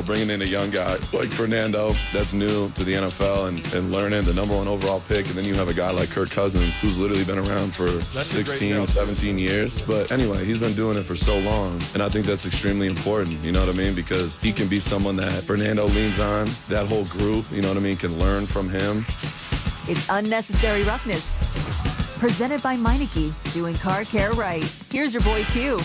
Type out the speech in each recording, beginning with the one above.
bringing in a young guy like Fernando that's new to the NFL and learning the number 1 overall pick. And then you have a guy like Kirk Cousins who's literally been around for 16, 17 years. But anyway, he's been doing it for so long. And I think that's extremely important, you know what I mean? Because he can be someone that Fernando leans on, that whole group, you know what I mean, can learn from him. It's Unnecessary Roughness. Presented by Meineke, doing car care right. Here's your boy Q.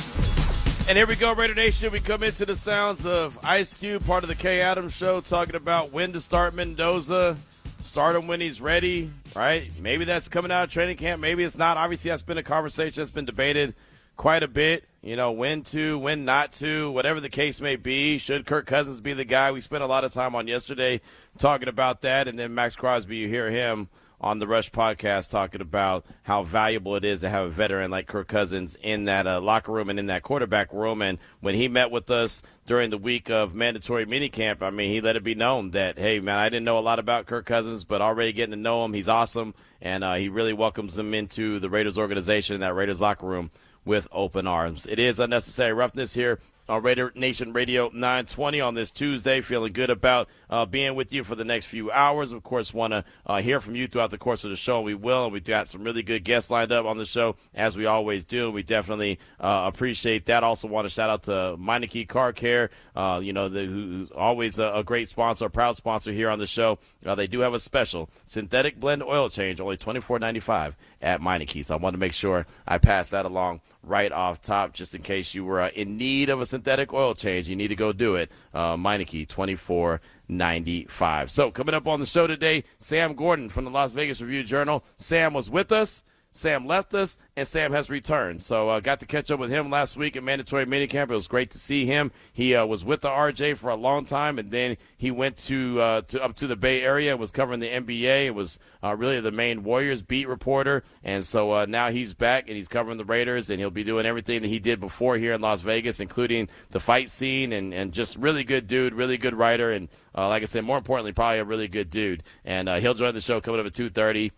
And here we go, RaiderNation. We come into the sounds of Ice Cube, part of the K. Adams Show, talking about when to start Mendoza, start him when he's ready, right? Maybe that's coming out of training camp. Maybe it's not. Obviously, that's been a conversation that's been debated quite a bit. When to, when not to, whatever the case may be. Should Kirk Cousins be the guy? We spent a lot of time on yesterday talking about that. And then Max Crosby, you hear him on the Rush podcast talking about how valuable it is to have a veteran like Kirk Cousins in that locker room and in that quarterback room. And when he met with us during the week of mandatory minicamp, I mean, he let it be known that, hey, man, I didn't know a lot about Kirk Cousins, but already getting to know him, he's awesome. And he really welcomes him into the Raiders organization and that Raiders locker room with open arms. It is Unnecessary Roughness here on Raider Nation Radio 920 on this Tuesday. Feeling good about being with you for the next few hours. Of course, want to hear from you throughout the course of the show, and we will. And we've got some really good guests lined up on the show, as we always do. We definitely appreciate that. Also want to shout out to Meineke Car Care, who's always a great sponsor, a proud sponsor here on the show. They do have a special synthetic blend oil change, only $24.95 at Meineke. So I want to make sure I pass that along right off top, just in case you were in need of a synthetic oil change. You need to go do it. Meineke, $24.95. So coming up on the show today, Sam Gordon from the Las Vegas Review-Journal. Sam was with us. Sam left us, and Sam has returned. So got to catch up with him last week at mandatory minicamp. It was great to see him. He was with the RJ for a long time, and then he went to up to the Bay Area and was covering the NBA. It was really the main Warriors beat reporter, and so now he's back, and he's covering the Raiders, and he'll be doing everything that he did before here in Las Vegas, including the fight scene, and just really good dude, really good writer, and like I said, more importantly, probably a really good dude. And he'll join the show coming up at 2:30.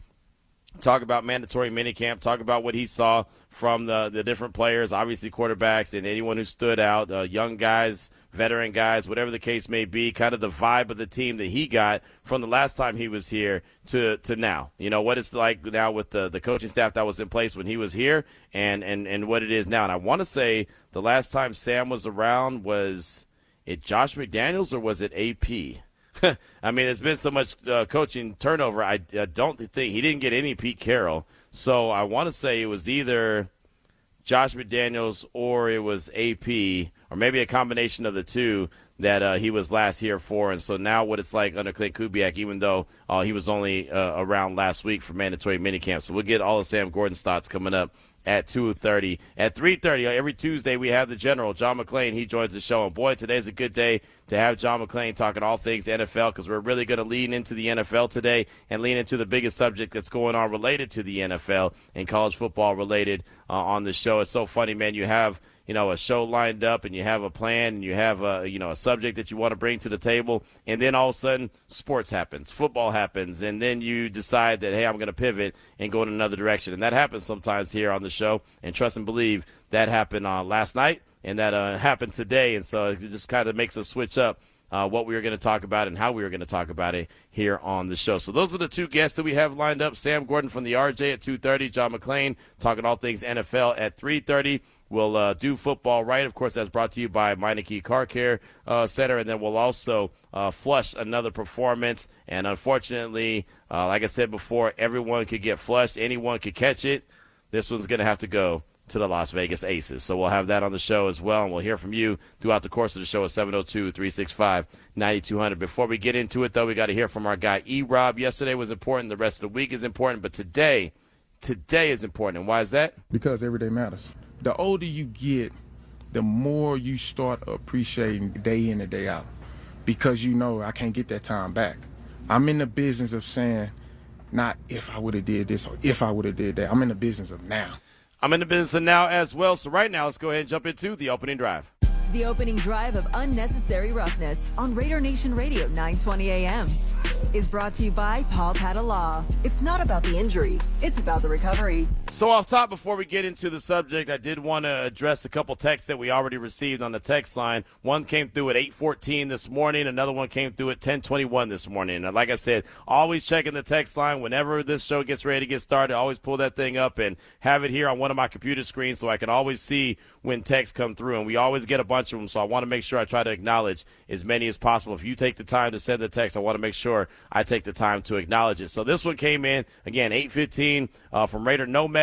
Talk about mandatory minicamp, talk about what he saw from the different players, obviously quarterbacks and anyone who stood out, young guys, veteran guys, whatever the case may be, kind of the vibe of the team that he got from the last time he was here to now. What it's like now with the coaching staff that was in place when he was here and what it is now. And I want to say the last time Sam was around, was it Josh McDaniels or was it AP? I mean, there's been so much coaching turnover. I don't think he didn't get any Pete Carroll. So I want to say it was either Josh McDaniels or it was AP, or maybe a combination of the two that he was last here for. And so now what it's like under Klint Kubiak, even though he was only around last week for mandatory minicamp. So we'll get all of Sam Gordon's thoughts coming up at 2:30. At 3:30, every Tuesday, we have the General, John McClain. He joins the show. And, boy, today's a good day to have John McClain talking all things NFL, because we're really going to lean into the NFL today and lean into the biggest subject that's going on related to the NFL and college football related on the show. It's so funny, man. You have a show lined up and you have a plan and you have a subject that you want to bring to the table, and then all of a sudden sports happens, football happens, and then you decide that, hey, I'm going to pivot and go in another direction. And that happens sometimes here on the show, and trust and believe that happened last night and that happened today. And so it just kind of makes us switch up what we were going to talk about and how we were going to talk about it here on the show. So those are the two guests that we have lined up. Sam Gordon from the RJ at 2:30, John McClain talking all things NFL at 3:30. We'll do football right. Of course, that's brought to you by Meineke Car Care Center. And then we'll also flush another performance. And unfortunately, like I said before, everyone could get flushed. Anyone could catch it. This one's going to have to go to the Las Vegas Aces. So we'll have that on the show as well. And we'll hear from you throughout the course of the show at 702-365-9200. Before we get into it, though, we got to hear from our guy E-Rob. Yesterday was important. The rest of the week is important. But today is important. And why is that? Because every day matters. The older you get, the more you start appreciating day in and day out, because I can't get that time back. I'm in the business of saying, not if I would have did this or if I would have did that. I'm in the business of now. I'm in the business of now as well. So right now, let's go ahead and jump into the opening drive. The opening drive of Unnecessary Roughness on Raider Nation Radio 920 AM. is brought to you by Paul Patta Law. It's not about the injury, it's about the recovery. So off top, before we get into the subject, I did want to address a couple texts that we already received on the text line. One came through at 8:14 this morning. Another one came through at 10:21 this morning. And like I said, always checking the text line whenever this show gets ready to get started. I always pull that thing up and have it here on one of my computer screens so I can always see when texts come through. And we always get a bunch of them, so I want to make sure I try to acknowledge as many as possible. If you take the time to send the text, I want to make sure I take the time to acknowledge it. So this one came in, again, 8:15 from Raider Nomad.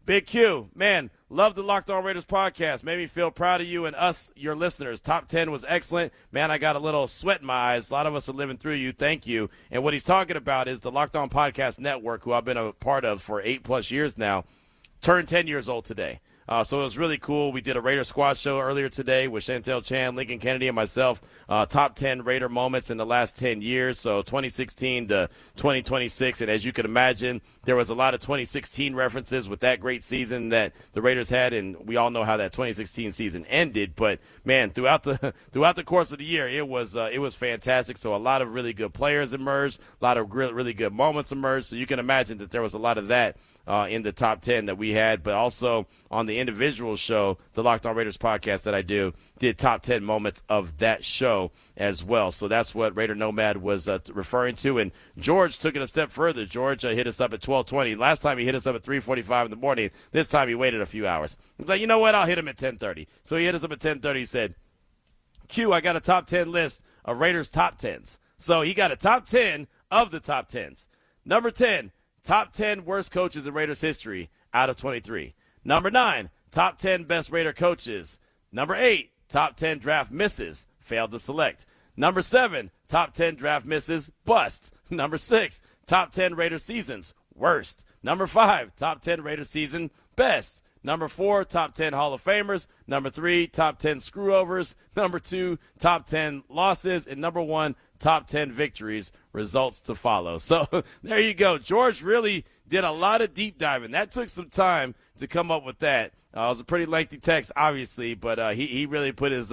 Big Q, man, love the Locked On Raiders podcast. Made me feel proud of you and us, your listeners. Top 10 was excellent. Man, I got a little sweat in my eyes. A lot of us are living through you. Thank you. And what he's talking about is the Locked On Podcast Network, who I've been a part of for 8+ years now, turned 10 years old today. So it was really cool. We did a Raider Squad show earlier today with Chantel Chan, Lincoln Kennedy, and myself. Top 10 Raider moments in the last 10 years, so 2016 to 2026. And as you can imagine, there was a lot of 2016 references with that great season that the Raiders had, and we all know how that 2016 season ended. But man, throughout the course of the year, it was fantastic. So a lot of really good players emerged, a lot of really good moments emerged. So you can imagine that there was a lot of that in the top 10 that we had, but also on the individual show, the Locked On Raiders podcast that I do, did top 10 moments of that show as well. So that's what Raider Nomad was referring to. And George took it a step further. George hit us up at 12:20. Last time he hit us up at 3:45 in the morning. This time he waited a few hours. He's like, you know what? I'll hit him at 10:30. So he hit us up at 10:30. He said, Q, I got a top 10 list of Raiders top 10s. So he got a top 10 of the top 10s. Number 10, top 10 worst coaches in Raiders history out of 23. Number 9, top 10 best Raider coaches. Number 8, top 10 draft misses, failed to select. Number 7, top 10 draft misses, bust. Number 6, top 10 Raider seasons, worst. Number 5, top 10 Raider season, best. Number 4, top 10 Hall of Famers. Number 3, top 10 screwovers. Number 2, top 10 losses. And number 1, top 10 victories, results to follow. So there you go. George really did a lot of deep diving. That took some time to come up with that. It was a pretty lengthy text, obviously, but he really put his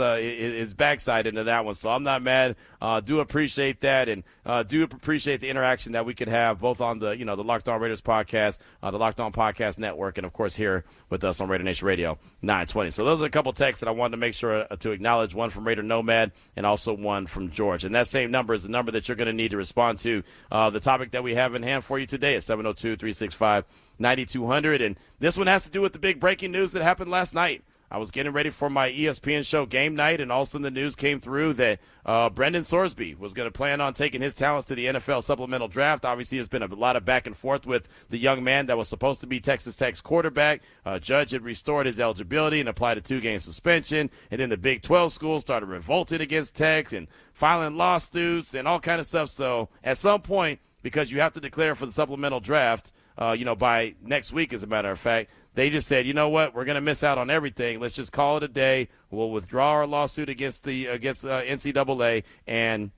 backside into that one. So I'm not mad. Do appreciate that, and do appreciate the interaction that we could have both on the the Locked On Raiders podcast, the Locked On Podcast Network, and of course here with us on RaiderNation Radio 920. So those are a couple texts that I wanted to make sure to acknowledge. One from Raider Nomad, and also one from George. And that same number is the number that you're going to need to respond to the topic that we have in hand for you today at 702-365-9200. And this one has to do with the big breaking news that happened last night. I was getting ready for my ESPN show Game Night, and all of a sudden the news came through that Brendan Sorsby was going to plan on taking his talents to the NFL Supplemental Draft. Obviously, there's been a lot of back and forth with the young man that was supposed to be Texas Tech's quarterback. Judge had restored his eligibility and applied a 2-game suspension, and then the Big 12 schools started revolting against Tex and filing lawsuits and all kind of stuff. So at some point, because you have to declare for the Supplemental Draft, by next week, as a matter of fact, they just said, you know what, we're going to miss out on everything. Let's just call it a day. We'll withdraw our lawsuit against NCAA, and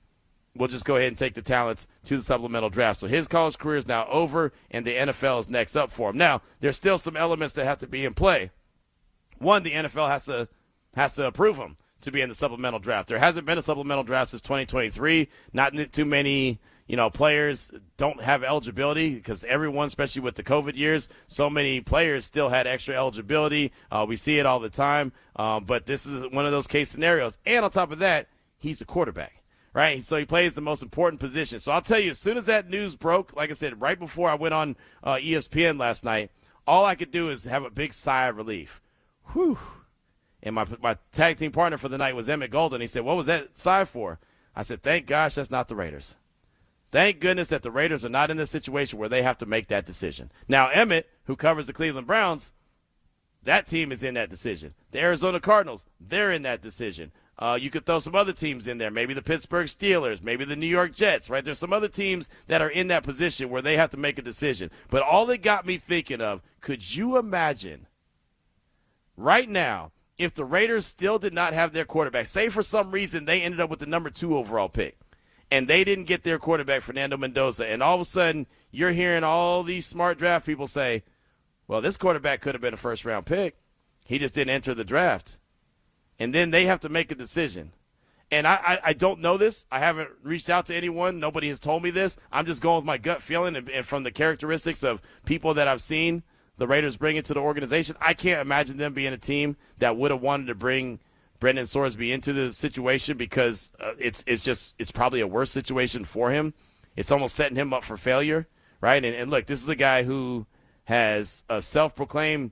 we'll just go ahead and take the talents to the Supplemental Draft. So his college career is now over, and the NFL is next up for him. Now, there's still some elements that have to be in play. One, the NFL has to approve him to be in the Supplemental Draft. There hasn't been a Supplemental Draft since 2023. Not too many players don't have eligibility because everyone, especially with the COVID years, so many players still had extra eligibility. We see it all the time, but this is one of those case scenarios. And on top of that, he's a quarterback, right? So he plays the most important position. So I'll tell you, as soon as that news broke, like I said, right before I went on ESPN last night, all I could do is have a big sigh of relief. Whew. And my tag team partner for the night was Emmett Golden. He said, what was that sigh for? I said, thank gosh that's not the Raiders. Thank goodness that the Raiders are not in this situation where they have to make that decision. Now, Emmett, who covers the Cleveland Browns, that team is in that decision. The Arizona Cardinals, they're in that decision. You could throw some other teams in there, maybe the Pittsburgh Steelers, maybe the New York Jets, right? There's some other teams that are in that position where they have to make a decision. But all it got me thinking of, could you imagine right now if the Raiders still did not have their quarterback? Say for some reason they ended up with the number 2 overall pick, and they didn't get their quarterback, Fernando Mendoza, and all of a sudden you're hearing all these smart draft people say, well, this quarterback could have been a first-round pick. He just didn't enter the draft. And then they have to make a decision. and I don't know this. I haven't reached out to anyone. Nobody has told me this. I'm just going with my gut feeling and from the characteristics of people that I've seen the Raiders bring into the organization. I can't imagine them being a team that would have wanted to bring Brendan Sorsby into the situation because it's probably a worse situation for him. It's almost setting him up for failure, right? And look, this is a guy who has a self-proclaimed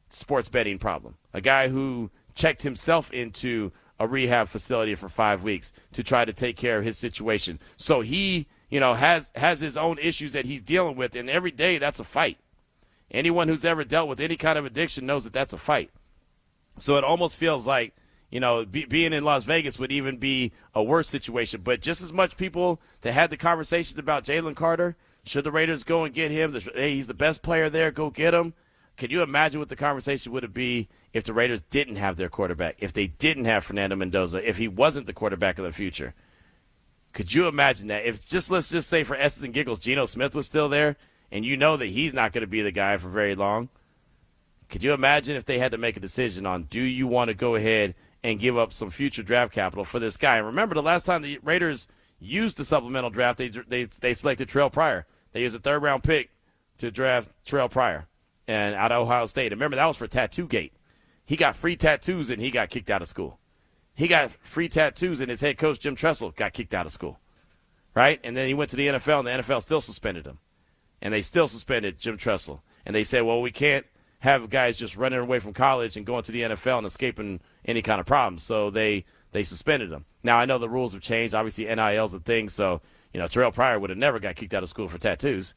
sports betting problem, a guy who checked himself into a rehab facility for 5 weeks to try to take care of his situation. So he, has his own issues that he's dealing with, and every day that's a fight. Anyone who's ever dealt with any kind of addiction knows that that's a fight. So it almost feels like, being in Las Vegas would even be a worse situation. But just as much people that had the conversations about Jalen Carter, should the Raiders go and get him? Hey, he's the best player there, go get him. Can you imagine what the conversation would be if the Raiders didn't have their quarterback, if they didn't have Fernando Mendoza, if he wasn't the quarterback of the future? Could you imagine that? Let's just say for essence and giggles, Geno Smith was still there, and you know that he's not going to be the guy for very long. Could you imagine if they had to make a decision on, do you want to go ahead and give up some future draft capital for this guy? And remember, the last time the Raiders used the supplemental draft, they selected Terrell Pryor. They used a third-round pick to draft Terrell Pryor and out of Ohio State. And remember, that was for Tattoo Gate. He got free tattoos, and he got kicked out of school. He got free tattoos, and his head coach, Jim Tressel, got kicked out of school. Right? And then he went to the NFL, and the NFL still suspended him. And they still suspended Jim Tressel. And they said, well, we can't have guys just running away from college and going to the NFL and escaping any kind of problems. So they suspended him. Now, I know the rules have changed. Obviously, NIL's a thing. So, Terrell Pryor would have never got kicked out of school for tattoos.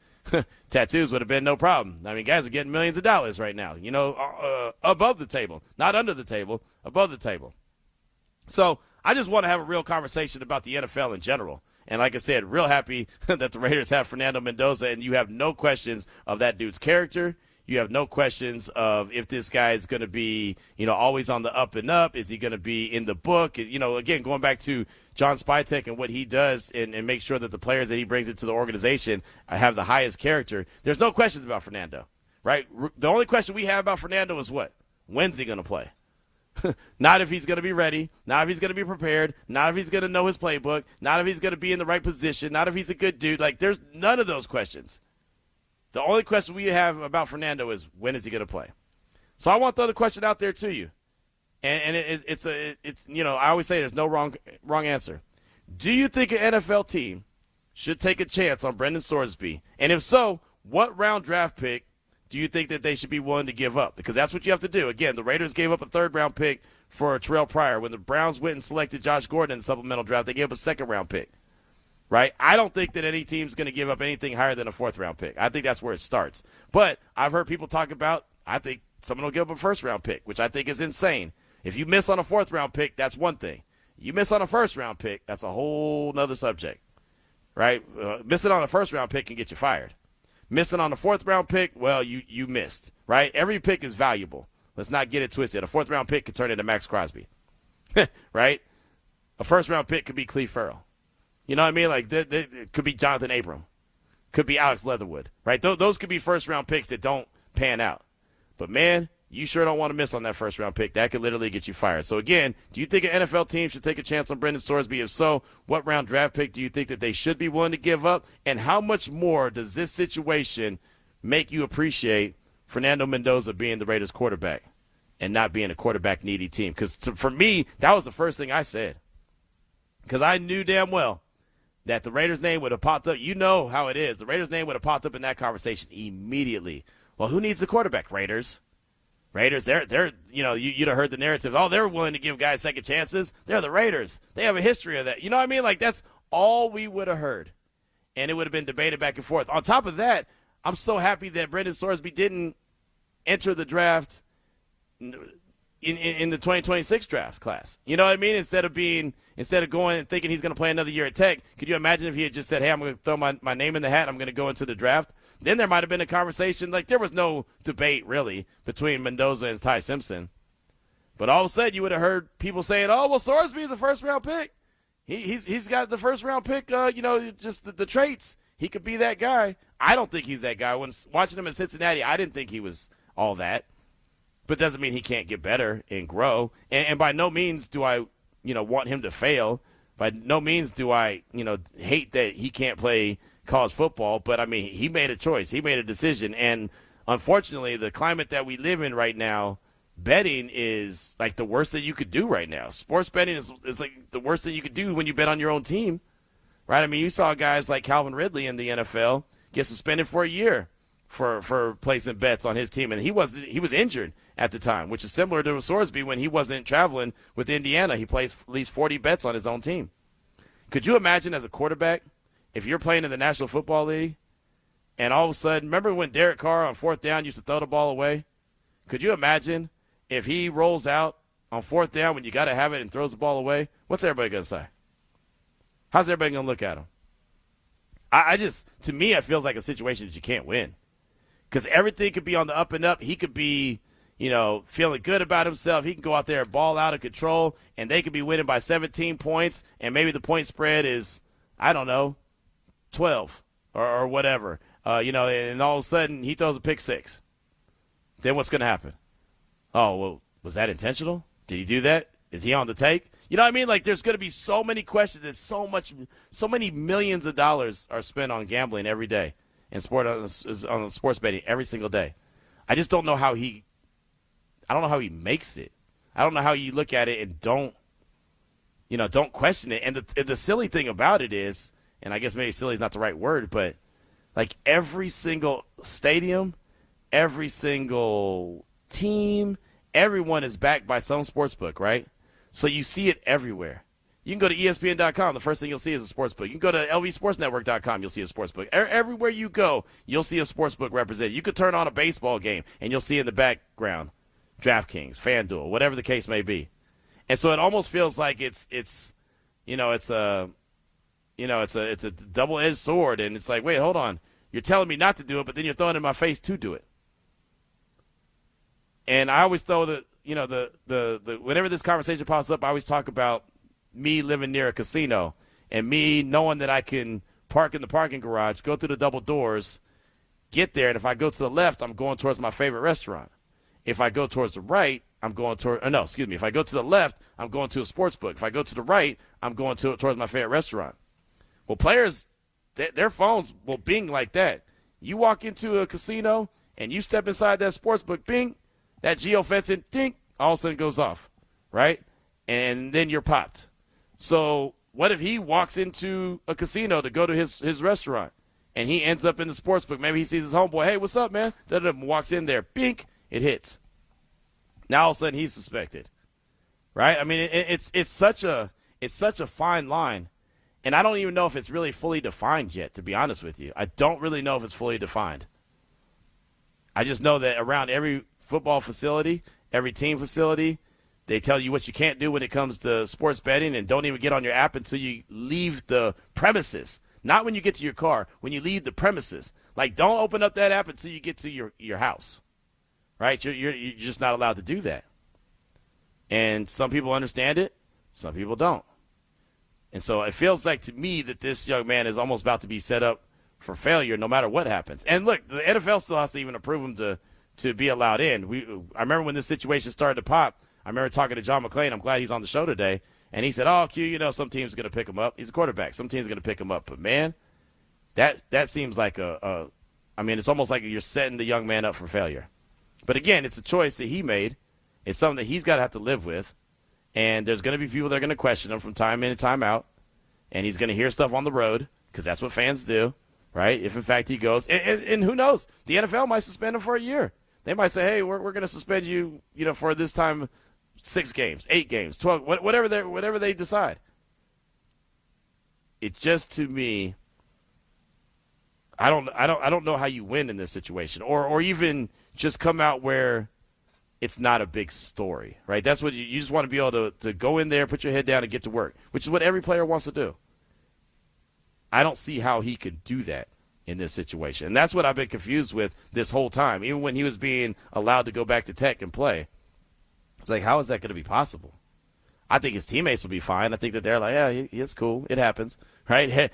Tattoos would have been no problem. I mean, guys are getting millions of dollars right now, above the table. Not under the table, above the table. So I just want to have a real conversation about the NFL in general. And like I said, real happy that the Raiders have Fernando Mendoza, and you have no questions of that dude's character. You have no questions of if this guy is going to be, always on the up and up. Is he going to be in the book? Again, going back to John Spytek and what he does and make sure that the players that he brings into the organization have the highest character. There's no questions about Fernando, right? The only question we have about Fernando is what? When's he going to play? Not if he's going to be ready, not if he's going to be prepared, not if he's going to know his playbook, not if he's going to be in the right position, not if he's a good dude. Like, there's none of those questions. The only question we have about Fernando is, when is he going to play? So I want the other question out there to you. And it's I always say there's no wrong answer. Do you think an NFL team should take a chance on Brendan Sorsby? And if so, what round draft pick do you think that they should be willing to give up? Because that's what you have to do. Again, the Raiders gave up a third-round pick for Terrell Pryor. When the Browns went and selected Josh Gordon in the supplemental draft, they gave up a second-round pick. Right? I don't think that any team's going to give up anything higher than a fourth-round pick. I think that's where it starts. But I've heard people talk about, I think someone will give up a first-round pick, which I think is insane. If you miss on a fourth-round pick, that's one thing. You miss on a first-round pick, that's a whole nother subject. Right? Missing on a first-round pick can get you fired. Missing on the fourth-round pick, well, you missed, right? Every pick is valuable. Let's not get it twisted. A fourth-round pick could turn into Max Crosby, right? A first-round pick could be Cleve Farrell. You know what I mean? Like, it could be Jonathan Abram. Could be Alex Leatherwood, right? Those could be first-round picks that don't pan out. But, man, you sure don't want to miss on that first-round pick. That could literally get you fired. So, again, do you think an NFL team should take a chance on Brendan Sorsby? If so, what round draft pick do you think that they should be willing to give up? And how much more does this situation make you appreciate Fernando Mendoza being the Raiders quarterback and not being a quarterback-needy team? Because for me, that was the first thing I said. Because I knew damn well that the Raiders' name would have popped up. You know how it is. The Raiders' name would have popped up in that conversation immediately. Well, who needs the quarterback? Raiders, they're you'd have heard the narrative. Oh, they're willing to give guys second chances. They're the Raiders. They have a history of that. You know what I mean? Like, that's all we would have heard. And it would have been debated back and forth. On top of that, I'm so happy that Brendan Sorsby didn't enter the draft in the 2026 draft class. You know what I mean? Instead of going and thinking he's going to play another year at Tech, could you imagine if he had just said, hey, I'm going to throw my name in the hat, I'm going to go into the draft? Then there might have been a conversation. Like, there was no debate, really, between Mendoza and Ty Simpson. But all of a sudden, you would have heard people saying, oh, well, Sorsby is a first-round pick. He's got the first-round pick, just the traits. He could be that guy. I don't think he's that guy. When watching him in Cincinnati, I didn't think he was all that. But doesn't mean he can't get better and grow. And by no means do I want him to fail. By no means do I, hate that he can't play college football, but, I mean, he made a choice. He made a decision. And, unfortunately, the climate that we live in right now, betting is like the worst that you could do right now. Sports betting is like the worst that you could do when you bet on your own team, right? I mean, you saw guys like Calvin Ridley in the NFL get suspended for a year for placing bets on his team, and he was injured at the time, which is similar to Sorsby when he wasn't traveling with Indiana. He placed at least 40 bets on his own team. Could you imagine as a quarterback if you're playing in the National Football League and all of a sudden, remember when Derek Carr on fourth down used to throw the ball away? Could you imagine if he rolls out on fourth down when you got to have it and throws the ball away? What's everybody going to say? How's everybody going to look at him? To me, it feels like a situation that you can't win. Because everything could be on the up and up. He could be, feeling good about himself. He can go out there and ball out of control, and they could be winning by 17 points, and maybe the point spread is, 12 or whatever. And all of a sudden he throws a pick six. Then what's going to happen? Oh, well, was that intentional? Did he do that? Is he on the take? You know what I mean? Like, there's going to be so many questions and so many millions of dollars are spent on gambling every day and on sports betting every single day. I just don't know how he makes it. I don't know how you look at it and don't question it. And the silly thing about it is, and I guess maybe silly is not the right word, but like every single stadium, every single team, everyone is backed by some sports book, right? So you see it everywhere. You can go to ESPN.com. The first thing you'll see is a sports book. You can go to LVSportsNetwork.com. You'll see a sports book. Everywhere you go, you'll see a sports book represented. You could turn on a baseball game, and you'll see in the background DraftKings, FanDuel, whatever the case may be. And so it almost feels like it's a double-edged sword, and it's like, wait, hold on. You're telling me not to do it, but then you're throwing it in my face to do it. And I always throw whenever this conversation pops up, I always talk about me living near a casino and me knowing that I can park in the parking garage, go through the double doors, get there, and if I go to the left, I'm going towards my favorite restaurant. If I go towards the right, if I go to the left, I'm going to a sports book. If I go to the right, I'm going towards my favorite restaurant. Well, players, their phones will bing like that. You walk into a casino and you step inside that sports book, bing, that geofencing, ding, all of a sudden goes off, right? And then you're popped. So what if he walks into a casino to go to his restaurant and he ends up in the sports book? Maybe he sees his homeboy, hey, what's up, man? Walks in there, bing, it hits. Now all of a sudden he's suspected, right? I mean, it's such a fine line, and I don't even know if it's really fully defined yet, to be honest with you. I don't really know if it's fully defined. I just know that around every football facility, every team facility, they tell you what you can't do when it comes to sports betting, and don't even get on your app until you leave the premises. Not when you get to your car, when you leave the premises. Like, don't open up that app until you get to your house, right? You're just not allowed to do that. And some people understand it, some people don't. And so it feels like to me that this young man is almost about to be set up for failure no matter what happens. And look, the NFL still has to even approve him to be allowed in. I remember when this situation started to pop, I remember talking to John McClain. I'm glad he's on the show today. And he said, oh, Q, some team's going to pick him up. He's a quarterback. Some team's going to pick him up. But, man, that seems like it's almost like you're setting the young man up for failure. But, again, it's a choice that he made. It's something that he's got to have to live with. And there's going to be people that are going to question him from time in and time out. And he's going to hear stuff on the road because that's what fans do, right? If, in fact, he goes. And who knows? The NFL might suspend him for a year. They might say, hey, we're going to suspend you, for this time 6 games, 8 games, 12, whatever they decide. It just, to me, I don't know how you win in this situation, or even just come out where it's not a big story, right? That's what you just want to be able to go in there, put your head down, and get to work, which is what every player wants to do. I don't see how he could do that in this situation, and that's what I've been confused with this whole time. Even when he was being allowed to go back to Tech and play, it's like, how is that going to be possible? I think his teammates will be fine. I think that they're like, yeah, it's cool. It happens, right?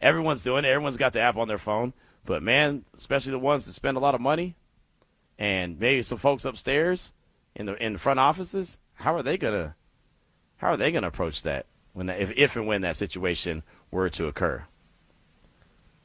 Everyone's doing it. Everyone's got the app on their phone. But, man, especially the ones that spend a lot of money and maybe some folks upstairs in the front offices, how are they going how are they going to approach that if and when that situation were to occur?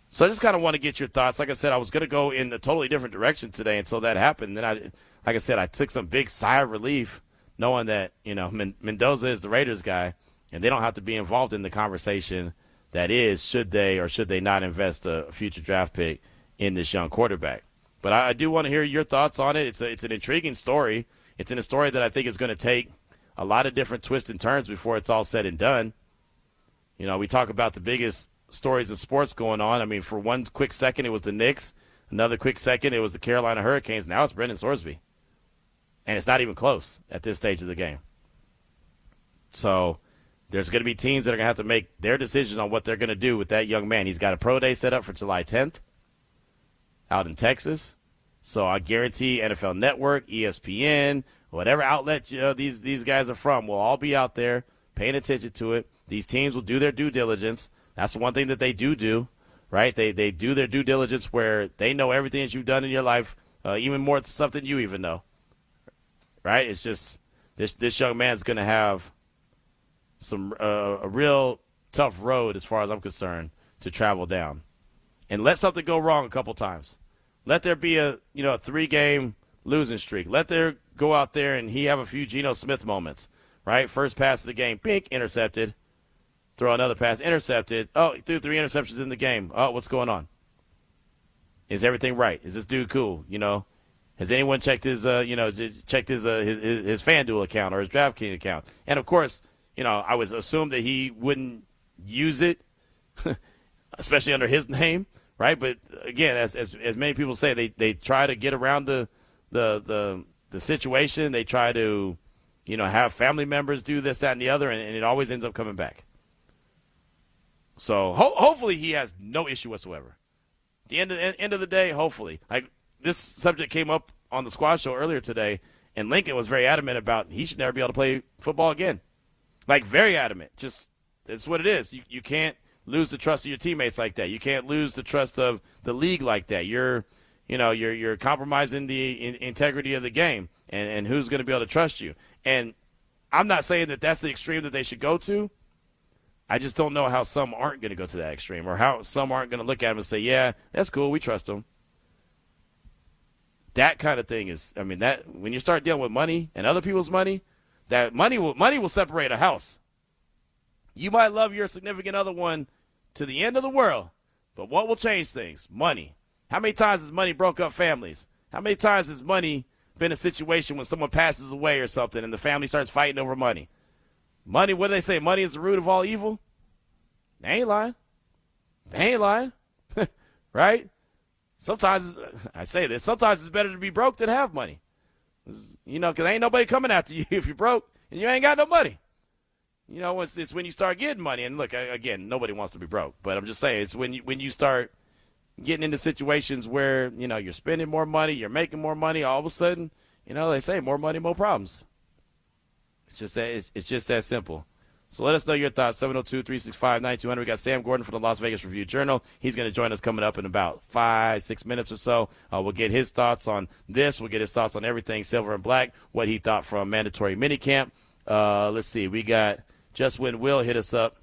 So I just kind of want to get your thoughts. Like I said, I was going to go in a totally different direction today until that happened. Then like I said, I took some big sigh of relief knowing that, Mendoza is the Raiders guy, and they don't have to be involved in the conversation that is, should they or should they not invest a future draft pick in this young quarterback. But I do want to hear your thoughts on it. It's an intriguing story. It's in a story that I think is going to take a lot of different twists and turns before it's all said and done. We talk about the biggest stories in sports going on. I mean, for one quick second, it was the Knicks. Another quick second, it was the Carolina Hurricanes. Now it's Brendan Sorsby. And it's not even close at this stage of the game. So there's going to be teams that are going to have to make their decision on what they're going to do with that young man. He's got a pro day set up for July 10th out in Texas. So I guarantee NFL Network, ESPN, whatever outlet these guys are from will all be out there paying attention to it. These teams will do their due diligence. That's the one thing that they do, right? They do their due diligence where they know everything that you've done in your life, even more stuff than you even know, right? It's just this young man's going to have some a real tough road as far as I'm concerned to travel down. And let something go wrong a couple times. Let there be a 3-game losing streak. Let there go out there and he have a few Geno Smith moments, right? First pass of the game, pink, intercepted. Throw another pass, intercepted. Oh, he threw 3 interceptions in the game. Oh, what's going on? Is everything right? Is this dude cool? Has anyone checked his checked his FanDuel account or his DraftKings account? And of course, I would assume that he wouldn't use it, especially under his name, right? But again, as many people say, they try to get around the situation. They try to, have family members do this, that, and the other, and it always ends up coming back. So hopefully he has no issue whatsoever. At the end of the day, hopefully. Like this subject came up on the Squad Show earlier today, and Lincoln was very adamant about he should never be able to play football again. Like very adamant. Just it's what it is. You can't lose the trust of your teammates like that. You can't lose the trust of the league like that. You're compromising the integrity of the game, and who's going to be able to trust you. And I'm not saying that that's the extreme that they should go to. I just don't know how some aren't going to go to that extreme, or how some aren't going to look at him and say, yeah, that's cool, we trust him. That kind of thing is, that when you start dealing with money and other people's money, that money will separate a house. You might love your significant other one to the end of the world, but what will change things? Money. How many times has money broke up families? How many times has money been a situation when someone passes away or something and the family starts fighting over money? Money, what do they say? Money is the root of all evil? They ain't lying. Right? Sometimes, I say this, sometimes it's better to be broke than have money. Because ain't nobody coming after you if you're broke and you ain't got no money. It's when you start getting money. And look, again, nobody wants to be broke. But I'm just saying, it's when you start getting into situations where, you're spending more money, you're making more money, all of a sudden, they say more money, more problems. It's just that simple. So let us know your thoughts, 702-365-9200. We got Sam Gordon from the Las Vegas Review-Journal. He's going to join us coming up in about 5-6 minutes or so. We'll get his thoughts on this. We'll get his thoughts on everything silver and black, what he thought from mandatory minicamp. Let's see. We got Just Win Will hit us up.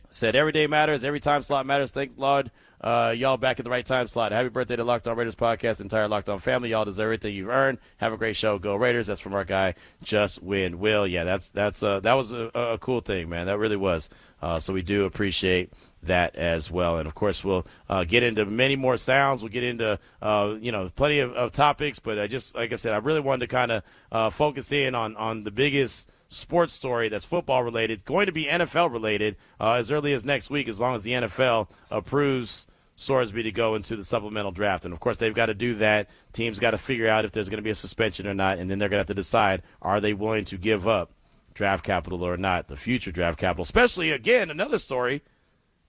Said, every day matters, every time slot matters. Thanks, Lord. Y'all back at the right time slot. Happy birthday to Locked On Raiders podcast, entire Locked On family. Y'all deserve everything you've earned. Have a great show. Go Raiders. That's from our guy, Just Win Will. Yeah, that was a cool thing, man. That really was. So we do appreciate that as well. And, of course, we'll get into many more sounds. We'll get into, plenty of topics. But like I said, I really wanted to kind of focus in on the biggest sports story that's football related, going to be NFL related as early as next week, as long as the NFL approves Sorsby to go into the supplemental draft. And, of course, they've got to do that. Teams got to figure out if there's going to be a suspension or not, and then they're going to have to decide, are they willing to give up draft capital or not, the future draft capital. Especially, again, another story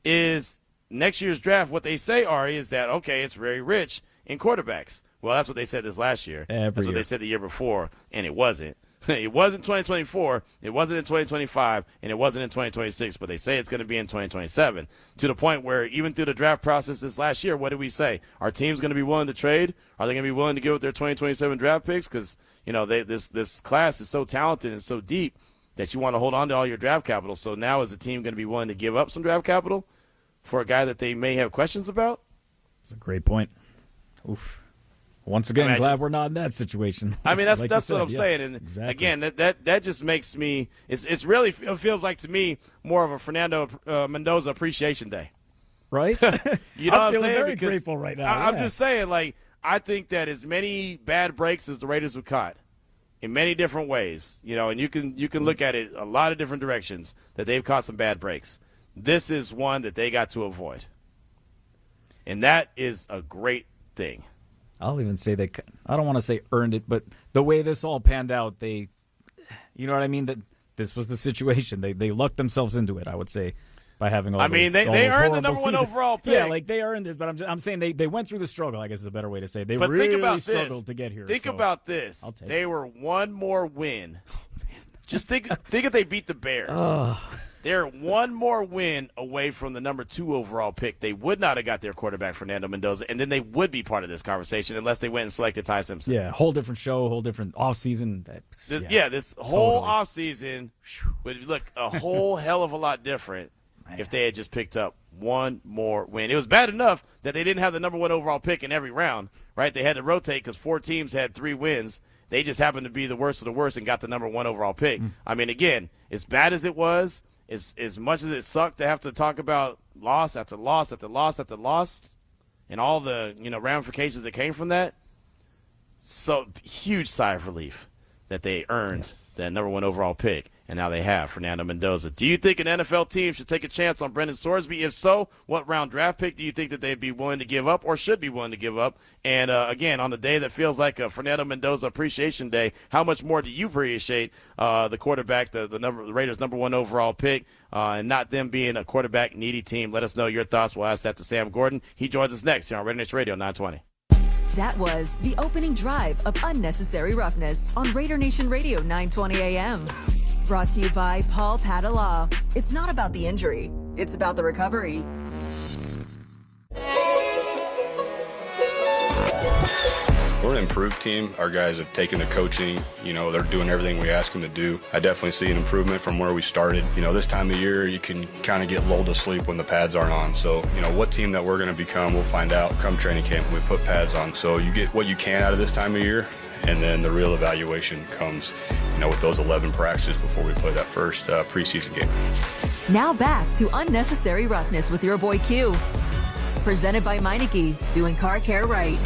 is next year's draft, what they say, Ari, is that, okay, it's very rich in quarterbacks. Well, that's what they said this last year. That's what they said the year before, and it wasn't. It wasn't 2024, it wasn't in 2025, and it wasn't in 2026, but they say it's going to be in 2027, to the point where even through the draft process this last year, what did we say? Are teams going to be willing to trade? Are they going to be willing to give up their 2027 draft picks? Because, this class is so talented and so deep that you want to hold on to all your draft capital. So now is the team going to be willing to give up some draft capital for a guy that they may have questions about? That's a great point. Oof. Once again, glad we're not in that situation. I mean, that's what I'm saying. And exactly. Again, that just makes me it's really it feels like to me more of a Fernando Mendoza appreciation day. Right? You know what I'm feeling saying? very Because grateful right now. I'm just saying, like, I think that as many bad breaks as the Raiders have caught in many different ways, you know, and you can look at it a lot of different directions that they've caught some bad breaks. This is one that they got to avoid. And that is a great thing. I'll even say I don't want to say earned it, but the way this all panned out, you know what I mean? That this was the situation. They lucked themselves into it, I would say, by having all they earned the number one overall pick. Yeah, like they earned this, but I'm saying they went through the struggle, I guess is a better way to say it. They really struggled to get here. Think about this. They were one more win. Just think if they beat the Bears. They're one more win away from the number 2 overall pick. They would not have got their quarterback, Fernando Mendoza, and then they would be part of this conversation unless they went and selected Ty Simpson. Yeah, whole different show, whole different offseason. This whole offseason would look a whole hell of a lot different if they had just picked up one more win. It was bad enough that they didn't have the number 1 overall pick in every round, right? They had to rotate because 4 teams had 3 wins. They just happened to be the worst of the worst and got the number 1 overall pick. I mean, again, as bad as it was, as much as it sucked to have to talk about loss after loss after loss after loss and all the ramifications that came from that, so huge sigh of relief that they earned that number 1 overall pick, and now they have Fernando Mendoza. Do you think an NFL team should take a chance on Brendan Sorsby? If so, what round draft pick do you think that they'd be willing to give up or should be willing to give up? And, again, on the day that feels like a Fernando Mendoza appreciation day, how much more do you appreciate the quarterback, the Raiders' number 1 overall pick, and not them being a quarterback-needy team? Let us know your thoughts. We'll ask that to Sam Gordon. He joins us next here on RaiderNation Radio 920. That was the opening drive of Unnecessary Roughness on RaiderNation Radio 920 AM. Brought to you by Paul Padalaw. It's not about the injury, it's about the recovery. We're an improved team. Our guys have taken to coaching. They're doing everything we ask them to do. I definitely see an improvement from where we started. This time of year, you can kind of get lulled to sleep when the pads aren't on. So, what team that we're going to become, we'll find out come training camp when we put pads on. So you get what you can out of this time of year, and then the real evaluation comes, with those 11 practices before we play that first preseason game. Now back to Unnecessary Roughness with your boy Q. Presented by Meineke, doing car care right.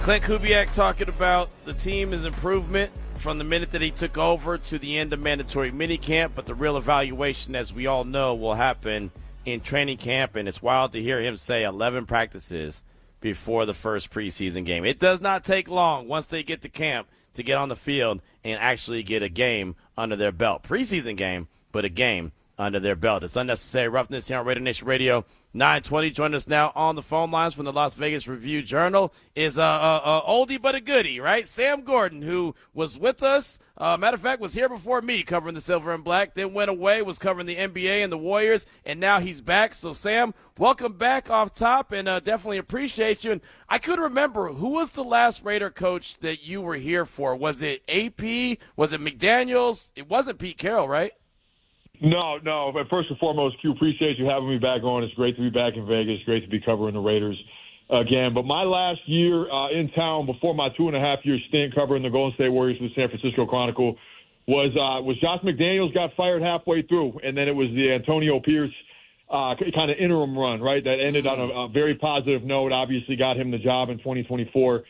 Klint Kubiak talking about the team is improvement from the minute that he took over to the end of mandatory minicamp, but the real evaluation, as we all know, will happen in training camp, and it's wild to hear him say 11 practices before the first preseason game. It does not take long once they get to camp to get on the field and actually get a game under their belt. Preseason game, but a game under their belt. It's Unnecessary Roughness here on RaiderNation Radio 920. Joining us now on the phone lines from the Las Vegas Review-Journal is a oldie but a goodie, right? Sam Gordon, who was with us, matter of fact, was here before me covering the Silver and Black, then went away, was covering the NBA and the Warriors, and now he's back. So, Sam, welcome back off top, and definitely appreciate you. And I couldn't remember, who was the last Raider coach that you were here for? Was it AP? Was it McDaniels? It wasn't Pete Carroll, right? No. But first and foremost, Q, appreciate you having me back on. It's great to be back in Vegas. Great to be covering the Raiders again. But my last year in town before my 2.5-year stint covering the Golden State Warriors for the San Francisco Chronicle was Josh McDaniels got fired halfway through, and then it was the Antonio Pierce kind of interim run, right, that ended on a very positive note. Obviously got him the job in 2024,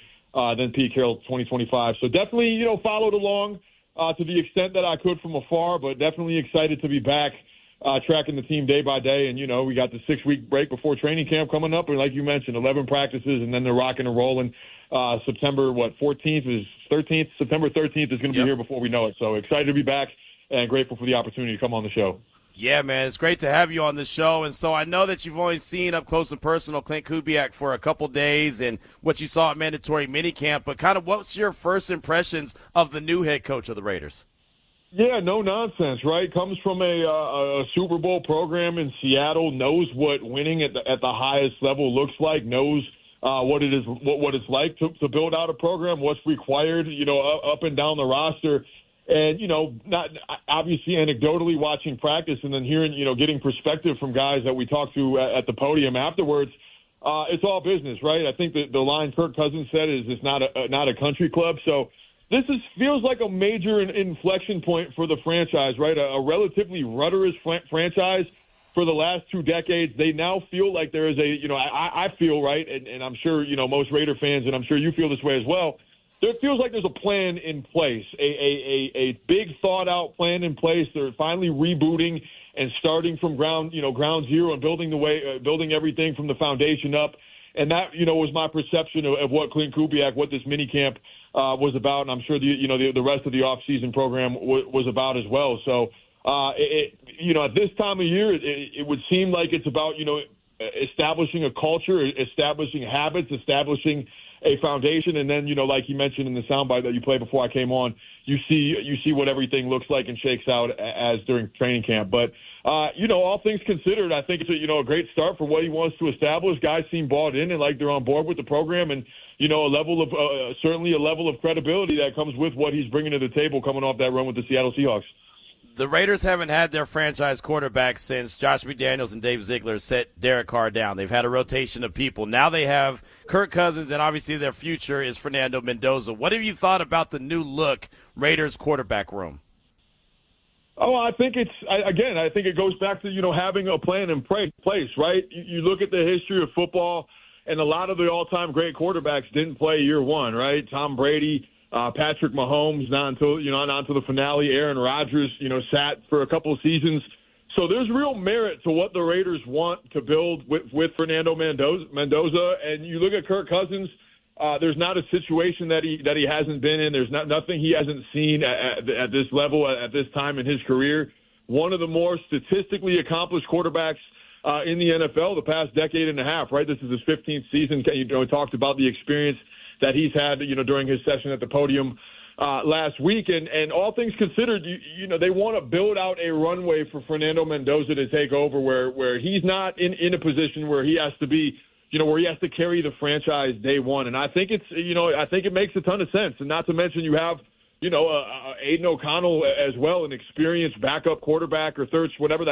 then Pete Carroll 2025. So definitely, followed along to the extent that I could from afar, but definitely excited to be back tracking the team day by day. And, we got the 6-week break before training camp coming up. And like you mentioned, 11 practices, and then they're rocking and rolling. September 13th? September 13th is going to be here before we know it. So excited to be back and grateful for the opportunity to come on the show. Yeah, man, it's great to have you on the show. And so I know that you've only seen up close and personal Klint Kubiak for a couple days and what you saw at mandatory minicamp, but kind of what's your first impressions of the new head coach of the Raiders? Yeah, no nonsense, right? Comes from a Super Bowl program in Seattle, knows what winning at the highest level looks like, knows what it is, what it's like to build out a program, what's required, up and down the roster. And, not obviously anecdotally watching practice and then hearing, getting perspective from guys that we talked to at the podium afterwards, it's all business, right? I think the line Kirk Cousins said is it's not a country club. So this feels like a major inflection point for the franchise, right? A relatively rudderless franchise for the last 2 decades. They now feel like there is I feel, right, and I'm sure, most Raider fans, and I'm sure you feel this way as well, it feels like there's a plan in place, a big thought-out plan in place. They're finally rebooting and starting from ground zero and building everything from the foundation up. And that, was my perception of what Klint Kubiak, what this minicamp was about, and I'm sure the rest of the offseason program was about as well. So, at this time of year, it would seem like it's about establishing a culture, establishing habits, establishing a foundation, and then like you mentioned in the soundbite that you played before I came on, you see what everything looks like and shakes out as during training camp. But all things considered, I think it's a great start for what he wants to establish. Guys seem bought in and like they're on board with the program, and certainly a level of credibility that comes with what he's bringing to the table coming off that run with the Seattle Seahawks. The Raiders haven't had their franchise quarterback since Josh McDaniels and Dave Ziegler set Derek Carr down. They've had a rotation of people. Now they have Kirk Cousins, and obviously their future is Fernando Mendoza. What have you thought about the new look Raiders quarterback room? Oh, I think I think it goes back to, having a plan in place, right? You look at the history of football, and a lot of the all-time great quarterbacks didn't play year one, right? Tom Brady, Patrick Mahomes, not until the finale. Aaron Rodgers, sat for a couple of seasons. So there's real merit to what the Raiders want to build with Fernando Mendoza. And you look at Kirk Cousins, there's not a situation that he hasn't been in. There's nothing he hasn't seen at this level at this time in his career. One of the more statistically accomplished quarterbacks in the NFL the past decade and a half, right? This is his 15th season. He talked about the experience that he's had, during his session at the podium last week. And all things considered, they want to build out a runway for Fernando Mendoza to take over where he's not in a position where he has to be, where he has to carry the franchise day one. And I think I think it makes a ton of sense. And not to mention you have, Aiden O'Connell as well, an experienced backup quarterback or third, however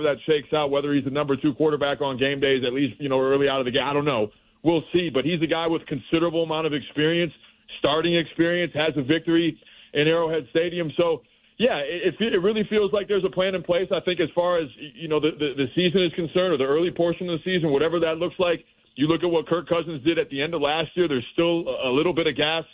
that shakes out, whether he's the number 2 quarterback on game days, at least, early out of the game. I don't know. We'll see, but he's a guy with considerable amount of experience, starting experience, has a victory in Arrowhead Stadium. So, yeah, it really feels like there's a plan in place. I think as far as, the season is concerned, or the early portion of the season, whatever that looks like, you look at what Kirk Cousins did at the end of last year, there's still a little bit of gas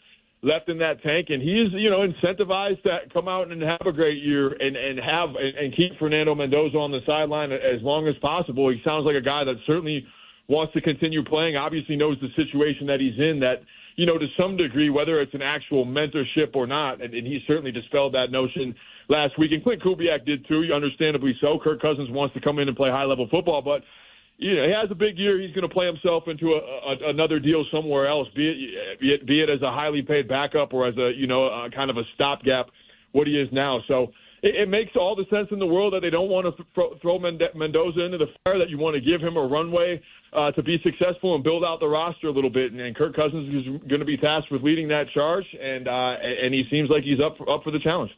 left in that tank, and he's, incentivized to come out and have a great year and keep Fernando Mendoza on the sideline as long as possible. He sounds like a guy that certainly wants to continue playing, obviously knows the situation that he's in, that, to some degree, whether it's an actual mentorship or not, and he certainly dispelled that notion last week. And Klint Kubiak did too, understandably so. Kirk Cousins wants to come in and play high-level football, but he has a big year. He's going to play himself into another deal somewhere else, be it as a highly paid backup or as a kind of a stopgap, what he is now. So it makes all the sense in the world that they don't want to throw Mendoza into the fire, that you want to give him a runway to be successful and build out the roster a little bit. And Kirk Cousins is going to be tasked with leading that charge, and he seems like he's up for the challenge.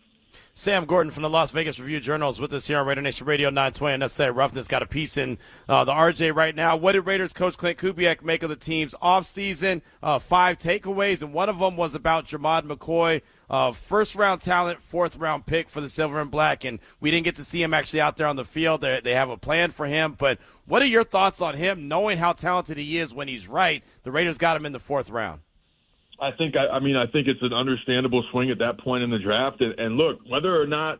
Sam Gordon from the Las Vegas Review-Journal is with us here on RaiderNation Radio 920. And that's said, Roughness got a piece in the RJ right now. What did Raiders coach Klint Kubiak make of the team's offseason? 5 takeaways, and one of them was about Jermod McCoy, first-round talent, fourth-round pick for the Silver and Black. And we didn't get to see him actually out there on the field. They have a plan for him. But what are your thoughts on him, knowing how talented he is when he's right? The Raiders got him in the 4th round. I think it's an understandable swing at that point in the draft. And look, whether or not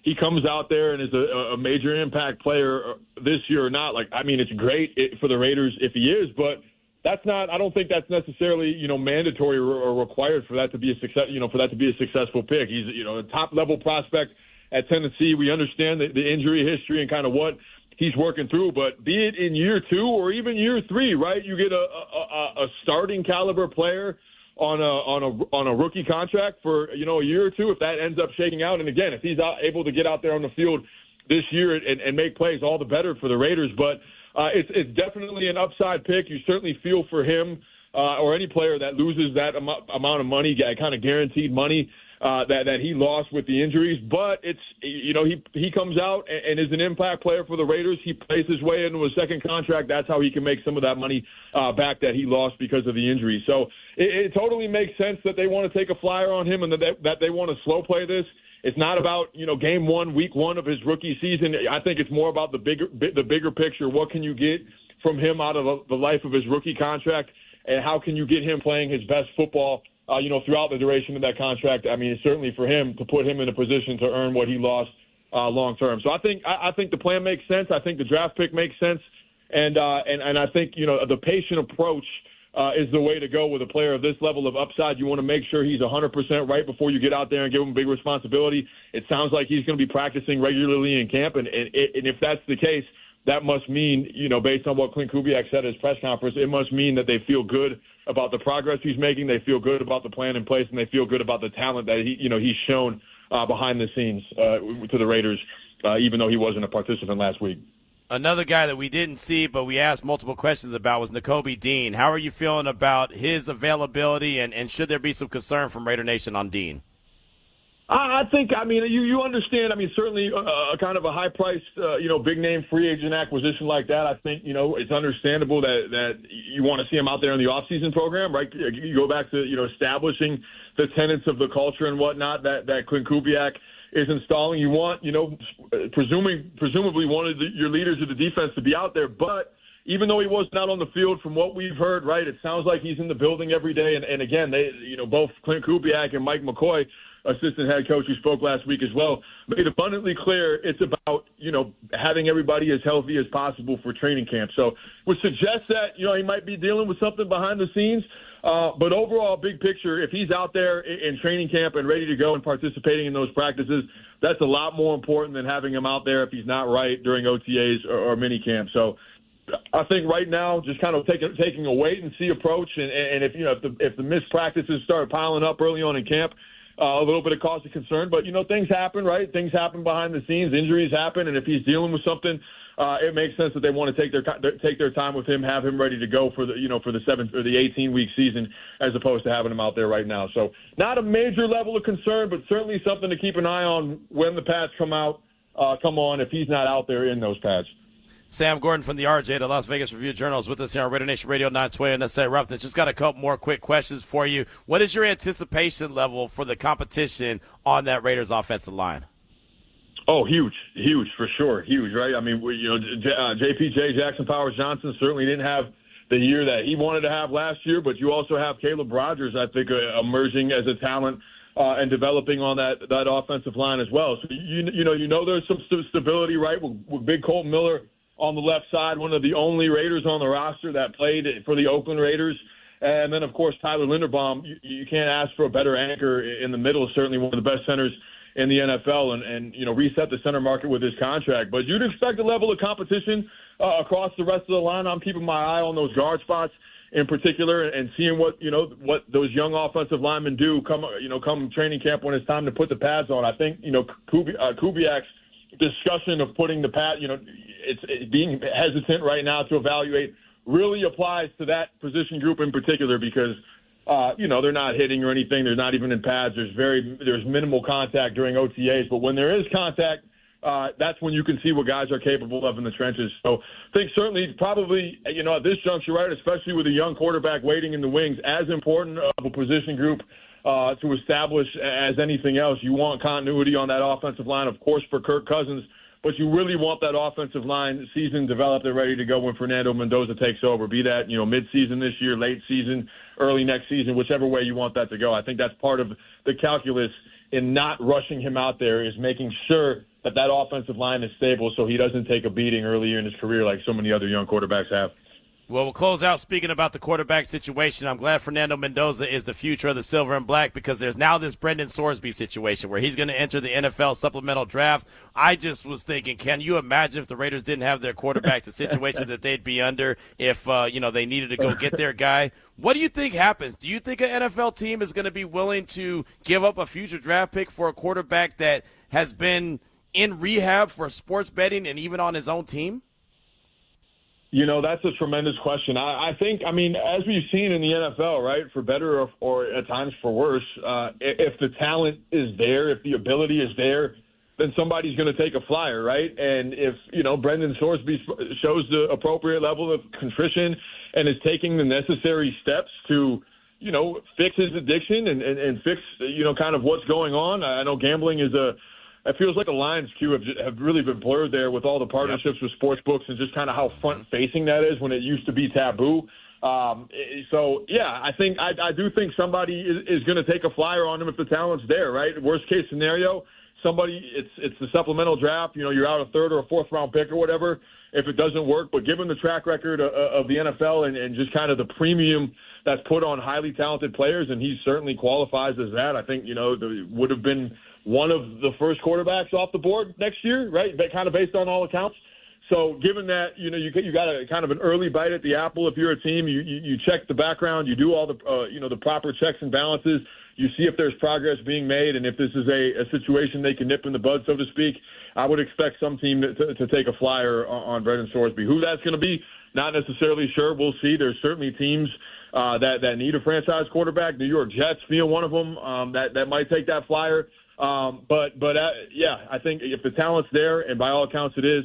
he comes out there and is a major impact player this year or not, it's great for the Raiders if he is, but I don't think that's necessarily, mandatory or required for that to be a success, for that to be a successful pick. He's, a top level prospect at Tennessee. We understand the injury history and kind of what he's working through, but be it in year 2 or even year 3, right? You get a starting caliber player on a rookie contract for a year or 2, if that ends up shaking out. And again, if he's able to get out there on the field this year and make plays, all the better for the Raiders. But it's definitely an upside pick. You certainly feel for him or any player that loses that amount of money, kind of guaranteed money that he lost with the injuries. But it's, he comes out and is an impact player for the Raiders. He plays his way into a second contract. That's how he can make some of that money back that he lost because of the injury. So it totally makes sense that they want to take a flyer on him and that they want to slow play this. It's not about, game one, week one of his rookie season. I think it's more about the bigger picture. What can you get from him out of the life of his rookie contract, and how can you get him playing his best football, throughout the duration of that contract? I mean, it's certainly for him to put him in a position to earn what he lost long term. So I think the plan makes sense. I think the draft pick makes sense, and I think the patient approach is the way to go with a player of this level of upside. You want to make sure he's 100% right before you get out there and give him big responsibility. It sounds like he's going to be practicing regularly in camp, and if that's the case, that must mean, based on what Klint Kubiak said at his press conference, it must mean that they feel good about the progress he's making, they feel good about the plan in place, and they feel good about the talent that he's shown behind the scenes to the Raiders, even though he wasn't a participant last week. Another guy that we didn't see but we asked multiple questions about was Nakobe Dean. How are you feeling about his availability, and should there be some concern from Raider Nation on Dean? I think, you understand, certainly kind of a high-priced, big-name free agent acquisition like that. I think, it's understandable that you want to see him out there in the offseason program, right? You go back to, establishing the tenets of the culture and whatnot that Klint Kubiak is installing. You want, presumably one of your leaders of the defense to be out there, but even though he wasn't out on the field, from what we've heard, right, it sounds like he's in the building every day. And again, they, both Klint Kubiak and Mike McCoy, assistant head coach who spoke last week as well, made abundantly clear it's about, having everybody as healthy as possible for training camp. So would suggest that, he might be dealing with something behind the scenes. But overall, big picture, if he's out there in training camp and ready to go and participating in those practices, that's a lot more important than having him out there if he's not right during OTAs or mini camp. So I think right now, just kind of taking a wait and see approach. And if the missed practices start piling up early on in camp, a little bit of cause of concern, but things happen, right? Things happen behind the scenes, injuries happen, and if he's dealing with something, it makes sense that they want to take their time with him, have him ready to go for the 7 or the 18-week season, as opposed to having him out there right now. So not a major level of concern, but certainly something to keep an eye on when the pads come on if he's not out there in those pads. Sam Gordon from the RJ, the Las Vegas Review-Journal, is with us here on RaiderNation Radio 920 and that's Roughness. Just got a couple more quick questions for you. What is your anticipation level for the competition on that Raiders offensive line? Oh, huge, for sure, huge, right? I mean, JPJ, Jackson Powers Johnson, certainly didn't have the year that he wanted to have last year, but you also have Caleb Rogers, I think, emerging as a talent and developing on that offensive line as well. So there's some stability, right? With Big Colton Miller on the left side, one of the only Raiders on the roster that played for the Oakland Raiders. And then, of course, Tyler Linderbaum. You can't ask for a better anchor in the middle, certainly one of the best centers in the NFL, and reset the center market with his contract. But you'd expect a level of competition across the rest of the line. I'm keeping my eye on those guard spots in particular and seeing what those young offensive linemen do come training camp when it's time to put the pads on. I think, Kubiak's discussion of putting the pad, it's being hesitant right now to evaluate, really applies to that position group in particular because, they're not hitting or anything. They're not even in pads. There's minimal contact during OTAs. But when there is contact, that's when you can see what guys are capable of in the trenches. So I think certainly probably, at this juncture, right, especially with a young quarterback waiting in the wings, as important of a position group to establish as anything else. You want continuity on that offensive line, of course, for Kirk Cousins, but you really want that offensive line season developed and ready to go when Fernando Mendoza takes over, be that, mid-season this year, late season, early next season, whichever way you want that to go. I think that's part of the calculus in not rushing him out there, is making sure that offensive line is stable so he doesn't take a beating earlier in his career like so many other young quarterbacks have. Well, we'll close out speaking about the quarterback situation. I'm glad Fernando Mendoza is the future of the silver and black because there's now this Brendan Sorsby situation where he's going to enter the NFL supplemental draft. I just was thinking, can you imagine if the Raiders didn't have their quarterback, the situation that they'd be under if, they needed to go get their guy? What do you think happens? Do you think an NFL team is going to be willing to give up a future draft pick for a quarterback that has been in rehab for sports betting and even on his own team? That's a tremendous question. I think, as we've seen in the NFL, right, for better or at times for worse, if the talent is there, if the ability is there, then somebody's going to take a flyer, right? And if, Brendan Sorsby shows the appropriate level of contrition and is taking the necessary steps to, fix his addiction and fix, kind of what's going on. I know gambling is it feels like the lines, Q, have really been blurred there with all the partnerships with sports books and just kind of how front-facing that is when it used to be taboo. I do think somebody is going to take a flyer on him if the talent's there, right? Worst case scenario, it's the supplemental draft. You're out a third or a fourth round pick or whatever if it doesn't work. But given the track record of the NFL and just kind of the premium that's put on highly talented players, and he certainly qualifies as that, I think, would have been one of the first quarterbacks off the board next year, right? Kind of based on all accounts. So given that, you got a kind of an early bite at the apple if you're a team, you check the background, you do all the, the proper checks and balances, you see if there's progress being made, and if this is a situation they can nip in the bud, so to speak, I would expect some team to take a flyer on Brendan Sorsby. Who that's going to be, not necessarily sure. We'll see. There's certainly teams that need a franchise quarterback. New York Jets being one of them that might take that flyer. I think if the talent's there, and by all accounts it is,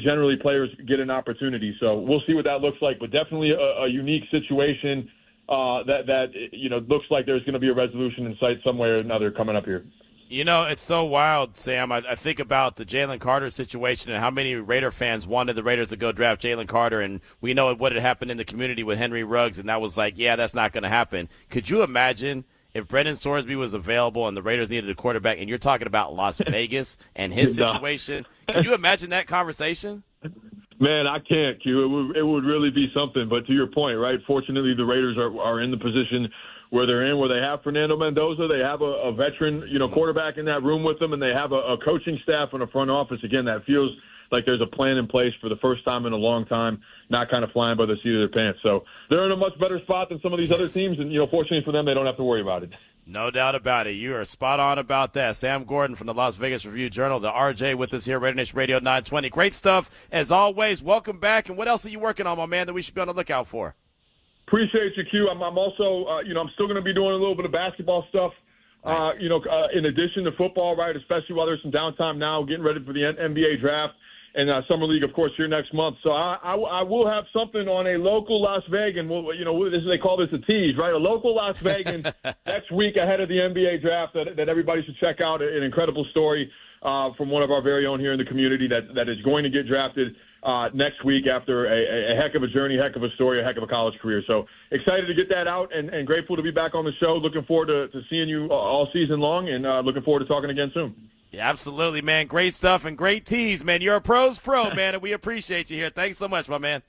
generally players get an opportunity. So we'll see what that looks like, but definitely a unique situation that looks like there's going to be a resolution in sight some way or another coming up here. It's so wild, Sam. I think about the Jalen Carter situation and how many Raider fans wanted the Raiders to go draft Jalen Carter, and we know what had happened in the community with Henry Ruggs, and that was like, yeah, that's not going to happen. Could you imagine if Brendan Sorsby was available and the Raiders needed a quarterback, and you're talking about Las Vegas and his situation? Can you imagine that conversation? Man, I can't, Q. It would really be something. But to your point, right, fortunately the Raiders are in the position where they're in, where they have Fernando Mendoza. They have a veteran, quarterback in that room with them, and they have a coaching staff and a front office. Again, that feels like there's a plan in place for the first time in a long time, not kind of flying by the seat of their pants. So they're in a much better spot than some of these other teams, and, fortunately for them, they don't have to worry about it. No doubt about it. You are spot on about that. Sam Gordon from the Las Vegas Review-Journal, the RJ with us here, RaiderNation Radio 920. Great stuff, as always. Welcome back. And what else are you working on, my man, that we should be on the lookout for? Appreciate you, Q. I'm also, I'm still going to be doing a little bit of basketball stuff, nice. In addition to football, right, especially while there's some downtime now, getting ready for the NBA draft. And Summer League, of course, here next month. So I will have something on a local Las Vegan. They call this a tease, right? A local Las Vegan next week ahead of the NBA draft that everybody should check out. An incredible story from one of our very own here in the community that is going to get drafted next week after a heck of a journey, heck of a story, a heck of a college career. So excited to get that out and grateful to be back on the show. Looking forward to seeing you all season long and looking forward to talking again soon. Yeah, absolutely, man. Great stuff and great tease, man. You're a pro's pro, man, and we appreciate you here. Thanks so much, my man.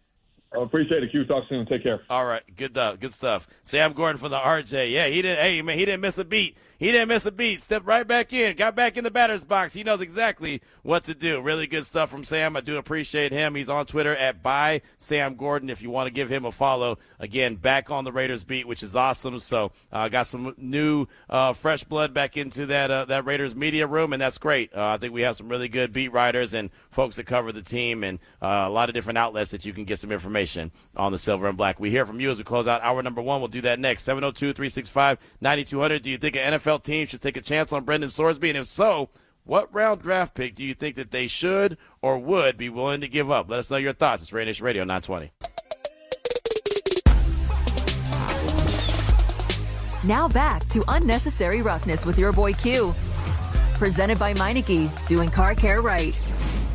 I appreciate it, Q. Talk soon. Take care. All right, good stuff. Sam Gordon from the RJ. Yeah, he didn't miss a beat. He didn't miss a beat. Stepped right back in. Got back in the batter's box. He knows exactly what to do. Really good stuff from Sam. I do appreciate him. He's on Twitter at @BySamGordon if you want to give him a follow. Again, back on the Raiders beat, which is awesome. So got some new fresh blood back into that Raiders media room, and that's great. I think we have some really good beat writers and folks that cover the team and a lot of different outlets that you can get some information on the Silver and Black. We hear from you as we close out hour number one. We'll do that next. 702-365-9200. Do you think an NFL team should take a chance on Brendan Sorsby? And if so, what round draft pick do you think that they should or would be willing to give up? Let us know your thoughts. It's RaiderNation Radio 920. Now back to Unnecessary Roughness with your boy Q. Presented by Meineke, doing car care right.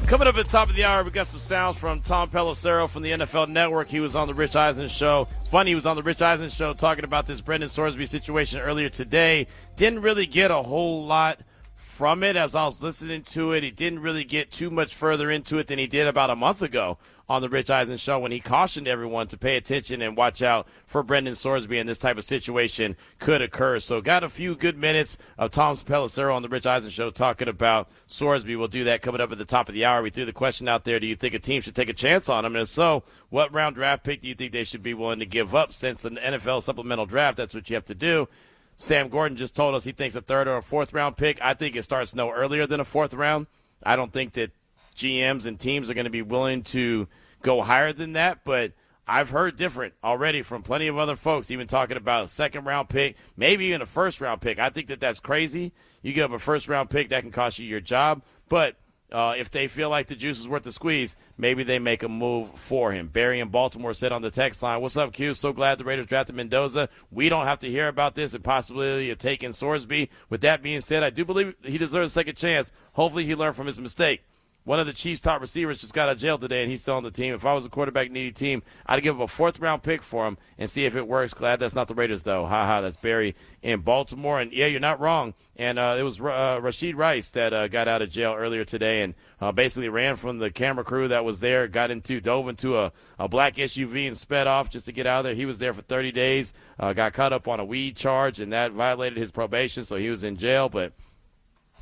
Coming up at the top of the hour, we got some sounds from Tom Pelissero from the NFL Network. He was on the Rich Eisen Show. It's funny, he was on the Rich Eisen Show talking about this Brendan Sorsby situation earlier today. Didn't really get a whole lot from it as I was listening to it. He didn't really get too much further into it than he did about a month ago on the Rich Eisen Show when he cautioned everyone to pay attention and watch out for Brendan Sorsby and this type of situation could occur. So got a few good minutes of Tom Pelissero on the Rich Eisen Show talking about Sorsby. We'll do that coming up at the top of the hour. We threw the question out there, do you think a team should take a chance on him? And if so, what round draft pick do you think they should be willing to give up? Since an NFL supplemental draft, that's what you have to do. Sam Gordon just told us he thinks a third or a fourth round pick. I think it starts no earlier than a fourth round. I don't think that GMs and teams are going to be willing to go higher than that, but I've heard different already from plenty of other folks, even talking about a second-round pick, maybe even a first-round pick. I think that that's crazy. You give up a first-round pick, that can cost you your job. But if they feel like the juice is worth the squeeze, maybe they make a move for him. Barry in Baltimore said on the text line, "What's up, Q? So glad the Raiders drafted Mendoza. We don't have to hear about this and possibility of taking Sorsby. With that being said, I do believe he deserves a second chance. Hopefully he learned from his mistake. One of the Chiefs' top receivers just got out of jail today, and he's still on the team. If I was a quarterback-needy team, I'd give up a fourth-round pick for him and see if it works. Glad that's not the Raiders, though. Ha-ha, that's Barry in Baltimore. And, yeah, you're not wrong. And it was Rashid Rice that got out of jail earlier today and basically ran from the camera crew that was there, dove into a black SUV and sped off just to get out of there. He was there for 30 days, got caught up on a weed charge, and that violated his probation, so he was in jail. But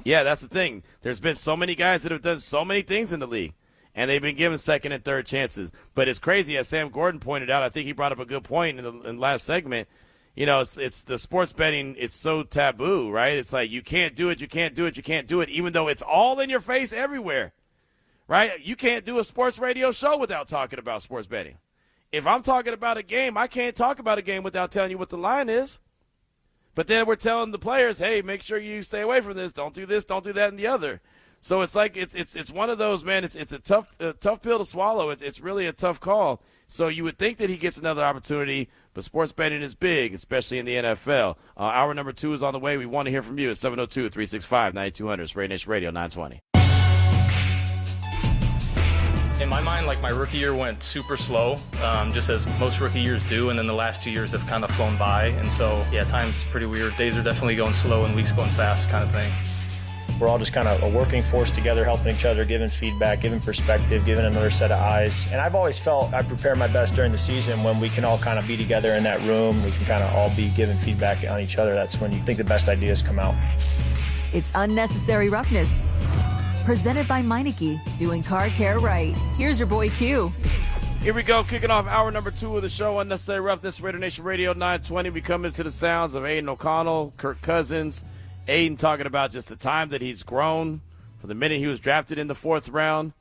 yeah, that's the thing. There's been so many guys that have done so many things in the league, and they've been given second and third chances. But it's crazy, as Sam Gordon pointed out. I think he brought up a good point in the last segment. You know, it's the sports betting. It's so taboo, right? It's like you can't do it, you can't do it, you can't do it, even though it's all in your face everywhere, right? You can't do a sports radio show without talking about sports betting. If I'm talking about a game, I can't talk about a game without telling you what the line is. But then we're telling the players, hey, make sure you stay away from this. Don't do this, don't do that, and the other. So it's like it's one of those, man. It's a tough pill to swallow. It's really a tough call. So you would think that he gets another opportunity, but sports betting is big, especially in the NFL. Hour number 2 is on the way. We want to hear from you at 702-365-9200. It's RaiderNation Radio 920. In my mind, like my rookie year went super slow, just as most rookie years do, and then the last 2 years have kind of flown by. And so, yeah, time's pretty weird. Days are definitely going slow and weeks going fast kind of thing. We're all just kind of a working force together, helping each other, giving feedback, giving perspective, giving another set of eyes. And I've always felt I prepare my best during the season when we can all kind of be together in that room. We can kind of all be giving feedback on each other. That's when you think the best ideas come out. It's Unnecessary Roughness. Presented by Meineke, doing car care right. Here's your boy Q. Here we go, kicking off hour number 2 of the show, Unnecessary Roughness, RaiderNation Radio 920. We come into the sounds of Aiden O'Connell, Kirk Cousins. Aiden talking about just the time that he's grown from the minute he was drafted in the 4th round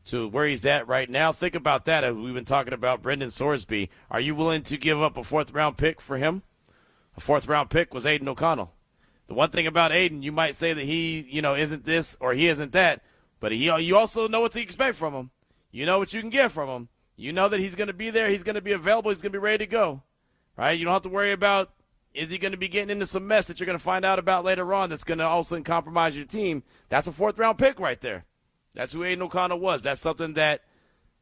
to where he's at right now. Think about that. We've been talking about Brendan Sorsby. Are you willing to give up a 4th-round pick for him? A 4th-round pick was Aiden O'Connell. The one thing about Aiden, you might say that he, isn't this or he isn't that, but you also know what to expect from him. You know what you can get from him. You know that he's going to be there, he's going to be available, he's going to be ready to go, right? You don't have to worry about, is he going to be getting into some mess that you're going to find out about later on that's going to also compromise your team? That's a 4th-round pick right there. That's who Aiden O'Connell was. That's something that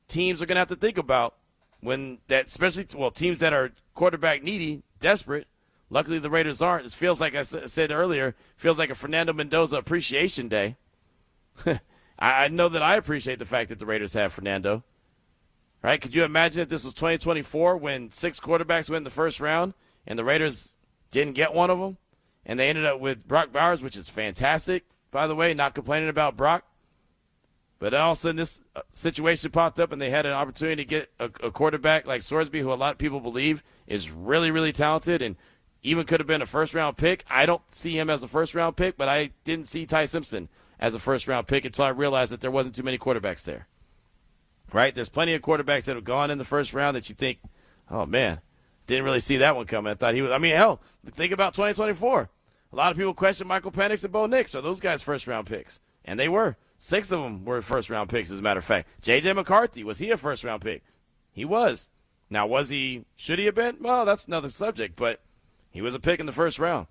teams are going to have to think about when that, especially, teams that are quarterback needy, desperate. Luckily, the Raiders aren't. It feels like I said earlier, feels like a Fernando Mendoza appreciation day. I know that I appreciate the fact that the Raiders have Fernando. Right? Could you imagine if this was 2024 when 6 quarterbacks went in the 1st round and the Raiders didn't get one of them, and they ended up with Brock Bowers, which is fantastic, by the way, not complaining about Brock. But all of a sudden this situation popped up and they had an opportunity to get a quarterback like Sorsby, who a lot of people believe is really, really talented and even could have been a 1st-round pick. I don't see him as a 1st-round pick, but I didn't see Ty Simpson as a 1st-round pick until I realized that there wasn't too many quarterbacks there. Right? There's plenty of quarterbacks that have gone in the 1st round that you think, oh, man, didn't really see that one coming. I thought he was – hell, think about 2024. A lot of people question Michael Penix and Bo Nix. Are those guys 1st-round picks? And they were. 6 of them were 1st-round picks, as a matter of fact. J.J. McCarthy, was he a 1st-round pick? He was. Now, should he have been? Well, that's another subject, but he was a pick in the 1st round.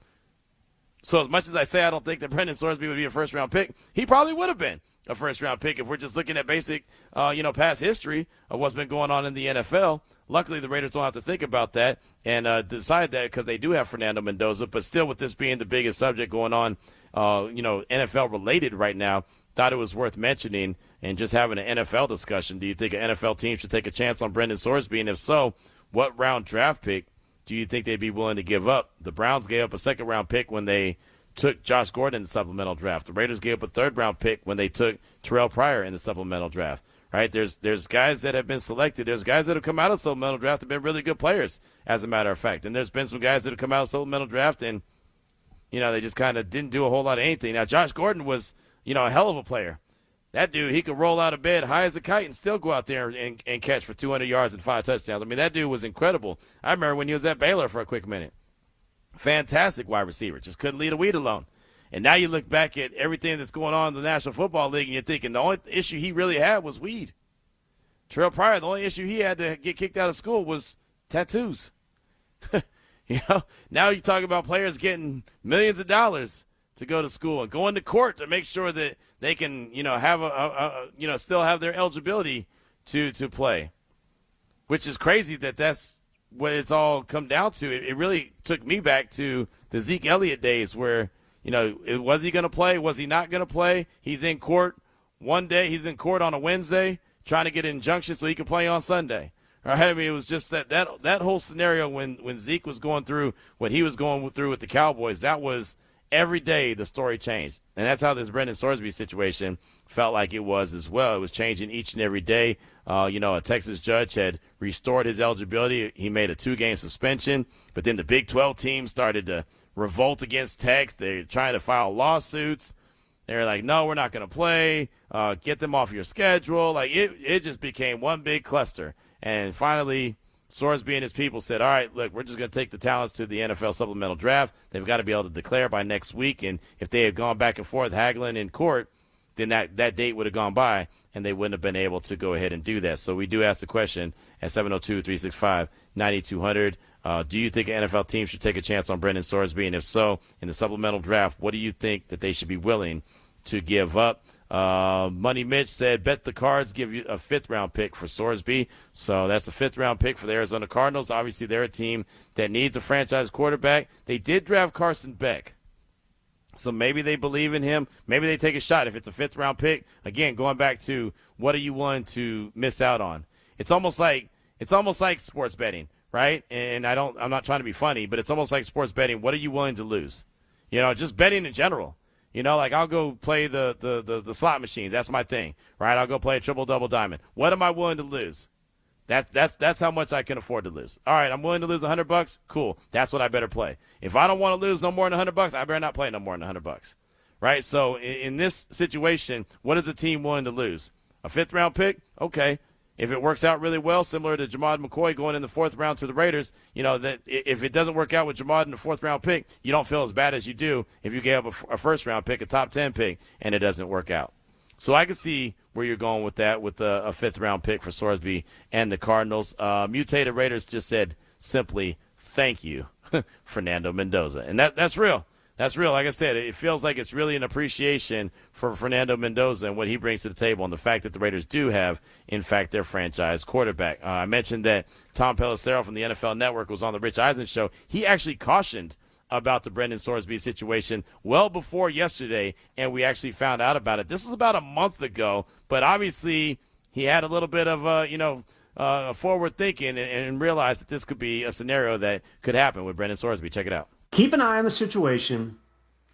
So as much as I say I don't think that Brendan Sorsby would be a 1st-round pick, he probably would have been a 1st-round pick if we're just looking at basic, past history of what's been going on in the NFL. Luckily, the Raiders don't have to think about that and decide that because they do have Fernando Mendoza. But still, with this being the biggest subject going on, NFL-related right now, thought it was worth mentioning and just having an NFL discussion. Do you think an NFL team should take a chance on Brendan Sorsby? And if so, what round draft pick do you think they'd be willing to give up? The Browns gave up a 2nd-round pick when they took Josh Gordon in the supplemental draft. The Raiders gave up a 3rd-round pick when they took Terrell Pryor in the supplemental draft. Right? There's guys that have been selected. There's guys that have come out of the supplemental draft that have been really good players, as a matter of fact. And there's been some guys that have come out of the supplemental draft and, they just kind of didn't do a whole lot of anything. Now, Josh Gordon was, a hell of a player. That dude, he could roll out of bed high as a kite and still go out there and catch for 200 yards and 5 touchdowns. I mean, that dude was incredible. I remember when he was at Baylor for a quick minute. Fantastic wide receiver. Just couldn't leave a weed alone. And now you look back at everything that's going on in the National Football League, and you're thinking the only issue he really had was weed. Terrell Pryor, the only issue he had to get kicked out of school was tattoos. Now you talk about players getting millions of dollars to go to school and going to court to make sure that they can, have still have their eligibility to play, which is crazy that's what it's all come down to. It really took me back to the Zeke Elliott days where, was he going to play? Was he not going to play? He's in court one day. He's in court on a Wednesday trying to get an injunction so he can play on Sunday. Right? I mean, it was just that whole scenario when Zeke was going through what he was going through with the Cowboys. That was every day the story changed. And that's how this Brendan Sorsby situation felt like it was as well. It was changing each and every day. A Texas judge had restored his eligibility. He made a 2-game suspension. But then the Big 12 team started to revolt against Tex. They're trying to file lawsuits. They're like, no, we're not going to play. Get them off your schedule. Like it just became one big cluster. And finally, Sorsby and his people said, all right, look, we're just going to take the talents to the NFL Supplemental Draft. They've got to be able to declare by next week. And if they had gone back and forth haggling in court, then that date would have gone by, and they wouldn't have been able to go ahead and do that. So we do ask the question at 702-365-9200. Do you think an NFL team should take a chance on Brendan Sorsby? And if so, in the Supplemental Draft, what do you think that they should be willing to give up? Money Mitch said, bet the Cards give you a 5th-round pick for Sorsby. So that's a 5th-round pick for the Arizona Cardinals. Obviously, they're a team that needs a franchise quarterback. They did draft Carson Beck. So maybe they believe in him. Maybe they take a shot if it's a 5th-round pick. Again, going back to what are you willing to miss out on? It's almost like sports betting, right? And I'm not trying to be funny, but it's almost like sports betting. What are you willing to lose? Just betting in general. Like I'll go play the slot machines. That's my thing, right? I'll go play a triple-double diamond. What am I willing to lose? That's how much I can afford to lose. All right, I'm willing to lose $100. Cool. That's what I better play. If I don't want to lose no more than $100, I better not play no more than $100. Right? So in this situation, what is a team willing to lose? A 5th-round pick? Okay. If it works out really well, similar to Jamad McCoy going in the 4th round to the Raiders, that if it doesn't work out with Jamad in the 4th-round pick, you don't feel as bad as you do if you gave up a 1st-round pick, a top 10 pick, and it doesn't work out. So I can see where you're going with that, with a 5th-round pick for Sorsby and the Cardinals. Mutated Raiders just said simply, thank you, Fernando Mendoza. And that's real. That's real. Like I said, it feels like it's really an appreciation for Fernando Mendoza and what he brings to the table and the fact that the Raiders do have, in fact, their franchise quarterback. I mentioned that Tom Pelissero from the NFL Network was on the Rich Eisen show. He actually cautioned about the Brendan Sorsby situation well before yesterday, and we actually found out about it. This was about a month ago, but obviously he had a little bit of, forward thinking and realized that this could be a scenario that could happen with Brendan Sorsby. Check it out. Keep an eye on the situation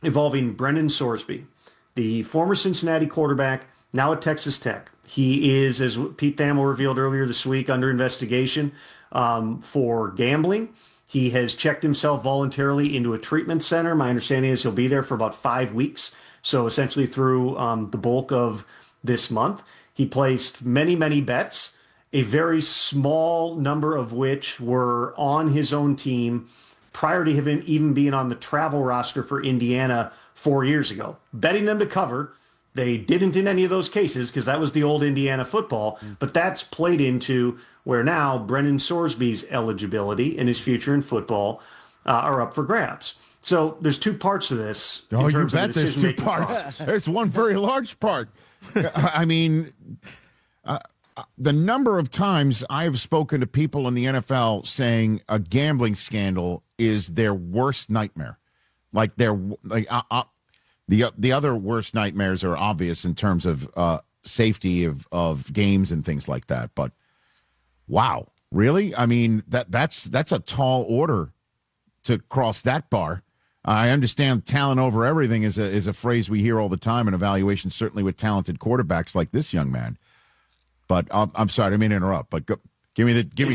involving Brendan Sorsby, the former Cincinnati quarterback, now at Texas Tech. He is, as Pete Thamel revealed earlier this week, under investigation for gambling. He has checked himself voluntarily into a treatment center. My understanding is he'll be there for about 5 weeks, so essentially through the bulk of this month. He placed many, many bets, a very small number of which were on his own team prior to him even being on the travel roster for Indiana 4 years ago. Betting them to cover. They didn't in any of those cases because that was the old Indiana football, but that's played into where now Brendan Sorsby's eligibility and his future in football are up for grabs. So there's 2 parts to this. Oh, you bet there's 2 parts. There's one very large part. I mean, the number of times I've spoken to people in the NFL saying a gambling scandal is their worst nightmare. Like the other worst nightmares are obvious in terms of safety of games and things like that. But wow, really? I mean, that's a tall order to cross that bar. I understand talent over everything is a phrase we hear all the time in evaluation, certainly with talented quarterbacks like this young man. But I'm sorry, I didn't mean to interrupt. But Give me the two.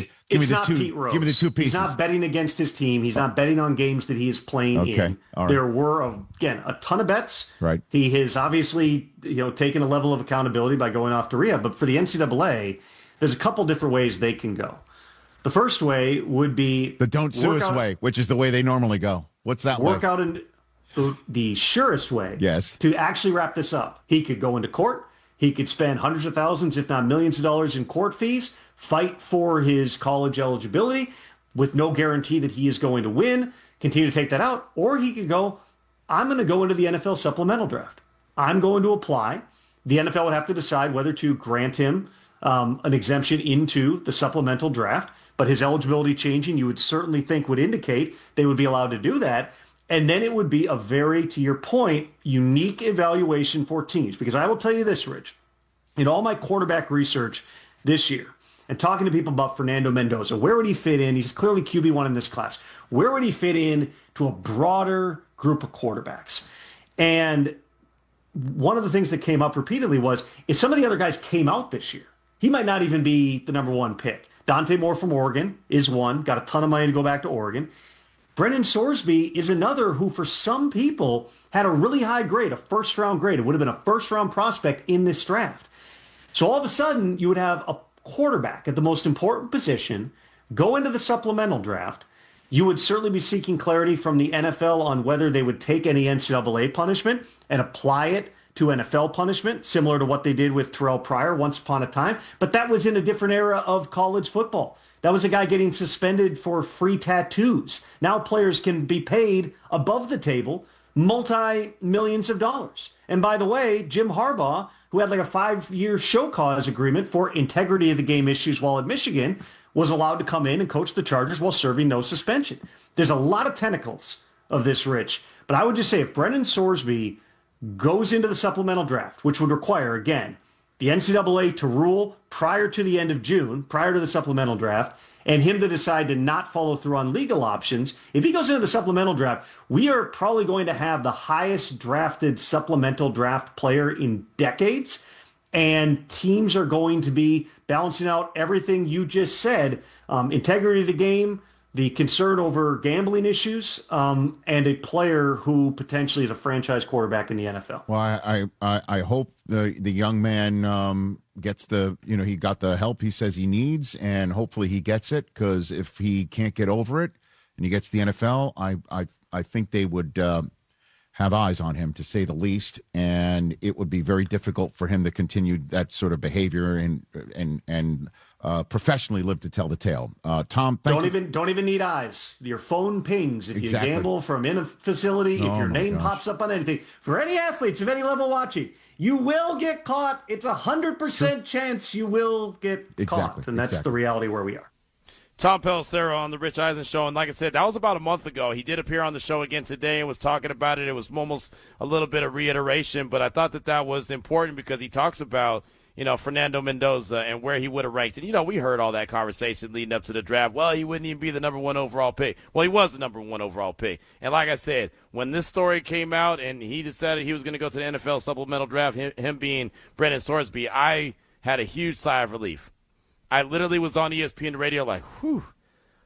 Pete Rose. Give me the two pieces. He's not betting against his team. He's not betting on games that he is playing in. All right. There were a ton of bets. Right. He has obviously taken a level of accountability by going off to rehab. But for the NCAA, there's a couple different ways they can go. The first way would be the don't sue us way, which is the way they normally go. What's that way? Work out in the surest way. Yes. To actually wrap this up, he could go into court. He could spend hundreds of thousands, if not millions of dollars in court fees, fight for his college eligibility with no guarantee that he is going to win, continue to take that out. Or he could go, I'm going to go into the NFL supplemental draft. I'm going to apply. The NFL would have to decide whether to grant him an exemption into the supplemental draft. But his eligibility changing, you would certainly think would indicate they would be allowed to do that. And then it would be a very, to your point, unique evaluation for teams. Because I will tell you this, Rich, in all my quarterback research this year, and talking to people about Fernando Mendoza, where would he fit in? He's clearly QB1 in this class. Where would he fit in to a broader group of quarterbacks? And one of the things that came up repeatedly was, if some of the other guys came out this year, he might not even be the number one pick. Dante Moore from Oregon is one, got a ton of money to go back to Oregon. Brendan Sorsby is another who, for some people, had a really high grade, a first-round grade. It would have been a first-round prospect in this draft. So all of a sudden, you would have a quarterback at the most important position go into the supplemental draft. You would certainly be seeking clarity from the NFL on whether they would take any NCAA punishment and apply it to NFL punishment, similar to what they did with Terrell Pryor once upon a time. But that was in a different era of college football. That was a guy getting suspended for free tattoos. Now players can be paid above the table multi-millions of dollars. And by the way, Jim Harbaugh, who had like a 5-year show cause agreement for integrity of the game issues while at Michigan, was allowed to come in and coach the Chargers while serving no suspension. There's a lot of tentacles of this, Rich. But I would just say if Brendan Sorsby goes into the supplemental draft, which would require, again, the NCAA to rule prior to the end of June, prior to the supplemental draft, and him to decide to not follow through on legal options. If he goes into the supplemental draft, we are probably going to have the highest drafted supplemental draft player in decades, and teams are going to be balancing out everything you just said, integrity of the game, the concern over gambling issues, and a player who potentially is a franchise quarterback in the NFL. Well, I hope the young man gets he got the help he says he needs, and hopefully he gets it, because if he can't get over it and he gets the NFL, I think they would have eyes on him, to say the least, and it would be very difficult for him to continue that sort of behavior and professionally live to tell the tale. Tom, don't even need eyes. Your phone pings if Exactly. you gamble from in a facility. If your name gosh. pops up on anything, for any athletes of any level watching, you will get caught. It's 100% chance you will get caught, and that's the reality where we are. Tom Pelissero on the Rich Eisen Show, and like I said, that was about a month ago. He did appear on the show again today and was talking about it. It was almost a little bit of reiteration, but I thought that was important because he talks about, Fernando Mendoza and where he would have ranked. And, we heard all that conversation leading up to the draft. Well, he wouldn't even be the number one overall pick. Well, he was the number one overall pick. And like I said, when this story came out and he decided he was going to go to the NFL supplemental draft, him being Brendan Sorsby, I had a huge sigh of relief. I literally was on ESPN radio like, whew,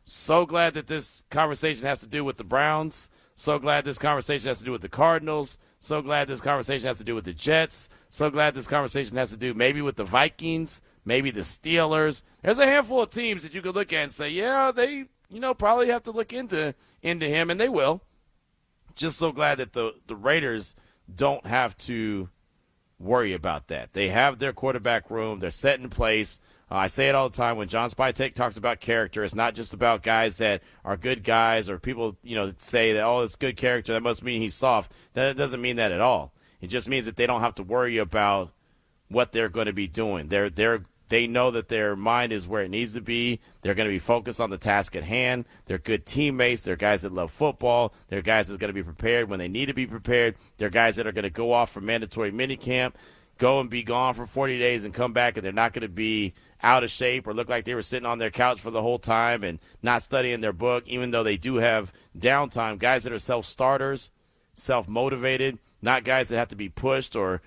so glad that this conversation has to do with the Browns. So glad this conversation has to do with the Cardinals. So glad this conversation has to do with the Jets. So glad this conversation has to do maybe with the Vikings, maybe the Steelers. There's a handful of teams that you could look at and say, yeah, they, probably have to look into him, and they will. Just so glad that the Raiders don't have to worry about that. They have their quarterback room. They're set in place. I say it all the time when John Spytek talks about character. It's not just about guys that are good guys or people, say that, it's good character. That must mean he's soft. That doesn't mean that at all. It just means that they don't have to worry about what they're going to be doing. They know that their mind is where it needs to be. They're going to be focused on the task at hand. They're good teammates. They're guys that love football. They're guys that are going to be prepared when they need to be prepared. They're guys that are going to go off for mandatory minicamp, go and be gone for 40 days and come back, and they're not going to be out of shape or look like they were sitting on their couch for the whole time and not studying their book, even though they do have downtime. Guys that are self-starters, self-motivated, not guys that have to be pushed or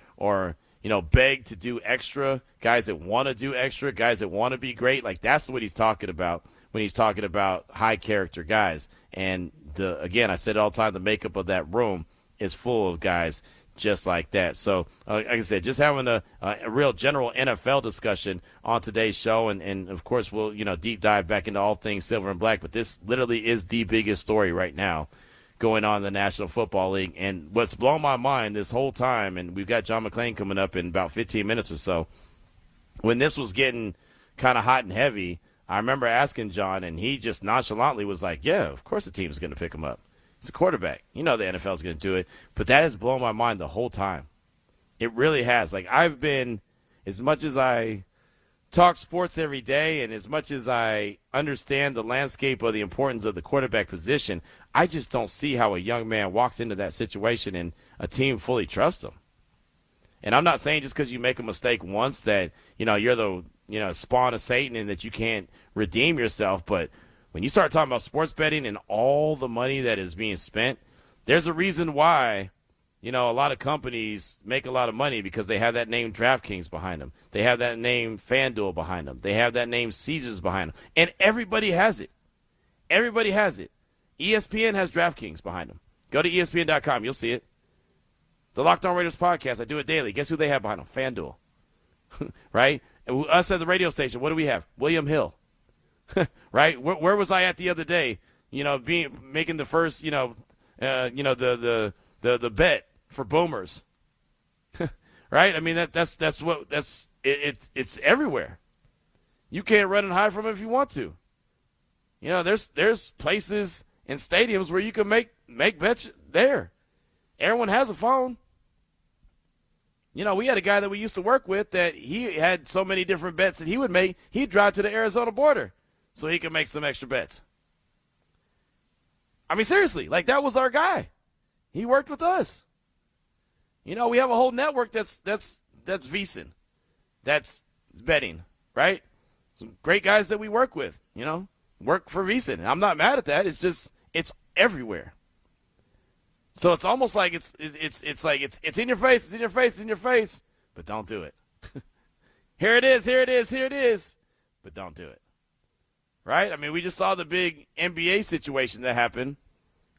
beg to do extra, guys that want to do extra, guys that want to be great. Like, that's what he's talking about when he's talking about high character guys. And again, I said it all the time, the makeup of that room is full of guys just like that. So, like I said, just having a real general NFL discussion on today's show. And of course, we'll, deep dive back into all things silver and black. But this literally is the biggest story right now going on in the National Football League. And what's blown my mind this whole time, and we've got John McClain coming up in about 15 minutes or so, when this was getting kind of hot and heavy, I remember asking John, and he just nonchalantly was like, yeah, of course the team's going to pick him up. It's a quarterback. The NFL's going to do it. But that has blown my mind the whole time. It really has. Like, I've been, as much as I talk sports every day and as much as I understand the landscape of the importance of the quarterback position, I just don't see how a young man walks into that situation and a team fully trusts him. And I'm not saying just because you make a mistake once that, you're the, spawn of Satan and that you can't redeem yourself. But when you start talking about sports betting and all the money that is being spent, there's a reason why, a lot of companies make a lot of money, because they have that name DraftKings behind them. They have that name FanDuel behind them. They have that name Caesars behind them. And everybody has it. Everybody has it. ESPN has DraftKings behind them. Go to ESPN.com. You'll see it. The Locked On Raiders podcast, I do it daily. Guess who they have behind them? FanDuel. Right? Us at the radio station, what do we have? William Hill. Right? Where was I at the other day? Making the first, the bet for Boomers. Right? I mean, it's everywhere. You can't run and hide from it if you want to. There's places and stadiums where you can make bets there. Everyone has a phone. We had a guy that we used to work with that he had so many different bets that he would make. He'd drive to the Arizona border so he could make some extra bets. I mean, seriously, like, that was our guy. He worked with us. We have a whole network that's VSiN, that's betting, right? Some great guys that we work with, work for VSiN. I'm not mad at that. It's just, it's everywhere. So it's almost like it's in your face, it's in your face, it's in your face, but don't do it. Here it is, but don't do it. Right? I mean, we just saw the big NBA situation that happened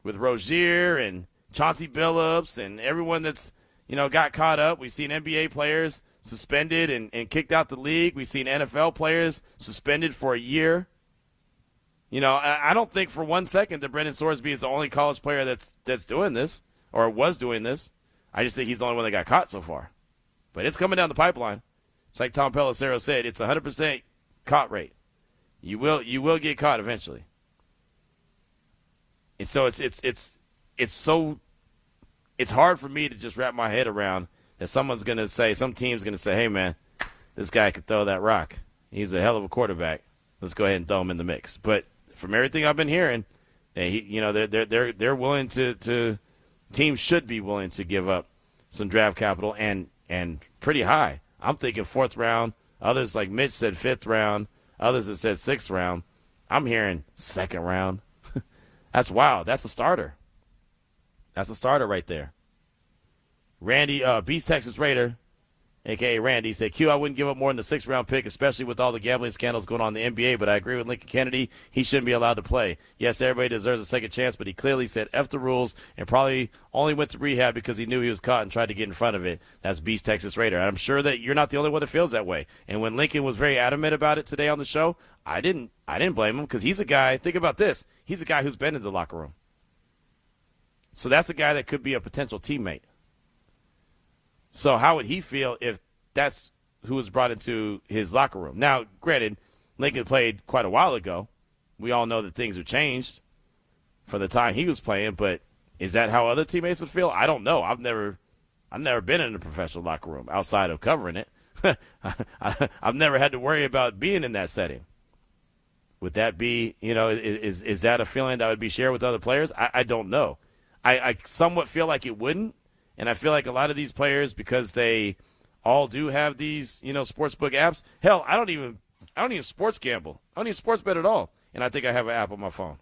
with Rozier and Chauncey Billups and everyone that's, got caught up. We've seen NBA players suspended and kicked out the league. We've seen NFL players suspended for a year. I don't think for 1 second that Brendan Sorsby is the only college player that's doing this or was doing this. I just think he's the only one that got caught so far. But it's coming down the pipeline. It's like Tom Pelissero said, it's 100% caught rate. You will get caught eventually. And so it's hard for me to just wrap my head around that some team's going to say, hey, man, this guy can throw that rock. He's a hell of a quarterback. Let's go ahead and throw him in the mix. But from everything I've been hearing, they're willing to teams should be willing to give up some draft capital and pretty high. I'm thinking 4th round. Others, like Mitch, said 5th round. Others have said 6th round. I'm hearing 2nd round. That's wild. That's a starter. That's a starter right there. Randy, Beast Texas Raider, a.k.a. Randy, said, Q, I wouldn't give up more than the 6th round pick, especially with all the gambling scandals going on in the NBA, but I agree with Lincoln Kennedy. He shouldn't be allowed to play. Yes, everybody deserves a second chance, but he clearly said F the rules and probably only went to rehab because he knew he was caught and tried to get in front of it. That's Beast Texas Raider. And I'm sure that you're not the only one that feels that way. And when Lincoln was very adamant about it today on the show, I didn't blame him, because he's a guy, think about this, he's a guy who's been in the locker room. So that's a guy that could be a potential teammate. So how would he feel if that's who was brought into his locker room? Now, granted, Lincoln played quite a while ago. We all know that things have changed from the time he was playing, but is that how other teammates would feel? I don't know. I've never been in a professional locker room outside of covering it. I've never had to worry about being in that setting. Would that be, is that a feeling that would be shared with other players? I don't know. I somewhat feel like it wouldn't, and I feel like a lot of these players, because they all do have these, sportsbook apps. Hell, I don't even sports gamble. I don't even sports bet at all, and I think I have an app on my phone.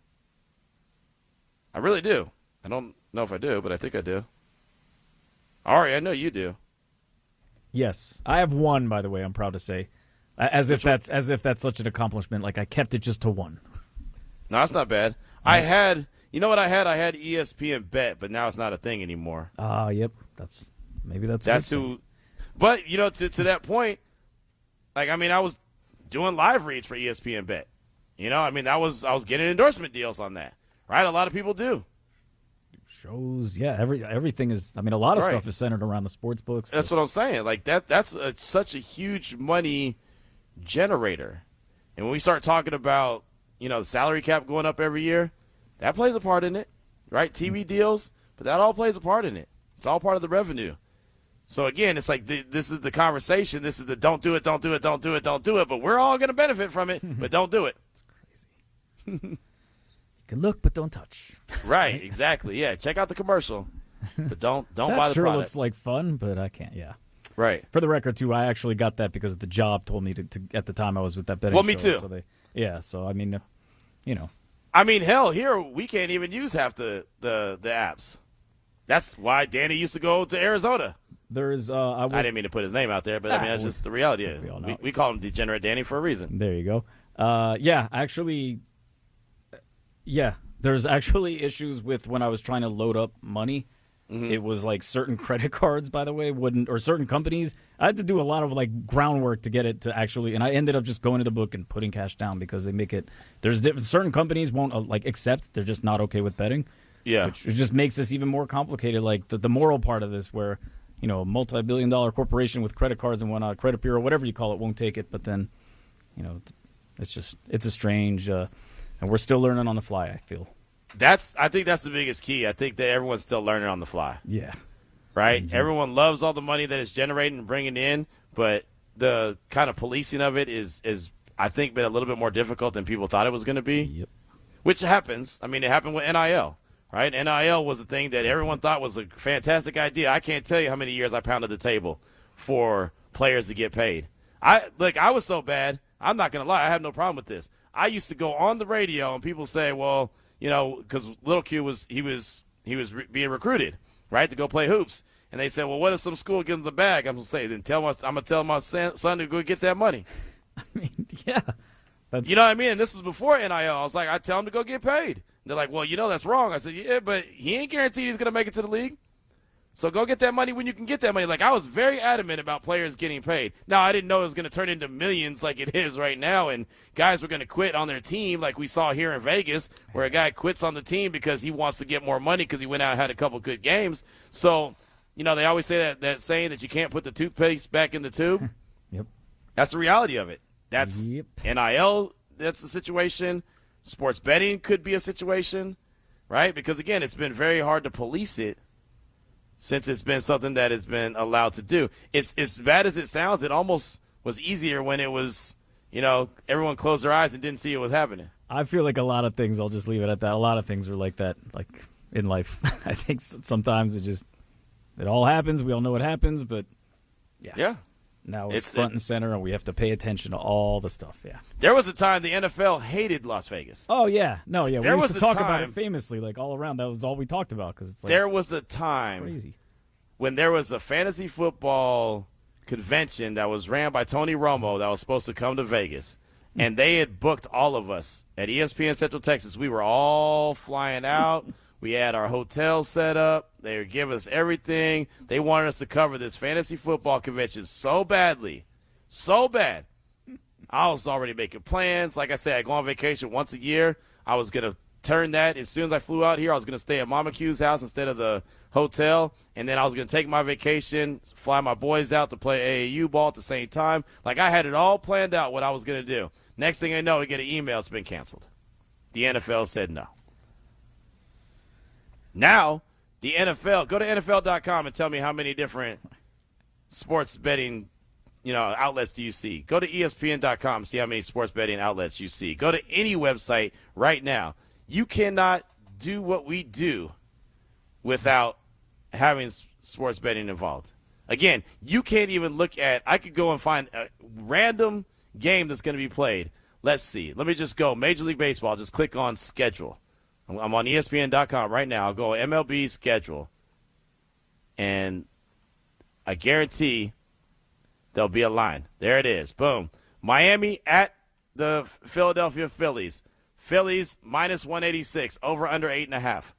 I really do. I don't know if I do, but I think I do. Ari, I know you do. Yes, I have one. By the way, I'm proud to say, as if that's such an accomplishment. Like I kept it just to one. No, that's not bad. I had, you know what I had? I had ESPN Bet, but now it's not a thing anymore. Yep. That's who. But to that point, like I was doing live reads for ESPN Bet. I was getting endorsement deals on that. Right, a lot of people do. Shows, yeah, everything is. A lot of right. stuff is centered around the sports books. That's what I'm saying. Like that's such a huge money generator. And when we start talking about the salary cap going up every year, that plays a part in it, right? TV deals, but that all plays a part in it. It's all part of the revenue. So again, it's like this is the conversation. This is the don't do it, don't do it, don't do it, don't do it. But we're all going to benefit from it, but don't do it. It's crazy. You can look, but don't touch. Right, exactly. Yeah, check out the commercial, but don't buy the sure product. Looks like fun, but I can't. Yeah. Right. For the record, too, I actually got that because the job told me to at the time I was with that betting. Well, me show, too. So so hell, here we can't even use half the apps. That's why Danny used to go to Arizona. There is. I didn't mean to put his name out there, but that's just the reality. We call him Degenerate Danny for a reason. There you go. There's actually issues with when I was trying to load up money. Mm-hmm. It was like certain credit cards, by the way, or certain companies. I had to do a lot of like groundwork to get it to actually, and I ended up just going to the book and putting cash down because they make it. Certain companies won't accept. They're just not okay with betting. Yeah, which just makes this even more complicated. Like the moral part of this, where a multi-billion-dollar corporation with credit cards and whatnot, credit bureau, whatever you call it, won't take it. But then, it's a strange, and we're still learning on the fly. I feel. I think that's the biggest key. I think that everyone's still learning on the fly. Yeah. Right? Mm-hmm. Everyone loves all the money that it's generating and bringing in, but the kind of policing of it is I think, been a little bit more difficult than people thought it was going to be. Yep. Which happens. It happened with NIL, right? NIL was the thing that everyone thought was a fantastic idea. I can't tell you how many years I pounded the table for players to get paid. I was so bad, I'm not going to lie, I have no problem with this. I used to go on the radio and people say, well, because Little Q was being recruited, right, to go play hoops. And they said, well, what if some school gives him the bag? I'm going to say, then I'm going to tell my son to go get that money. Yeah. You know what I mean? And this was before NIL. I was like, I tell him to go get paid. And they're like, well, that's wrong. I said, yeah, but he ain't guaranteed he's going to make it to the league. So go get that money when you can get that money. Like, I was very adamant about players getting paid. Now, I didn't know it was going to turn into millions like it is right now, and guys were going to quit on their team like we saw here in Vegas, where a guy quits on the team because he wants to get more money because he went out and had a couple good games. So, they always say that saying that you can't put the toothpaste back in the tube. Yep. That's the reality of it. That's NIL, that's the situation. Sports betting could be a situation, right? Because, again, it's been very hard to police it since it's been something that has been allowed to do. It's as bad as it sounds. It almost was easier when it was, everyone closed their eyes and didn't see it was happening. I feel like a lot of things, I'll just leave it at that. A lot of things are like that, like in life. I think sometimes it all happens. We all know what happens, but yeah. Now it's front and center, and we have to pay attention to all the stuff. Yeah. There was a time the NFL hated Las Vegas. Oh yeah, no, yeah. We there used was to a talk time, about it famously, like all around. That was all we talked about because it's like there was a time crazy when there was a fantasy football convention that was ran by Tony Romo that was supposed to come to Vegas, and they had booked all of us at ESPN Central Texas. We were all flying out. We had our hotel set up. They were giving us everything. They wanted us to cover this fantasy football convention so badly, so bad. I was already making plans. Like I said, I go on vacation once a year. I was going to turn that. As soon as I flew out here, I was going to stay at Mama Q's house instead of the hotel. And then I was going to take my vacation, fly my boys out to play AAU ball at the same time. Like I had it all planned out what I was going to do. Next thing I know, we get an email. It's been canceled. The NFL said no. Now, the NFL, go to NFL.com and tell me how many different sports betting, outlets do you see. Go to ESPN.com and see how many sports betting outlets you see. Go to any website right now. You cannot do what we do without having sports betting involved. Again, you can't even look at, I could go and find a random game that's going to be played. Let's see. Let me just go. Major League Baseball, just click on schedule. I'm on ESPN.com right now. I'll go MLB schedule. And I guarantee there'll be a line. There it is. Boom. Miami at the Philadelphia Phillies. Phillies minus 186, over under 8.5.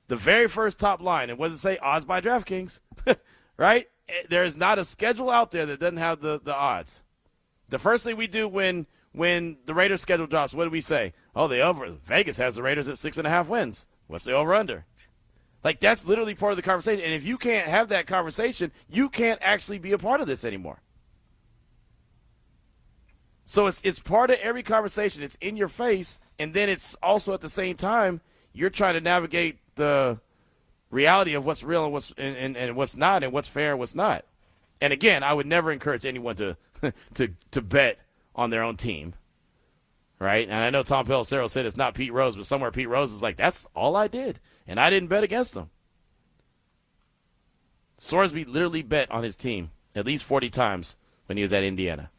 The very first top line, and what does it say? Odds by DraftKings, right? There is not a schedule out there that doesn't have the odds. The first thing we do when the Raiders schedule drops, what do we say? Oh, Vegas has the Raiders at 6.5 wins. What's the over-under? Like, that's literally part of the conversation. And if you can't have that conversation, you can't actually be a part of this anymore. So it's part of every conversation. It's in your face, and then it's also at the same time you're trying to navigate the reality of what's real and what's and what's not, and what's fair and what's not. And again, I would never encourage anyone to to bet on their own team, right? And I know Tom Pelissero said it's not Pete Rose, but somewhere Pete Rose is like, that's all I did, and I didn't bet against him. Sorsby literally bet on his team at least 40 times when he was at Indiana.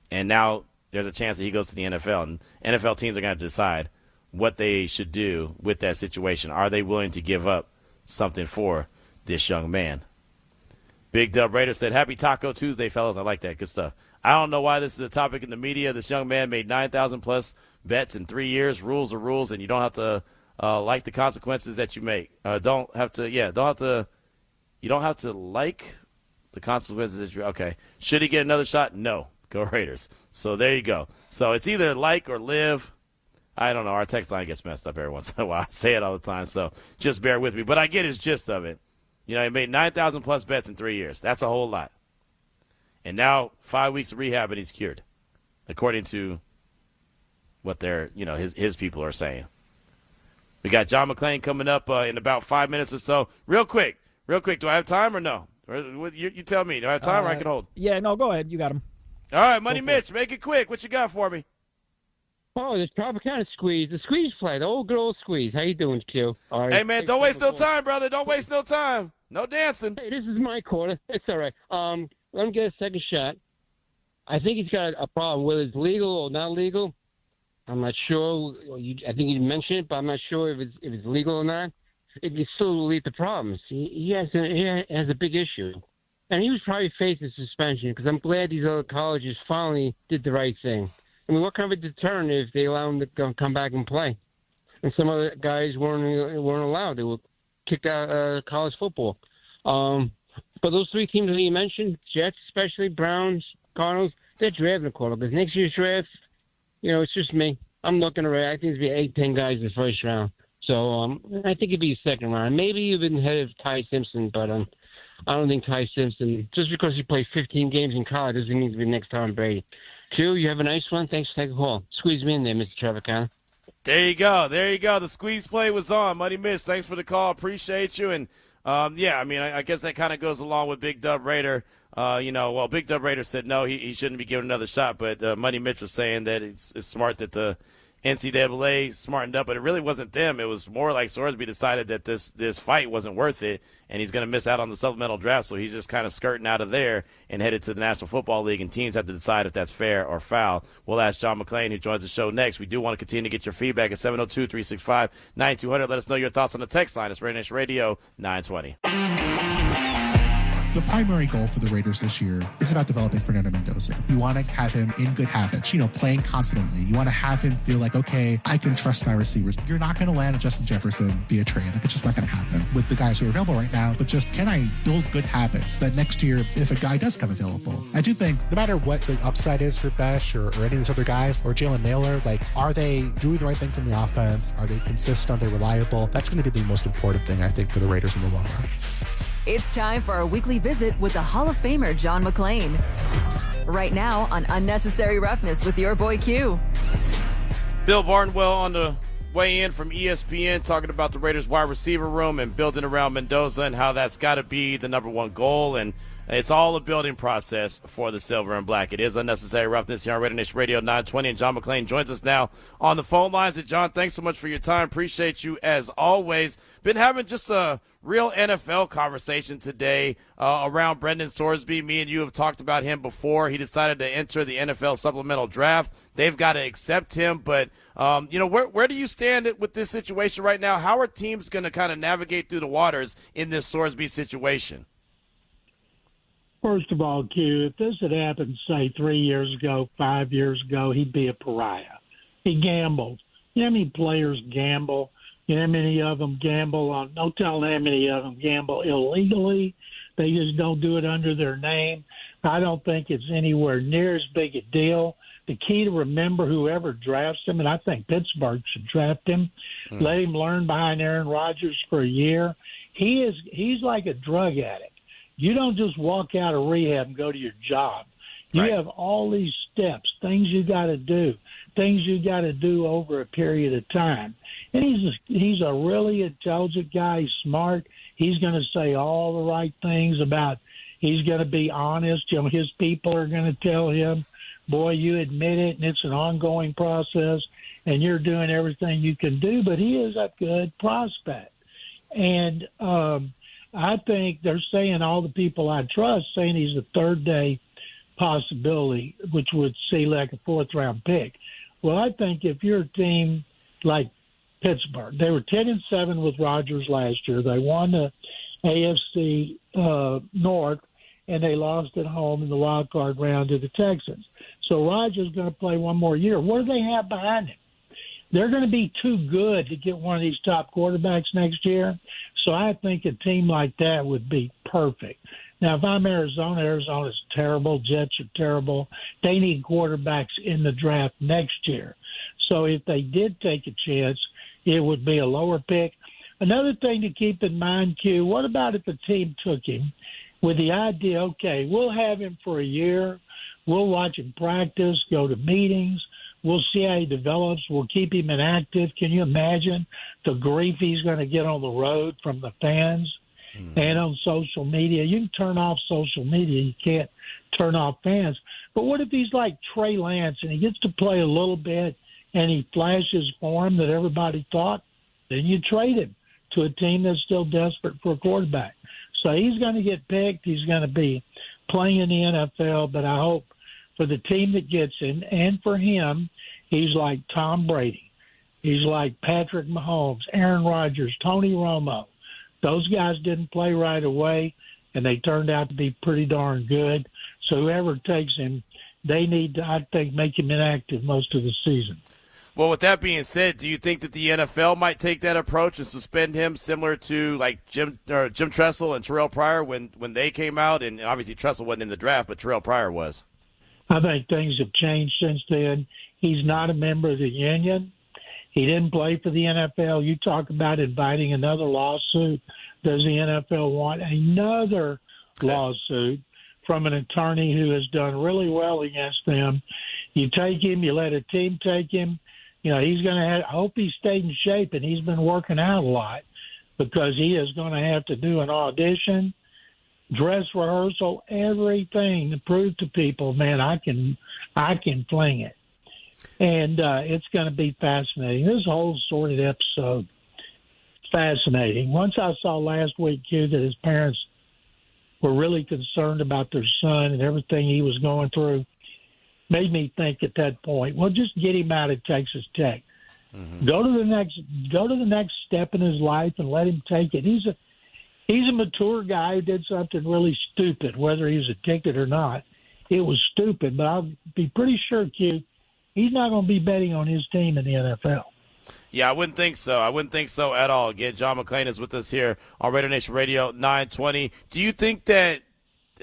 And now there's a chance that he goes to the NFL, and NFL teams are going to decide what they should do with that situation. Are they willing to give up something for this young man? Big Dub Raider said, happy Taco Tuesday, fellas. I like that. Good stuff. I don't know why this is a topic in the media. This young man made 9,000-plus bets in 3 years. Rules are rules, and you don't have to like the consequences that you make. You don't have to like the consequences that you – okay. Should he get another shot? No. Go Raiders. So there you go. So it's either like or live. I don't know. Our text line gets messed up every once in a while. I say it all the time, so just bear with me. But I get his gist of it. You know, he made 9,000-plus bets in 3 years. That's a whole lot. And now 5 weeks of rehab and he's cured, according to what his people are saying. We got John McClain coming up in about 5 minutes or so. Real quick. Do I have time or no? You tell me. Do I have time or I can hold? Yeah, no, go ahead. You got him. All right, Money Mitch, make it quick. What you got for me? Oh, this proper kind of squeeze. The squeeze play, the old good old squeeze. How you doing, Q? All right. Hey, man, don't waste no time, brother. Don't waste no time. No dancing. Hey, this is my quarter. It's all right. Let him get a second shot. I think he's got a problem, whether it's legal or not legal. I'm not sure. I think you mentioned it, but I'm not sure if it's legal or not. It can still lead to problems. He has a big issue. And he was probably facing suspension, because I'm glad these other colleges finally did the right thing. I mean, what kind of a deterrent if they allow him to come back and play? And some other guys weren't allowed. They were kicked out of college football. But those three teams that you mentioned, Jets especially, Browns, Cardinals, they're drafting a quarterback. Because next year's draft, it's just me. I'm looking around. I think it's be 8-10 guys in the first round. So I think it'd be a second round. Maybe even ahead of Ty Simpson, but I don't think Ty Simpson, just because he played 15 games in college, doesn't mean to be next Tom Brady. Q, you have a nice one. Thanks for taking a call. Squeeze me in there, Mr. Trevor Connor. There you go. The squeeze play was on. Money Miss, thanks for the call. Appreciate you. And, I guess that kind of goes along with Big Dub Raider. Big Dub Raider said no, he shouldn't be given another shot. But Money Mitch was saying that it's smart that the NCAA smartened up, but it really wasn't them. It was more like Sorsby decided that this fight wasn't worth it, and he's going to miss out on the supplemental draft, so he's just kind of skirting out of there and headed to the National Football League, and teams have to decide if that's fair or foul. We'll ask John McClain, who joins the show next. We do want to continue to get your feedback at 702-365-9200. Let us know your thoughts on the text line. It's RaiderNation Radio 920. The primary goal for the Raiders this year is about developing Fernando Mendoza. You want to have him in good habits, playing confidently. You want to have him feel like, okay, I can trust my receivers. You're not going to land a Justin Jefferson via trade. It's just not going to happen with the guys who are available right now. But just, can I build good habits that next year, if a guy does come available, I do think no matter what the upside is for Besh or any of these other guys or Jalen Naylor, are they doing the right things in the offense? Are they consistent? Are they reliable? That's going to be the most important thing, I think, for the Raiders in the long run. It's time for our weekly visit with the Hall of Famer, John McClain. Right now on Unnecessary Roughness with your boy Q. Bill Barnwell on the way in from ESPN talking about the Raiders wide receiver room and building around Mendoza and how that's got to be the number one goal. And it's all a building process for the Silver and Black. It is Unnecessary Roughness here on RaiderNation Radio 920. And John McClain joins us now on the phone lines. And John, thanks so much for your time. Appreciate you as always. Been having just a real NFL conversation today around Brendan Sorsby. Me and you have talked about him before. He decided to enter the NFL supplemental draft. They've got to accept him. But, where do you stand with this situation right now? How are teams going to kind of navigate through the waters in this Sorsby situation? First of all, Q, if this had happened, say, 3 years ago, 5 years ago, he'd be a pariah. He gambled. You know how many players gamble? You know how many of them gamble on – no telling how many of them gamble illegally. They just don't do it under their name. I don't think it's anywhere near as big a deal. The key to remember, whoever drafts him, and I think Pittsburgh should draft him, let him learn behind Aaron Rodgers for a year. He's like a drug addict. You don't just walk out of rehab and go to your job. You have all these steps, things you got to do over a period of time. And he's a really intelligent guy. He's smart. He's going to say all the right things about. He's going to be honest. You know, his people are going to tell him, "Boy, you admit it, and it's an ongoing process, and you're doing everything you can do." But he is a good prospect, and I think they're saying, all the people I trust saying he's a third-day possibility, which would see like a fourth-round pick. Well, I think if you're a team like Pittsburgh, they were 10-7 with Rodgers last year. They won the AFC North, and they lost at home in the wild card round to the Texans. So Rodgers is going to play one more year. What do they have behind him? They're going to be too good to get one of these top quarterbacks next year. So I think a team like that would be perfect. Now, if I'm Arizona, Arizona's terrible. Jets are terrible. They need quarterbacks in the draft next year. So if they did take a chance, it would be a lower pick. Another thing to keep in mind, Q, what about if the team took him with the idea, okay, we'll have him for a year. We'll watch him practice, go to meetings. We'll see how he develops. We'll keep him inactive. Can you imagine the grief he's going to get on the road from the fans and on social media? You can turn off social media. You can't turn off fans. But what if he's like Trey Lance and he gets to play a little bit and he flashes form that everybody thought? Then you trade him to a team that's still desperate for a quarterback. So he's going to get picked. He's going to be playing in the NFL, but I hope for the team that gets him and for him, he's like Tom Brady. He's like Patrick Mahomes, Aaron Rodgers, Tony Romo. Those guys didn't play right away, and they turned out to be pretty darn good. So whoever takes him, they need to, I think, make him inactive most of the season. Well, with that being said, do you think that the NFL might take that approach and suspend him similar to like Jim Tressel and Terrell Pryor when they came out? And obviously Tressel wasn't in the draft, but Terrell Pryor was. I think things have changed since then. He's not a member of the union. He didn't play for the NFL. You talk about inviting another lawsuit. Does the NFL want another lawsuit from an attorney who has done really well against them? You take him, you let a team take him. You know, he's going to have – I hope he stayed in shape, and he's been working out a lot because he is going to have to do an audition, dress rehearsal, everything to prove to people, man, I can fling it. And it's going to be fascinating. This whole sordid episode, fascinating. Once I saw last week, Q, that his parents were really concerned about their son and everything he was going through, made me think at that point, well, just get him out of Texas Tech. Go to the next step in his life and let him take it. He's a mature guy who did something really stupid, whether he was addicted or not. It was stupid, but I'll be pretty sure, Q, he's not going to be betting on his team in the NFL. Yeah, I wouldn't think so. I wouldn't think so at all. Again, John McClain is with us here on RaiderNation Radio 920. Do you think that,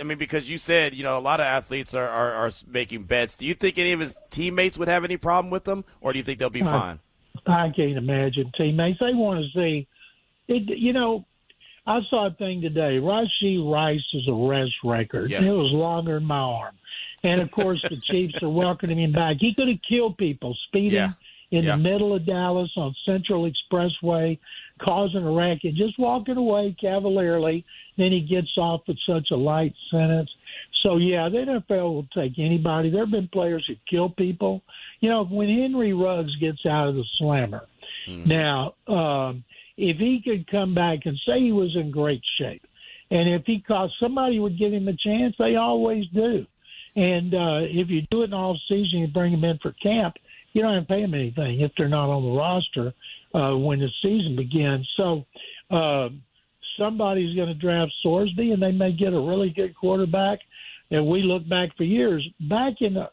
I mean, because you said, you know, a lot of athletes are making bets. Do you think any of his teammates would have any problem with them, or do you think they'll be fine? I can't imagine teammates. They want to see it. You know, I saw a thing today. Rashee Rice's arrest record. Yeah. It was longer than my arm. And, of course, the Chiefs are welcoming him back. He could have killed people speeding in the middle of Dallas on Central Expressway, causing a wreck and just walking away cavalierly. Then he gets off with such a light sentence. So, yeah, the NFL will take anybody. There have been players who kill people. You know, when Henry Ruggs gets out of the slammer, now, if he could come back and say he was in great shape, and if he caught somebody would give him a chance, they always do. And if you do it in all season, you bring them in for camp, you don't have to pay them anything if they're not on the roster when the season begins. So somebody's going to draft Sorsby, and they may get a really good quarterback. And we look back for years. Back in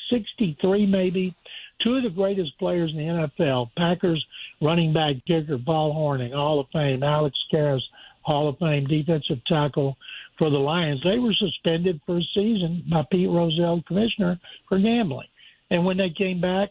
63 maybe, two of the greatest players in the NFL, Packers running back kicker Paul Hornung, Hall of Fame, Alex Karras, Hall of Fame defensive tackle for the Lions, they were suspended for a season by Pete Rozelle, commissioner, for gambling. And when they came back,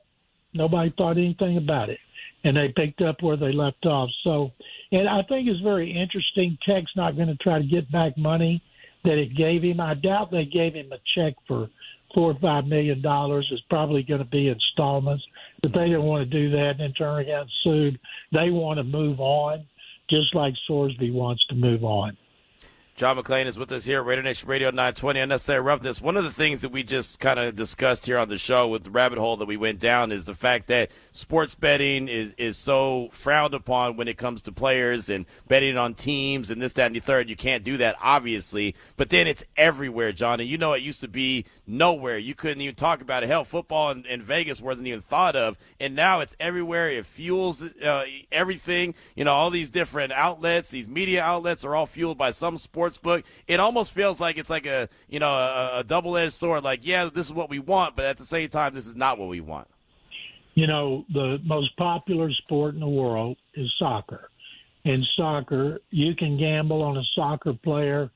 nobody thought anything about it. And they picked up where they left off. So, and I think it's very interesting. Tech's not going to try to get back money that it gave him. I doubt they gave him a check for $4 or $5 million. It's probably going to be installments. But they didn't want to do that and then turn around and sued. They want to move on, just like Sorsby wants to move on. John McClain is with us here at RaiderNation Radio 920 Unnecessary Roughness. One of the things that we just kind of discussed here on the show with the rabbit hole that we went down is the fact that sports betting is so frowned upon when it comes to players and betting on teams and this, that, and the third. You can't do that, obviously. But then it's everywhere, John. And you know it used to be nowhere. You couldn't even talk about it. Hell, football in Vegas wasn't even thought of. And now it's everywhere. It fuels everything. You know, all these different outlets, these media outlets are all fueled by some sports book. It almost feels like it's like a double-edged sword. Like, yeah, this is what we want, but at the same time, this is not what we want. You know, the most popular sport in the world is soccer. In soccer, you can gamble on a soccer player,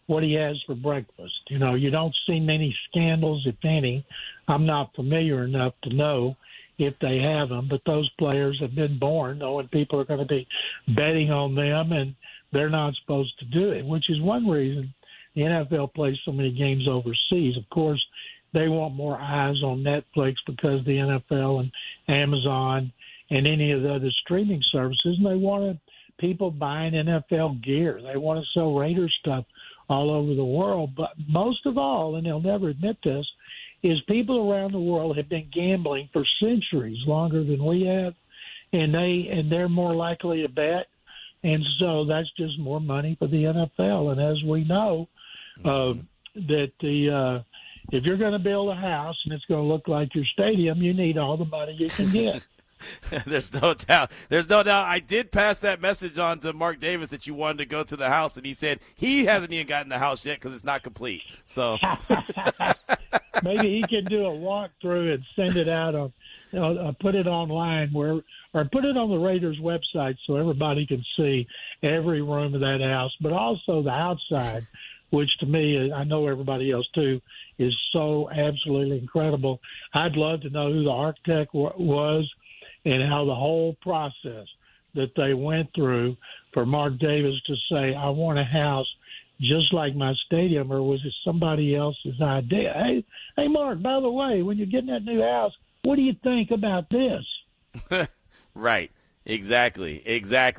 what he has for breakfast. You know, you don't see many scandals, if any. I'm not familiar enough to know if they have them, but those players have been born knowing people are going to be betting on them, and they're not supposed to do it, which is one reason the NFL plays so many games overseas. Of course, they want more eyes on Netflix because the NFL and Amazon and any of the other streaming services, and they want people buying NFL gear. They want to sell Raider stuff all over the world. But most of all, and they'll never admit this, is people around the world have been gambling for centuries, longer than we have, and they're more likely to bet. And so that's just more money for the NFL. And as we know, that if you're going to build a house and it's going to look like your stadium, you need all the money you can get. There's no doubt. There's no doubt. I did pass that message on to Mark Davis that you wanted to go to the house, and he said he hasn't even gotten the house yet because it's not complete. So maybe he can do a walkthrough and send it out on, put it online or put it on the Raiders website so everybody can see every room of that house, but also the outside, which to me, I know everybody else too, is so absolutely incredible. I'd love to know who the architect was and how the whole process that they went through for Mark Davis to say, I want a house just like my stadium, or was it somebody else's idea? Hey, Mark, by the way, when you're getting that new house, what do you think about this? Right. Exactly.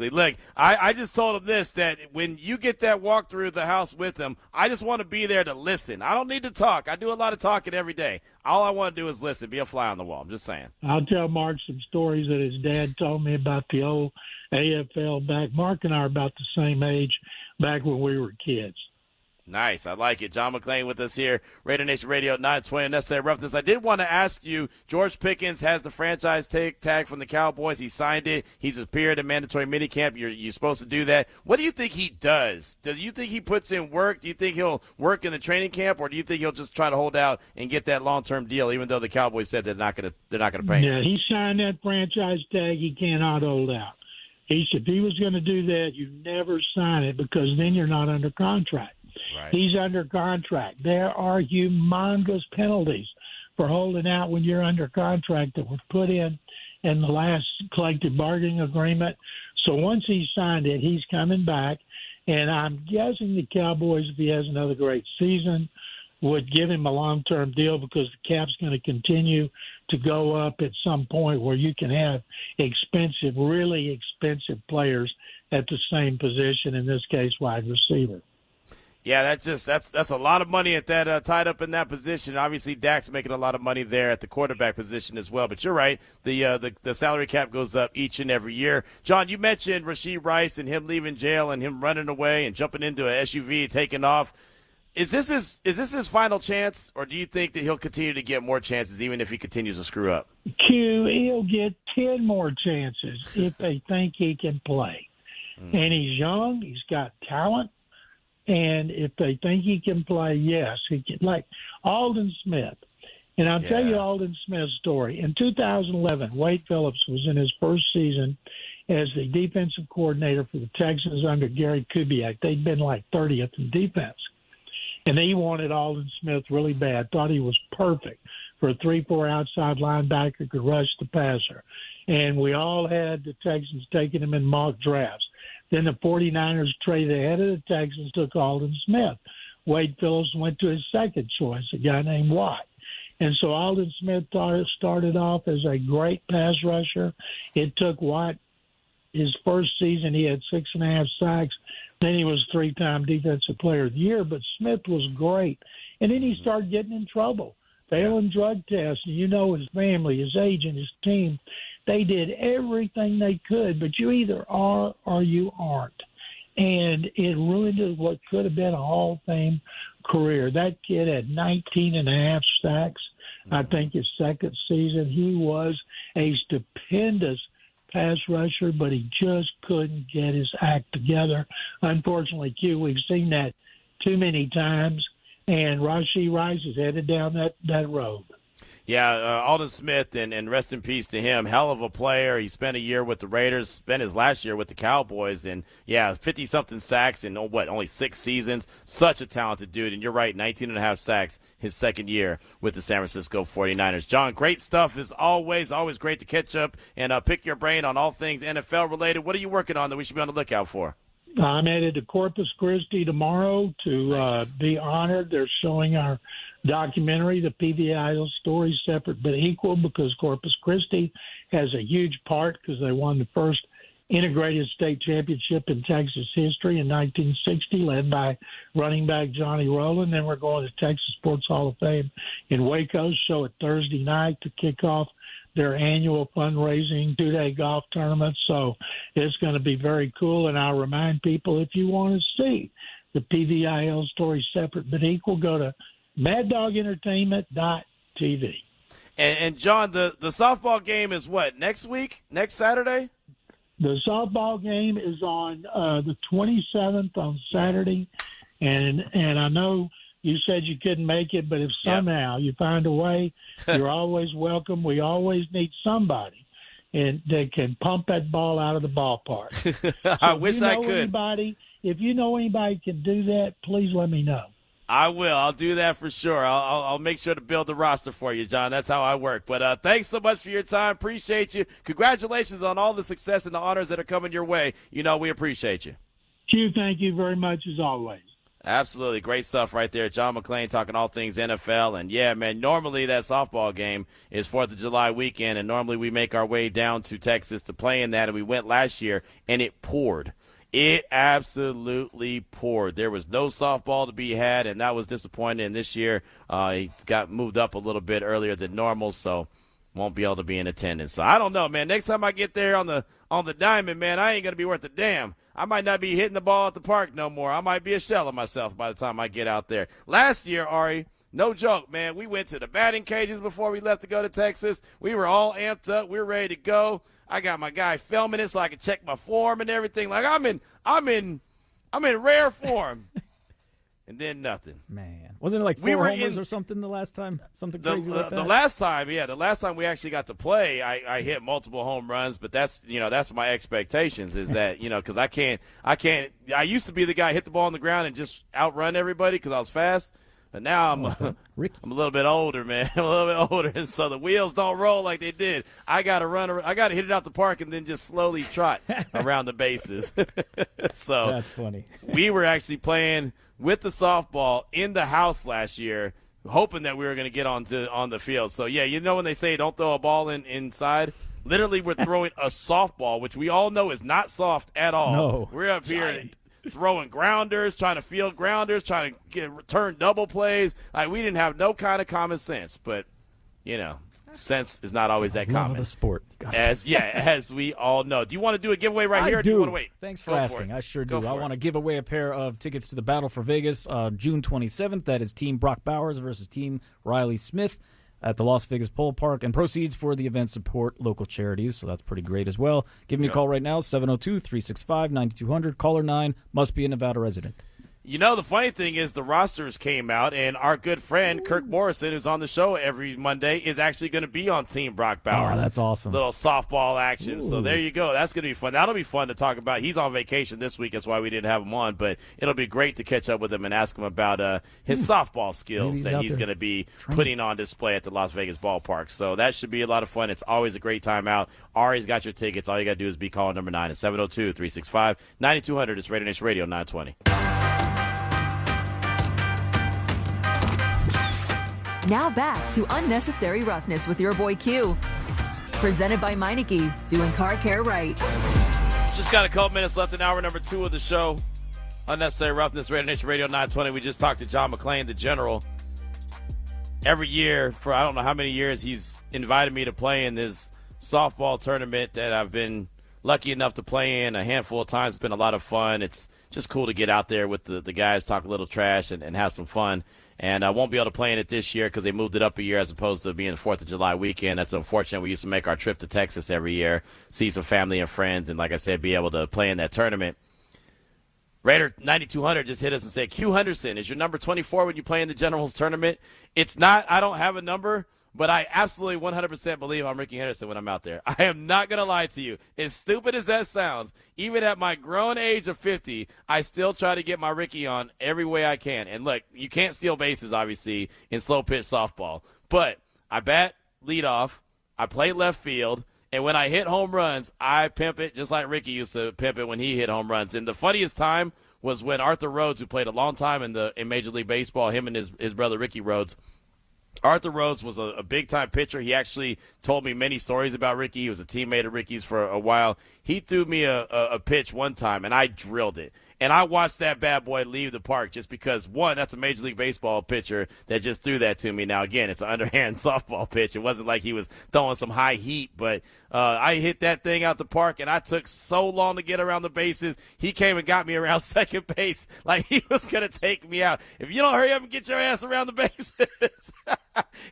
Look, I just told him this, that when you get that walk through the house with him, I just want to be there to listen. I don't need to talk. I do a lot of talking every day. All I want to do is listen, be a fly on the wall. I'm just saying. I'll tell Mark some stories that his dad told me about the old AFL back. Mark and I are about the same age back when we were kids. Nice. I like it. John McClain with us here, RaiderNation Radio 920 Unnecessary Roughness. I did want to ask you, George Pickens has the franchise tag from the Cowboys. He signed it. He's appeared in mandatory minicamp. You're supposed to do that. What do you think he does? Do you think he puts in work? Do you think he'll work in the training camp, or do you think he'll just try to hold out and get that long-term deal, even though the Cowboys said they're not going to pay him? Yeah, he signed that franchise tag. He cannot hold out. If he was going to do that, you never sign it because then you're not under contract. Right. He's under contract. There are humongous penalties for holding out when you're under contract that were put in the last collective bargaining agreement. So once he's signed it, he's coming back. And I'm guessing the Cowboys, if he has another great season, would give him a long-term deal because the cap's going to continue to go up at some point where you can have really expensive players at the same position, in this case, wide receiver. Yeah, that's a lot of money at that tied up in that position. Obviously, Dak's making a lot of money there at the quarterback position as well. But you're right, the salary cap goes up each and every year. John, you mentioned Rashee Rice and him leaving jail and him running away and jumping into an SUV, taking off. Is this his final chance, or do you think that he'll continue to get more chances even if he continues to screw up? He'll get 10 more chances if they think he can play. And he's young. He's got talent. And if they think he can play, yes, he can. Like Alden Smith. And I'll tell you Alden Smith's story. In 2011, Wade Phillips was in his first season as the defensive coordinator for the Texans under Gary Kubiak. They'd been like 30th in defense. And he wanted Alden Smith really bad, thought he was perfect for a 3-4 outside linebacker, could rush the passer. And we all had the Texans taking him in mock drafts. Then the 49ers traded ahead of the Texans, took Alden Smith. Wade Phillips went to his second choice, a guy named Watt. And so Alden Smith started off as a great pass rusher. It took Watt, his first season, he had 6.5 sacks. Then he was 3-time Defensive Player of the Year. But Smith was great. And then he started getting in trouble, failing drug tests. And you know his family, his agent, his team, they did everything they could. But you either are or you aren't. And it ruined what could have been a Hall of Fame career. That kid had 19.5 sacks, I think, his second season. He was a stupendous pass rusher, but he just couldn't get his act together. Unfortunately, Q, we've seen that too many times, and Rashee Rice is headed down that road. Yeah, Alden Smith, and rest in peace to him. Hell of a player. He spent a year with the Raiders, spent his last year with the Cowboys, and, 50-something sacks in, only 6 seasons. Such a talented dude, and you're right, 19.5 sacks his second year with the San Francisco 49ers. John, great stuff as always. Always great to catch up and pick your brain on all things NFL-related. What are you working on that we should be on the lookout for? I'm headed to Corpus Christi tomorrow to be honored. They're showing our documentary, the PVIL story, Separate but Equal, because Corpus Christi has a huge part because they won the first integrated state championship in Texas history in 1960, led by running back Johnny Rowland. Then we're going to Texas Sports Hall of Fame in Waco, show it Thursday night to kick off their annual fundraising 2-day golf tournament. So it's going to be very cool. And I'll remind people, if you want to see the PVIL story, Separate but Equal, go to MadDogEntertainment.tv. And John, the softball game is what, next week? Next Saturday? The softball game is on the 27th on Saturday. And I know you said you couldn't make it, but if somehow you find a way, you're always welcome. We always need somebody that can pump that ball out of the ballpark. I wish I could. If you know anybody can do that, please let me know. I will. I'll do that for sure. I'll make sure to build the roster for you, John. That's how I work. But thanks so much for your time. Appreciate you. Congratulations on all the success and the honors that are coming your way. We appreciate you. Q, thank you very much as always. Absolutely. Great stuff right there. John McClain talking all things NFL. And, yeah, man, normally that softball game is 4th of July weekend, and normally we make our way down to Texas to play in that, and we went last year, and it poured. It absolutely poured. There was no softball to be had, and that was disappointing. And this year, he got moved up a little bit earlier than normal, so won't be able to be in attendance. So I don't know, man. Next time I get there on the diamond, man, I ain't gonna be worth a damn. I might not be hitting the ball at the park no more. I might be a shell of myself by the time I get out there. Last year, Ari, no joke, man. We went to the batting cages before we left to go to Texas. We were all amped up. We were ready to go. I got my guy filming it so I can check my form and everything. Like I'm in rare form. And then nothing. Man, wasn't it like 4 homers or something the last time? Something crazy like that. The last time we actually got to play, I hit multiple home runs. But that's my expectations is that because I can't. I used to be the guy hit the ball on the ground and just outrun everybody because I was fast. But now I'm a little bit older, man. I'm a little bit older, and so the wheels don't roll like they did. I got to hit it out the park and then just slowly trot around the bases. So that's funny. We were actually playing with the softball in the house last year, hoping that we were going to get on the field. So, yeah, when they say don't throw a ball inside, literally we're throwing a softball, which we all know is not soft at all. No, we're up here throwing grounders, trying to field grounders, trying to turn double plays. Like, we didn't have no kind of common sense, but, sense is not always that common. Love of the sport. As we all know. Do you want to do a giveaway right here? Or do you want to wait? Thanks for asking. I sure do. I want to give away a pair of tickets to the Battle for Vegas June 27th. That is Team Brock Bowers versus Team Riley Smith at the Las Vegas Polo Park, and proceeds for the event support local charities, so that's pretty great as well. Give me a call right now, 702-365-9200. Caller 9 must be a Nevada resident. You know, the funny thing is the rosters came out, and our good friend Kirk Morrison, who's on the show every Monday, is actually going to be on Team Brock Bowers. Oh, that's awesome. Little softball action. Ooh. So there you go. That's going to be fun. That'll be fun to talk about. He's on vacation this week. That's why we didn't have him on. But it'll be great to catch up with him and ask him about his softball skills that he's going to be putting on display at the Las Vegas ballpark. So that should be a lot of fun. It's always a great time out. Ari's got your tickets. All you got to do is be calling number 9 at 702-365-9200. It's Raider Nation Radio 920. Now back to Unnecessary Roughness with your boy Q. Presented by Meineke, doing car care right. Just got a couple minutes left in hour number 2 of the show. Unnecessary Roughness, Raider Nation Radio 920. We just talked to John McClain, the general. Every year, for I don't know how many years, he's invited me to play in this softball tournament that I've been lucky enough to play in a handful of times. It's been a lot of fun. It's just cool to get out there with the guys, talk a little trash, and have some fun. And I won't be able to play in it this year because they moved it up a year as opposed to being the 4th of July weekend. That's unfortunate. We used to make our trip to Texas every year, see some family and friends, and like I said, be able to play in that tournament. Raider 9200 just hit us and said, Q Henderson, is your number 24 when you play in the Generals tournament? It's not. I don't have a number, but I absolutely 100% believe I'm Ricky Henderson when I'm out there. I am not going to lie to you. As stupid as that sounds, even at my grown age of 50, I still try to get my Ricky on every way I can. And look, you can't steal bases, obviously, in slow pitch softball. But I bat leadoff, I play left field, and when I hit home runs, I pimp it just like Ricky used to pimp it when he hit home runs. And the funniest time was when Arthur Rhodes, who played a long time in Major League Baseball, him and his brother Ricky Rhodes, Arthur Rhodes was a big-time pitcher. He actually told me many stories about Ricky. He was a teammate of Ricky's for a while. He threw me a pitch one time, and I drilled it. And I watched that bad boy leave the park just because, one, that's a Major League Baseball pitcher that just threw that to me. Now, again, it's an underhand softball pitch. It wasn't like he was throwing some high heat, but I hit that thing out the park, and I took so long to get around the bases. He came and got me around second base like he was going to take me out. If you don't hurry up and get your ass around the bases.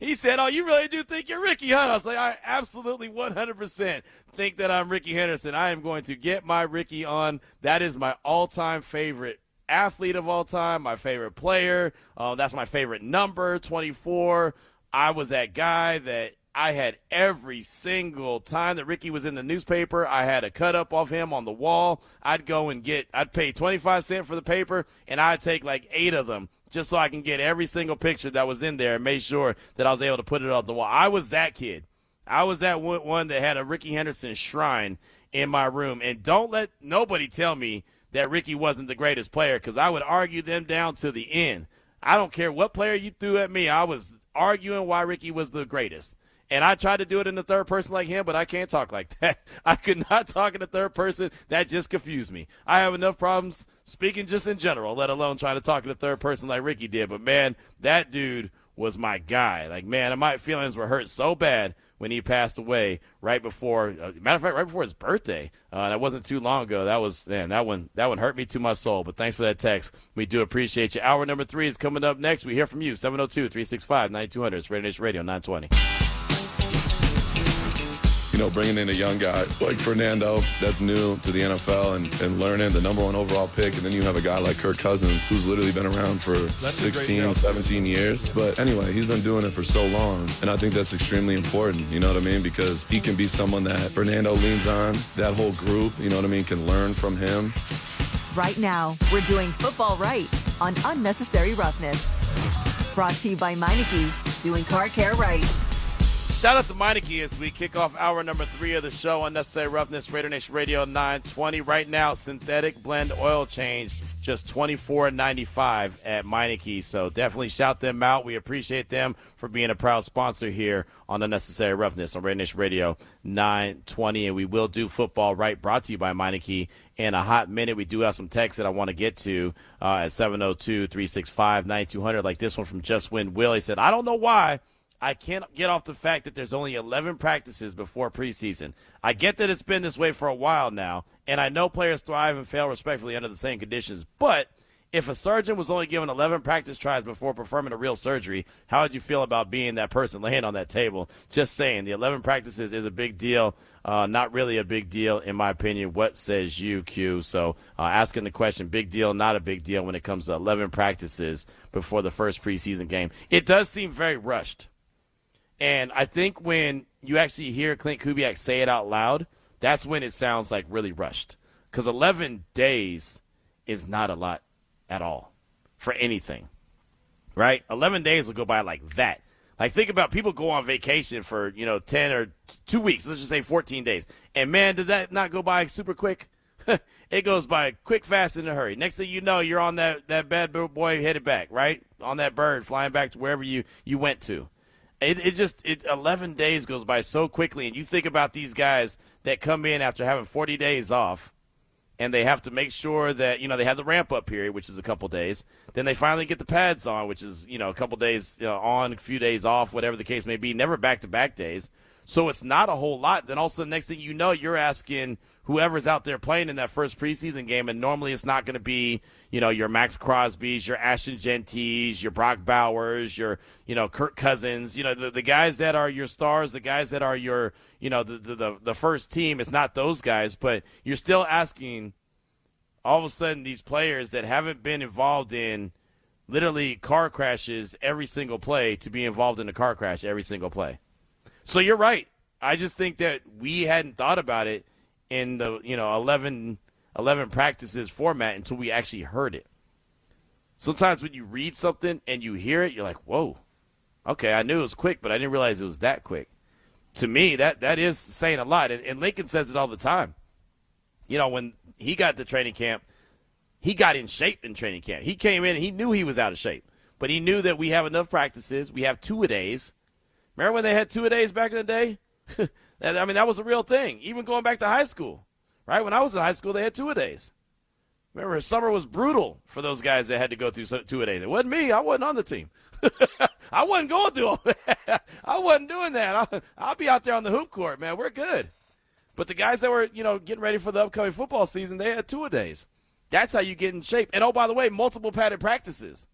He said, oh, you really do think you're Ricky, huh? I was like, I absolutely 100% think that I'm Ricky Henderson. I am going to get my Ricky on. That is my all-time favorite athlete of all time, my favorite player. That's my favorite number, 24. I was that guy that I had every single time that Ricky was in the newspaper. I had a cut-up of him on the wall. I'd pay 25 cents for the paper, and I'd take like 8 of them just so I can get every single picture that was in there and make sure that I was able to put it on the wall. I was that kid. I was that one that had a Ricky Henderson shrine in my room. And don't let nobody tell me that Ricky wasn't the greatest player, because I would argue them down to the end. I don't care what player you threw at me. I was arguing why Ricky was the greatest. And I tried to do it in the third person like him, but I can't talk like that. I could not talk in the third person. That just confused me. I have enough problems speaking just in general, let alone trying to talk in the third person like Ricky did. But, man, that dude was my guy. Like, man, my feelings were hurt so bad when he passed away right before, matter of fact, right before his birthday. That wasn't too long ago. That one hurt me to my soul. But thanks for that text. We do appreciate you. Hour number 3 is coming up next. We hear from you, 702-365-9200. It's Raider Nation Radio 920. You know, bringing in a young guy like Fernando that's new to the NFL and learning the number 1 overall pick, and then you have a guy like Kirk Cousins who's literally been around for 16, 17 years. But anyway, he's been doing it for so long, and I think that's extremely important, you know what I mean? Because he can be someone that Fernando leans on, that whole group, you know what I mean, can learn from him. Right now, we're doing football right on Unnecessary Roughness. Brought to you by Meineke, doing car care right. Shout out to Meineke as we kick off hour number 3 of the show, Unnecessary Roughness, Raider Nation Radio 920. Right now, synthetic blend oil change, just $24.95 at Meineke. So definitely shout them out. We appreciate them for being a proud sponsor here on Unnecessary Roughness on Raider Nation Radio 920. And we will do football right, brought to you by Meineke in a hot minute. We do have some texts that I want to get to at 702-365-9200, like this one from Just Win Will. He said, I don't know why I can't get off the fact that there's only 11 practices before preseason. I get that it's been this way for a while now, and I know players thrive and fail respectfully under the same conditions, but if a surgeon was only given 11 practice tries before performing a real surgery, how would you feel about being that person laying on that table? Just saying, the 11 practices is a big deal. Not really a big deal, in my opinion. What says you, Q? So asking the question, big deal, not a big deal when it comes to 11 practices before the first preseason game. It does seem very rushed. And I think when you actually hear Klint Kubiak say it out loud, that's when it sounds like really rushed. Because 11 days is not a lot at all for anything, right? 11 days will go by like that. Like, think about people go on vacation for, 10 or 2 weeks. Let's just say 14 days. And, man, did that not go by super quick? It goes by quick, fast, in a hurry. Next thing you know, you're on that bad boy headed back, right? On that bird flying back to wherever you went to. 11 days goes by so quickly. And you think about these guys that come in after having 40 days off, and they have to make sure that, they have the ramp-up period, which is a couple days. Then they finally get the pads on, which is, a couple days on, a few days off, whatever the case may be, never back-to-back days. So it's not a whole lot. Then also the next thing you know, you're asking whoever's out there playing in that first preseason game, and normally it's not going to be, your Max Crosbys, your Ashton Genties, your Brock Bowers, your, Kirk Cousins, the guys that are your stars, the guys that are your, the first team. It's not those guys, but you're still asking all of a sudden these players that haven't been involved in literally car crashes every single play to be involved in a car crash every single play. So you're right. I just think that we hadn't thought about it in the 11 practices format until we actually heard it. Sometimes when you read something and you hear it, you're like, whoa, okay, I knew it was quick, but I didn't realize it was that quick. To me, that is saying a lot. And Lincoln says it all the time. When he got to training camp, he got in shape in training camp. He came in and he knew he was out of shape. But he knew that we have enough practices. We have 2-a-days. Remember when they had 2-a-days back in the day? That was a real thing. Even going back to high school, right? When I was in high school, they had 2-a-days. Remember, summer was brutal for those guys that had to go through 2-a-days. It wasn't me. I wasn't on the team. I wasn't going through all that. I wasn't doing that. I'll be out there on the hoop court, man. We're good. But the guys that were, getting ready for the upcoming football season, they had 2-a-days. That's how you get in shape. And, oh, by the way, multiple padded practices,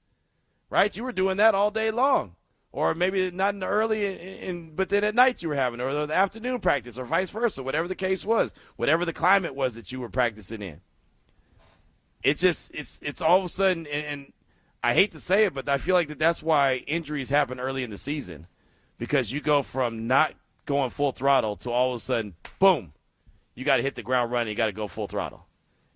right? You were doing that all day long. Or maybe not in the early, but then at night you were having, or the afternoon practice, or vice versa, whatever the case was, whatever the climate was that you were practicing in. It's all of a sudden, and I hate to say it, but I feel like that's why injuries happen early in the season, because you go from not going full throttle to all of a sudden, boom, you got to hit the ground running, you got to go full throttle.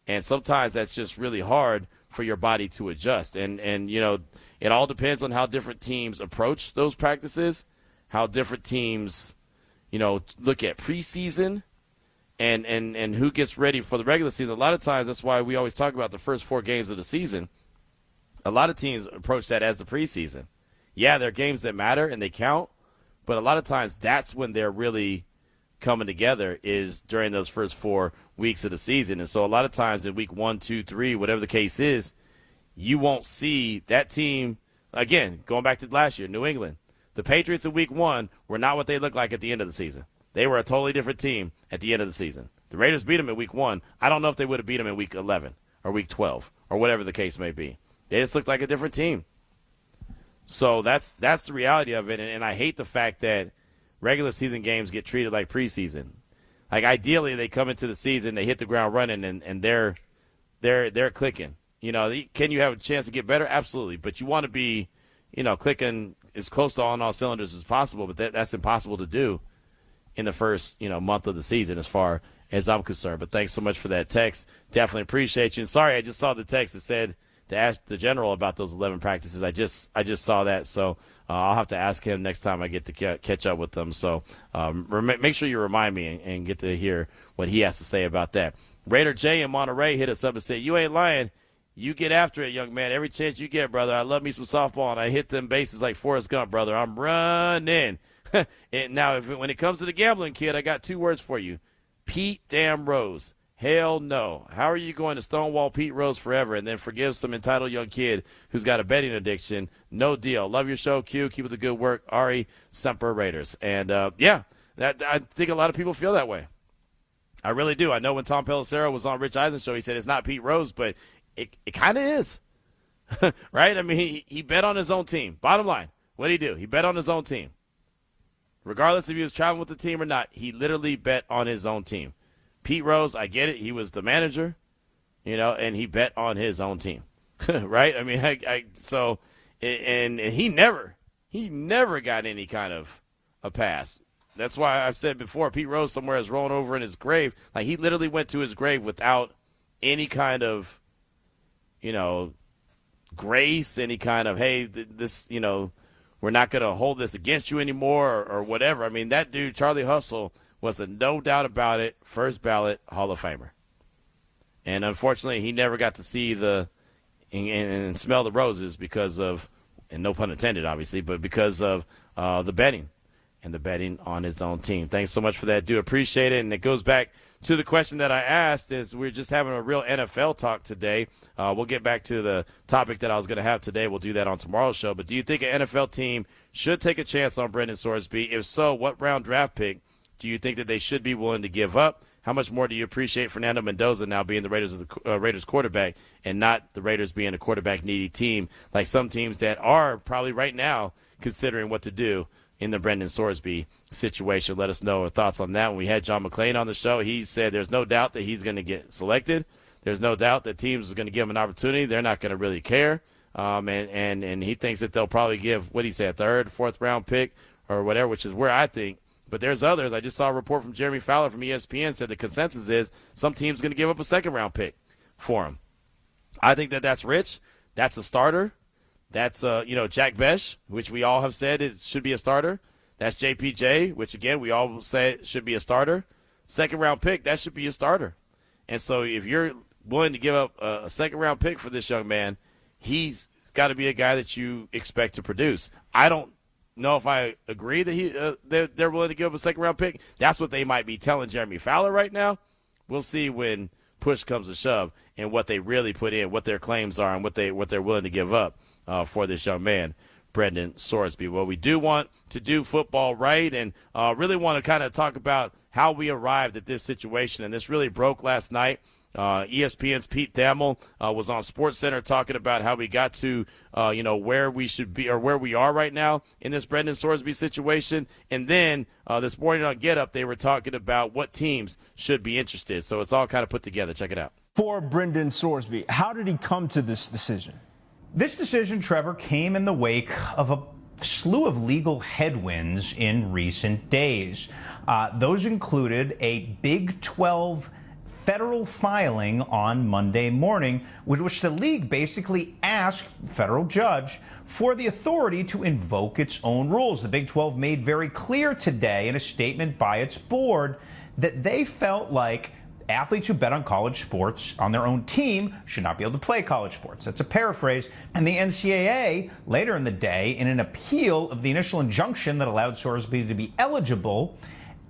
And sometimes that's just really hard for your body to adjust. And it all depends on how different teams approach those practices, how different teams, look at preseason and who gets ready for the regular season. A lot of times that's why we always talk about the first 4 games of the season. A lot of teams approach that as the preseason. Yeah, there are games that matter and they count, but a lot of times that's when they're really coming together is during those first 4 weeks of the season. And so a lot of times in week 1, 2, 3, whatever the case is, you won't see that team, again, going back to last year, New England. The Patriots in week 1 were not what they looked like at the end of the season. They were a totally different team at the end of the season. The Raiders beat them in week 1. I don't know if they would have beat them in week 11 or week 12 or whatever the case may be. They just looked like a different team. So that's the reality of it, and I hate the fact that regular season games get treated like preseason. Like, ideally, they come into the season, they hit the ground running, and they're clicking. Can you have a chance to get better? Absolutely. But you want to be, clicking as close to on all cylinders as possible, but that's impossible to do in the first, month of the season as far as I'm concerned. But thanks so much for that text. Definitely appreciate you. And sorry, I just saw the text that said to ask the general about those 11 practices. I just saw that, so I'll have to ask him next time I get to catch up with them. So make sure you remind me and get to hear what he has to say about that. Raider J in Monterey hit us up and said, "You ain't lying. You get after it, young man. Every chance you get, brother. I love me some softball, and I hit them bases like Forrest Gump, brother. I'm running." And now, when it comes to the gambling, kid, I got 2 words for you. Pete damn Rose. Hell no. How are you going to stonewall Pete Rose forever and then forgive some entitled young kid who's got a betting addiction? No deal. Love your show, Q. Keep up the good work. Ari, Semper Raiders. And, I think a lot of people feel that way. I really do. I know when Tom Pelissero was on Rich Eisen's show, he said it's not Pete Rose, but it kind of is. right? I mean, he bet on his own team. Bottom line, what did he do? He bet on his own team. Regardless if he was traveling with the team or not, he literally bet on his own team. Pete Rose, I get it. He was the manager, and he bet on his own team, right? I mean, and he never got any kind of a pass. That's why I've said before, Pete Rose somewhere is rolling over in his grave. Like, he literally went to his grave without any kind of, grace, any kind of, hey, this, we're not going to hold this against you anymore or whatever. I mean, that dude, Charlie Hustle, was a no doubt about it, first ballot Hall of Famer. And unfortunately, he never got to see and smell the roses because of, and no pun intended, obviously, but because of the betting and the betting on his own team. Thanks so much for that. Do appreciate it. And it goes back to the question that I asked, is we're just having a real NFL talk today. We'll get back to the topic that I was going to have today. We'll do that on tomorrow's show. But do you think an NFL team should take a chance on Brendan Sorsby? If so, what round draft pick do you think that they should be willing to give up? How much more do you appreciate Fernando Mendoza now being the Raiders quarterback and not the Raiders being a quarterback-needy team like some teams that are probably right now considering what to do in the Brendan Sorsby situation? Let us know our thoughts on that. When we had John McClain on the show, he said there's no doubt that he's going to get selected. There's no doubt that teams are going to give him an opportunity. They're not going to really care. And he thinks that they'll probably give, what he said, third, fourth round pick or whatever, which is where I think. But there's others. I just saw a report from Jeremy Fowler from ESPN said the consensus is some team's going to give up a second-round pick for him. I think that's rich. That's a starter. That's, Jack Besh, which we all have said should be a starter. That's JPJ, which, again, we all say should be a starter. Second-round pick, that should be a starter. And so if you're willing to give up a second-round pick for this young man, he's got to be a guy that you expect to produce. I don't know if I agree that they're willing to give up a second-round pick. That's what they might be telling Jeremy Fowler right now. We'll see when push comes to shove and what they really put in, what their claims are, and what they're willing to give up for this young man, Brendan Sorsby. Well, we do want to do football right and really want to kind of talk about how we arrived at this situation. And this really broke last night. ESPN's Pete Thamel was on SportsCenter talking about how we got to, where we should be or where we are right now in this Brendan Sorsby situation. And then this morning on Get Up, they were talking about what teams should be interested. So it's all kind of put together. Check it out. For Brendan Sorsby, how did he come to this decision? This decision, Trevor, came in the wake of a slew of legal headwinds in recent days. Those included a Big 12 federal filing on Monday morning, with which the league basically asked the federal judge for the authority to invoke its own rules. The Big 12 made very clear today in a statement by its board that they felt like athletes who bet on college sports on their own team should not be able to play college sports. That's a paraphrase. And the NCAA, later in the day, in an appeal of the initial injunction that allowed Sorsby to be eligible,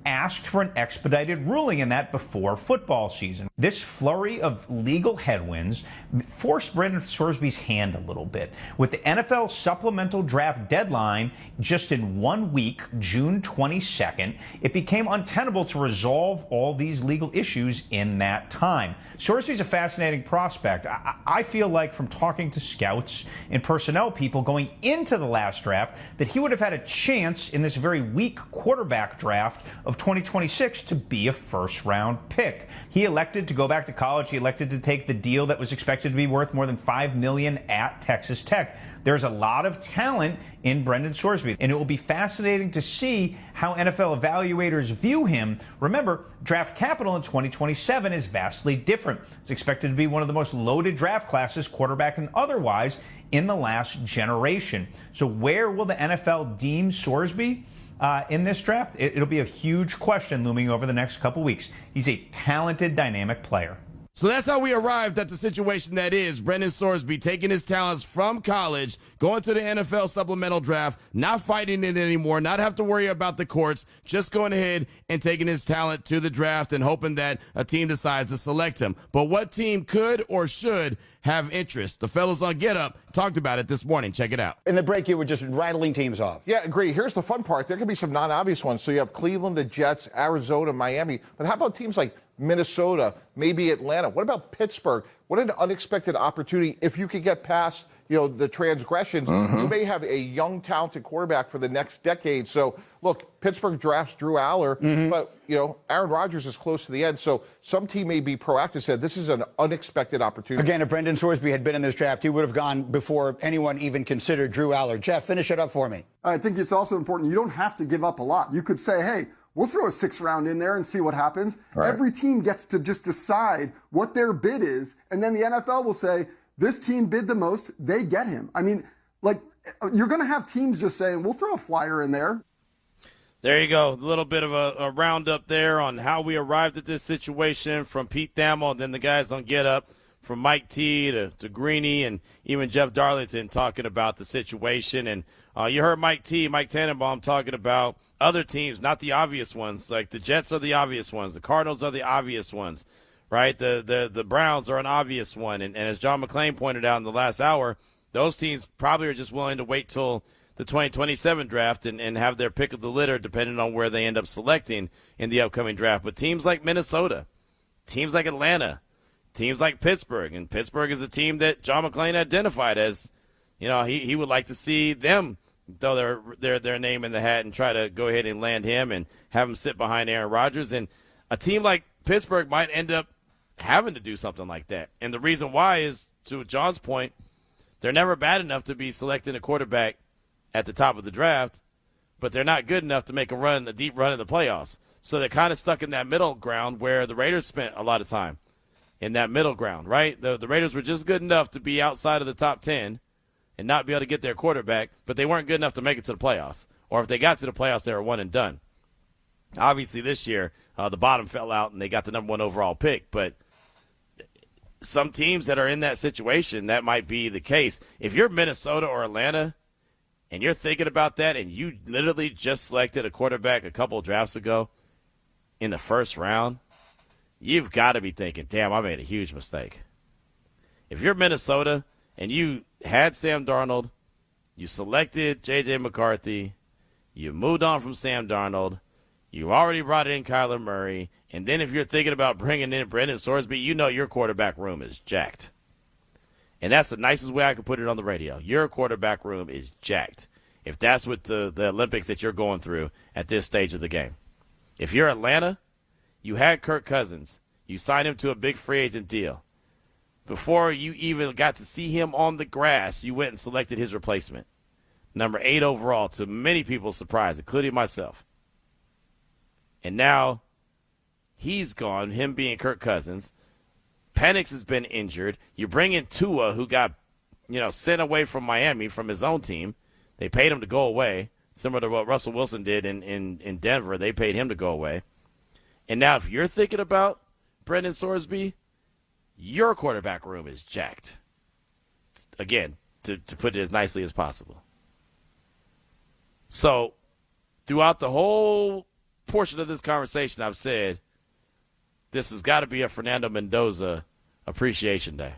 asked for an expedited ruling in that before football season. This flurry of legal headwinds forced Brendan Sorsby's hand a little bit. With the NFL supplemental draft deadline just in 1 week, June 22nd, it became untenable to resolve all these legal issues in that time. Sorsby's a fascinating prospect. I feel like from talking to scouts and personnel people going into the last draft that he would have had a chance in this very weak quarterback draft of 2026 to be a first-round pick. He elected to go back to college. He elected to take the deal that was expected to be worth more than $5 million at Texas Tech. There's a lot of talent in Brendan Sorsby, and it will be fascinating to see how NFL evaluators view him. Remember, draft capital in 2027 is vastly different. It's expected to be one of the most loaded draft classes, quarterback and otherwise, in the last generation. So where will the NFL deem Sorsby in this draft? It'll be a huge question looming over the next couple weeks. He's a talented, dynamic player. So that's how we arrived at the situation that is Brendan Sorsby taking his talents from college, going to the NFL supplemental draft, not fighting it anymore, not have to worry about the courts, just going ahead and taking his talent to the draft and hoping that a team decides to select him. But what team could or should have interest? The fellas on Get Up talked about it this morning. Check it out. In the break, you were just rattling teams off. Yeah, agree. Here's the fun part. There could be some non-obvious ones. So you have Cleveland, the Jets, Arizona, Miami. But how about teams like Minnesota, maybe Atlanta. What about Pittsburgh? What an unexpected opportunity. If you could get past, the transgressions, you may have a young, talented quarterback for the next decade. So, look, Pittsburgh drafts Drew Aller, but, Aaron Rodgers is close to the end. So some team may be proactive, said this is an unexpected opportunity. Again, if Brendan Sorsby had been in this draft, he would have gone before anyone even considered Drew Aller. Jeff, finish it up for me. I think it's also important. You don't have to give up a lot. You could say, hey, we'll throw a 6th round in there and see what happens. Right. Every team gets to just decide what their bid is, and then the NFL will say, this team bid the most, they get him. I mean, you're going to have teams just saying, we'll throw a flyer in there. There you go. A little bit of a roundup there on how we arrived at this situation from Pete Thamel and then the guys on Get Up, from Mike T to Greeny and even Jeff Darlington talking about the situation. And you heard Mike Tannenbaum talking about other teams, not the obvious ones. Like the Jets are the obvious ones. The Cardinals are the obvious ones, right? The Browns are an obvious one. And as John McClain pointed out in the last hour, those teams probably are just willing to wait till the 2027 draft and have their pick of the litter depending on where they end up selecting in the upcoming draft. But teams like Minnesota, teams like Atlanta, teams like Pittsburgh, and Pittsburgh is a team that John McClain identified as, he would like to see them throw their name in the hat and try to go ahead and land him and have him sit behind Aaron Rodgers. And a team like Pittsburgh might end up having to do something like that. And the reason why is, to John's point, they're never bad enough to be selecting a quarterback at the top of the draft, but they're not good enough to make a deep run in the playoffs. So they're kind of stuck in that middle ground where the Raiders spent a lot of time in that middle ground, right? The Raiders were just good enough to be outside of the top 10 and not be able to get their quarterback, but they weren't good enough to make it to the playoffs. Or if they got to the playoffs, they were one and done. Obviously this year, the bottom fell out and they got the number 1 overall pick, but some teams that are in that situation, that might be the case. If you're Minnesota or Atlanta and you're thinking about that and you literally just selected a quarterback a couple of drafts ago in the first round, you've got to be thinking, damn, I made a huge mistake. If you're Minnesota and you had Sam Darnold, you selected J.J. McCarthy, you moved on from Sam Darnold, you already brought in Kyler Murray, and then if you're thinking about bringing in Brendan Sorsby, your quarterback room is jacked. And that's the nicest way I could put it on the radio. Your quarterback room is jacked, if that's what the Olympics that you're going through at this stage of the game. If you're Atlanta, you had Kirk Cousins. You signed him to a big free agent deal. Before you even got to see him on the grass, you went and selected his replacement. Number 8 overall, to many people's surprise, including myself. And now he's gone, him being Kirk Cousins. Penix has been injured. You bring in Tua, who got, sent away from Miami from his own team. They paid him to go away, similar to what Russell Wilson did in Denver. They paid him to go away. And now if you're thinking about Brendan Sorsby, your quarterback room is jacked. Again, to put it as nicely as possible. So throughout the whole portion of this conversation, I've said this has got to be a Fernando Mendoza appreciation day.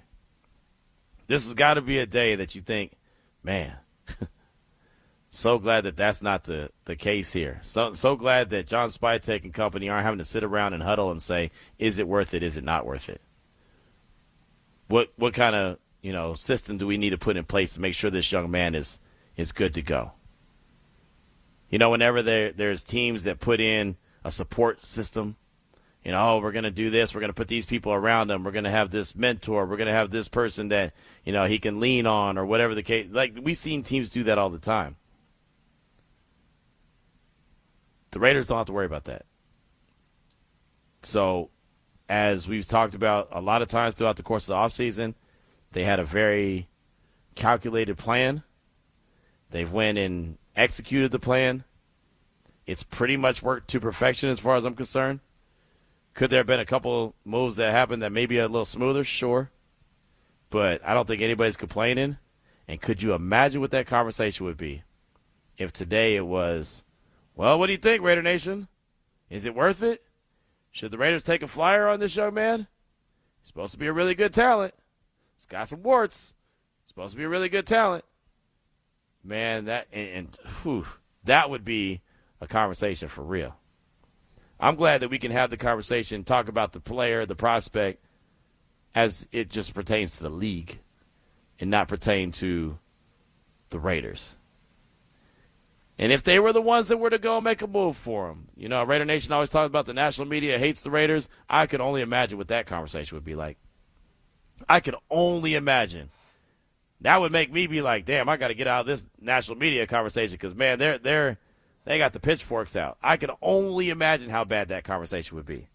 This has got to be a day that you think, man, so glad that that's not the case here. So glad that John Spytek and company aren't having to sit around and huddle and say, is it worth it? Is it not worth it? What kind of system do we need to put in place to make sure this young man is good to go? Whenever there's teams that put in a support system, we're going to do this. We're going to put these people around him. We're going to have this mentor. We're going to have this person that, he can lean on or whatever the case. Like, we've seen teams do that all the time. The Raiders don't have to worry about that. So, as we've talked about a lot of times throughout the course of the offseason, they had a very calculated plan. They've went and executed the plan. It's pretty much worked to perfection as far as I'm concerned. Could there have been a couple moves that happened that may be a little smoother? Sure. But I don't think anybody's complaining. And could you imagine what that conversation would be if today it was, well, what do you think, Raider Nation? Is it worth it? Should the Raiders take a flyer on this young man? He's supposed to be a really good talent. He's got some warts. He's supposed to be a really good talent. Man, that would be a conversation for real. I'm glad that we can have the conversation, talk about the player, the prospect, as it just pertains to the league and not pertain to the Raiders. And if they were the ones that were to go make a move for him, you know, Raider Nation always talks about the national media hates the Raiders. I could only imagine what that conversation would be like. I could only imagine. That would make me be like, damn, I got to get out of this national media conversation because, man, they got the pitchforks out. I could only imagine how bad that conversation would be.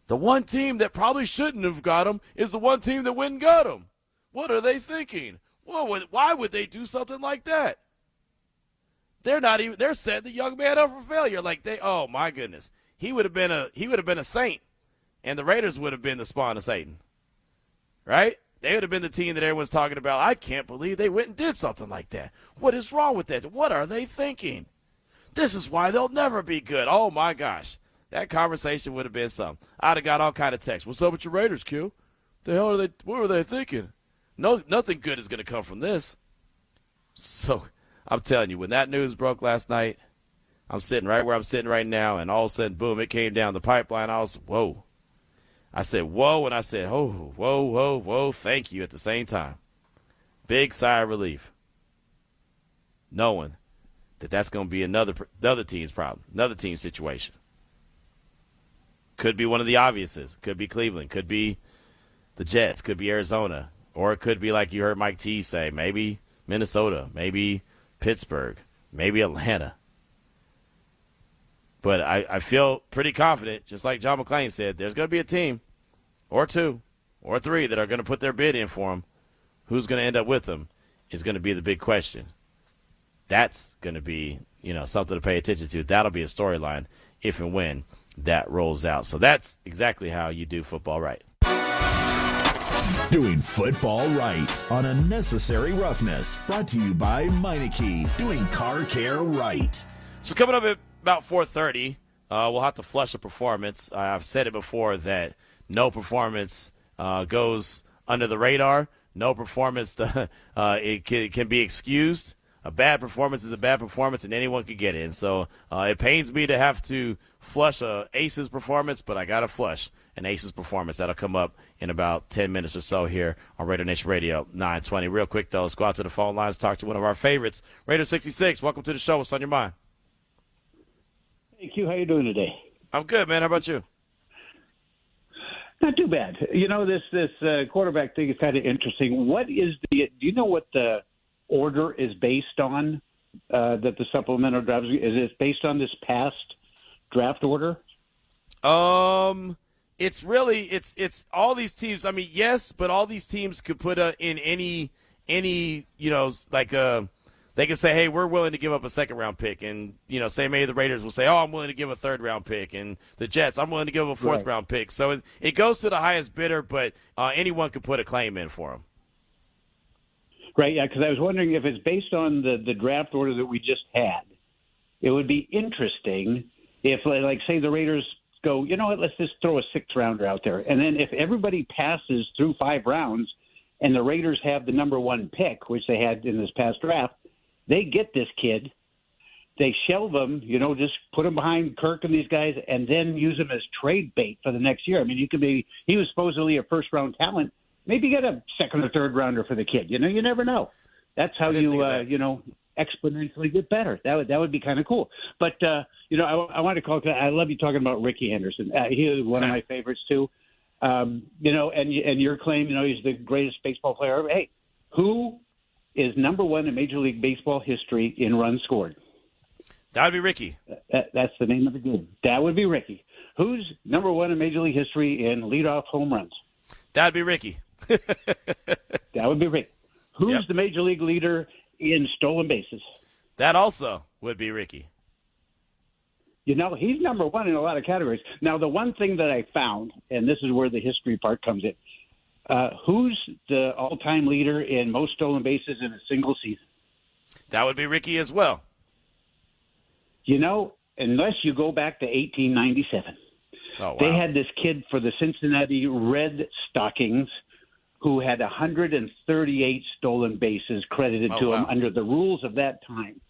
The one team that probably shouldn't have got him is the one team that went and got him. What are they thinking? Well, why would they do something like that? They're setting the young man up for failure. Oh my goodness. He would have been a saint, and the Raiders would have been the spawn of Satan. Right? They would have been the team that everyone's talking about. I can't believe they went and did something like that. What is wrong with that? What are they thinking? This is why they'll never be good. Oh my gosh. That conversation would have been something. I'd have got all kind of texts. What's up with your Raiders, Q? The hell are they? What were they thinking? No, nothing good is going to come from this. So I'm telling you, when that news broke last night, I'm sitting right where I'm sitting right now, and all of a sudden, boom, it came down the pipeline. I was, whoa. I said, whoa, and I said, oh, whoa, whoa, whoa, thank you at the same time. Big sigh of relief. Knowing that that's going to be another team's problem, another team's situation. Could be one of the obviouses. Could be Cleveland. Could be the Jets. Could be Arizona. Or it could be like you heard Mike T say, maybe Minnesota, maybe Pittsburgh, maybe Atlanta. But I feel pretty confident, just like John McClain said, there's going to be a team or two or three that are going to put their bid in for him. Who's going to end up with them is going to be the big question. That's going to be, something to pay attention to. That'll be a storyline if and when that rolls out. So that's exactly how you do football right. Doing football right on Unnecessary Roughness. Brought to you by Meineke. Doing car care right. So coming up at about 4:30, we'll have to flush a performance. I've said it before that no performance goes under the radar. No performance it can be excused. A bad performance is a bad performance, and anyone can get it. And so it pains me to have to flush a Aces performance, but I got to flush an Aces performance. That'll come up in about 10 minutes or so here on Raider Nation Radio 920. Real quick, though, let's go out to the phone lines, talk to one of our favorites, Raider 66. Welcome to the show. What's on your mind? Hey, Q, how you doing today? I'm good, man. How about you? Not too bad. This quarterback thing is kind of interesting. Do you know what the order is based on that the supplemental draft is it based on this past draft order? It's really it's all these teams. I mean, yes, but all these teams could put in any they can say, hey, we're willing to give up a second-round pick. And, say maybe the Raiders will say, oh, I'm willing to give a third-round pick. And the Jets, I'm willing to give a fourth-round pick. So it goes to the highest bidder, but anyone could put a claim in for them. Right, yeah, because I was wondering if it's based on the draft order that we just had. It would be interesting if, say the Raiders go, you know what, let's just throw a sixth-rounder out there. And then if everybody passes through 5 rounds and the Raiders have the number 1 pick, which they had in this past draft, they get this kid, they shelve him, just put him behind Kirk and these guys, and then use him as trade bait for the next year. I mean, he was supposedly a first-round talent. Maybe get a second or third rounder for the kid. You never know. That's how you exponentially get better. That would be kind of cool. But, I wanted to call, I love you talking about Ricky Henderson. He was one of my favorites, too. And your claim, he's the greatest baseball player ever. Hey, who is number 1 in Major League Baseball history in runs scored? That would be Ricky. That's the name of the game. That would be Ricky. Who's number 1 in Major League history in leadoff home runs? That would be Ricky. That would be Ricky. Who's the Major League leader in stolen bases? That also would be Ricky. He's number 1 in a lot of categories. Now, the one thing that I found, and this is where the history part comes in, who's the all-time leader in most stolen bases in a single season? That would be Ricky as well. Unless you go back to 1897. Oh, wow. They had this kid for the Cincinnati Red Stockings who had 138 stolen bases credited to him under the rules of that time.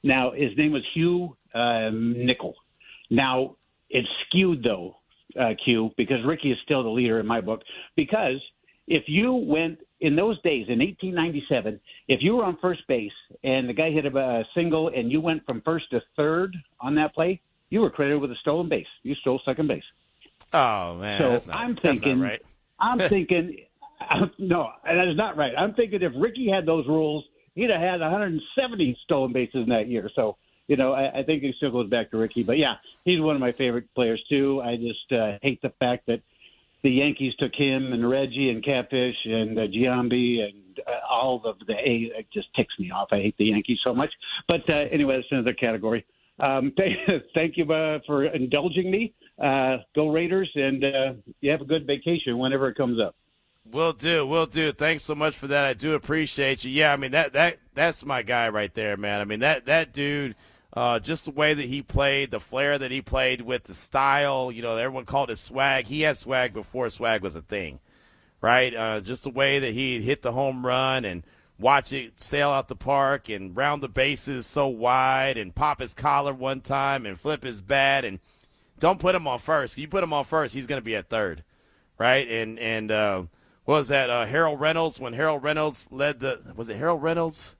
Now, his name was Hugh Nickel. Now, It's skewed, though, Q, because Ricky is still the leader in my book. Because if you went in those days, in 1897, if you were on first base and the guy hit a single and you went from first to third on that play, you were credited with a stolen base. You stole second base. Oh, man. So that's not right. I'm thinking, no, that is not right. I'm thinking if Ricky had those rules, he'd have had 170 stolen bases in that year. So, I think it still goes back to Ricky. But, yeah, he's one of my favorite players, too. I just hate the fact that the Yankees took him and Reggie and Catfish and Giambi and all of the A. It just ticks me off. I hate the Yankees so much. But anyway, that's another category. Thank you for indulging me. Go Raiders, and you have a good vacation whenever it comes up. Will do. Thanks so much for that. I do appreciate you. Yeah, I mean, that's my guy right there, man. I mean, that dude, just the way that he played, the flair that he played with, the style, everyone called it swag. He had swag before swag was a thing, right? Just the way that he hit the home run and watch it sail out the park and round the bases so wide and pop his collar one time and flip his bat. And don't put him on first. If you put him on first, he's going to be at third, right? And what was that, Harold Reynolds? When Harold Reynolds was it Harold Reynolds?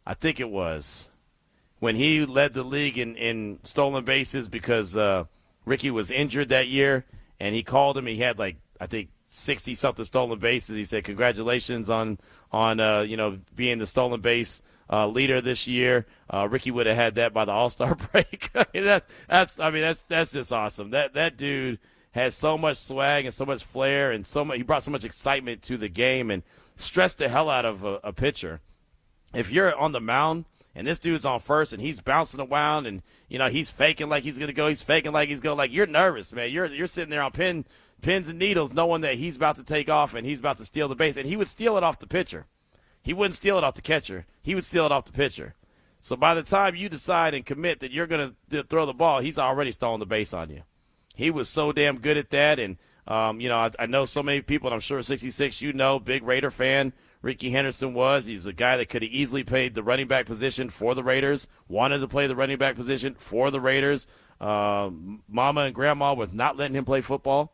I think it was. When he led the league in stolen bases because Ricky was injured that year, and he called him. He had, I think, 60-something stolen bases. He said, congratulations on being the stolen base leader this year. Ricky would have had that by the All-Star break. I mean, that's just awesome. That dude has so much swag and so much flair and he brought so much excitement to the game and stressed the hell out of a pitcher. If you're on the mound and this dude's on first and he's bouncing around and he's faking like he's gonna go, he's faking like he's going, like, you're nervous, man. You're sitting there on pins and needles knowing that he's about to take off and he's about to steal the base, and he would steal it off the pitcher. He wouldn't steal it off the catcher. He would steal it off the pitcher. So by the time you decide and commit that you're going to throw the ball, he's already stolen the base on you. He was so damn good at that, and I know so many people, and I'm sure 66, big Raider fan, Ricky Henderson was. He's a guy that could have easily played the running back position for the Raiders, wanted to play the running back position for the Raiders. Mama and Grandma was not letting him play football.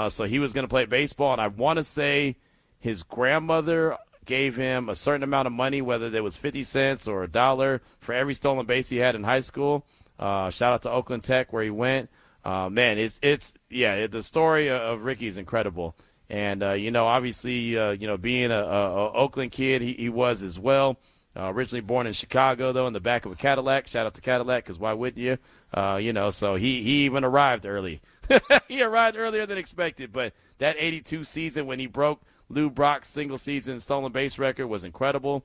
So he was going to play baseball, and I want to say his grandmother gave him a certain amount of money, whether there was 50 cents or $1 for every stolen base he had in high school. Shout out to Oakland Tech where he went. Man, the story of Ricky is incredible. And, obviously, being a Oakland kid, he was as well. Originally born in Chicago, though, in the back of a Cadillac. Shout out to Cadillac, because why wouldn't you? So he even arrived early. He arrived earlier than expected, but that 82 season when he broke Lou Brock's single-season stolen base record was incredible.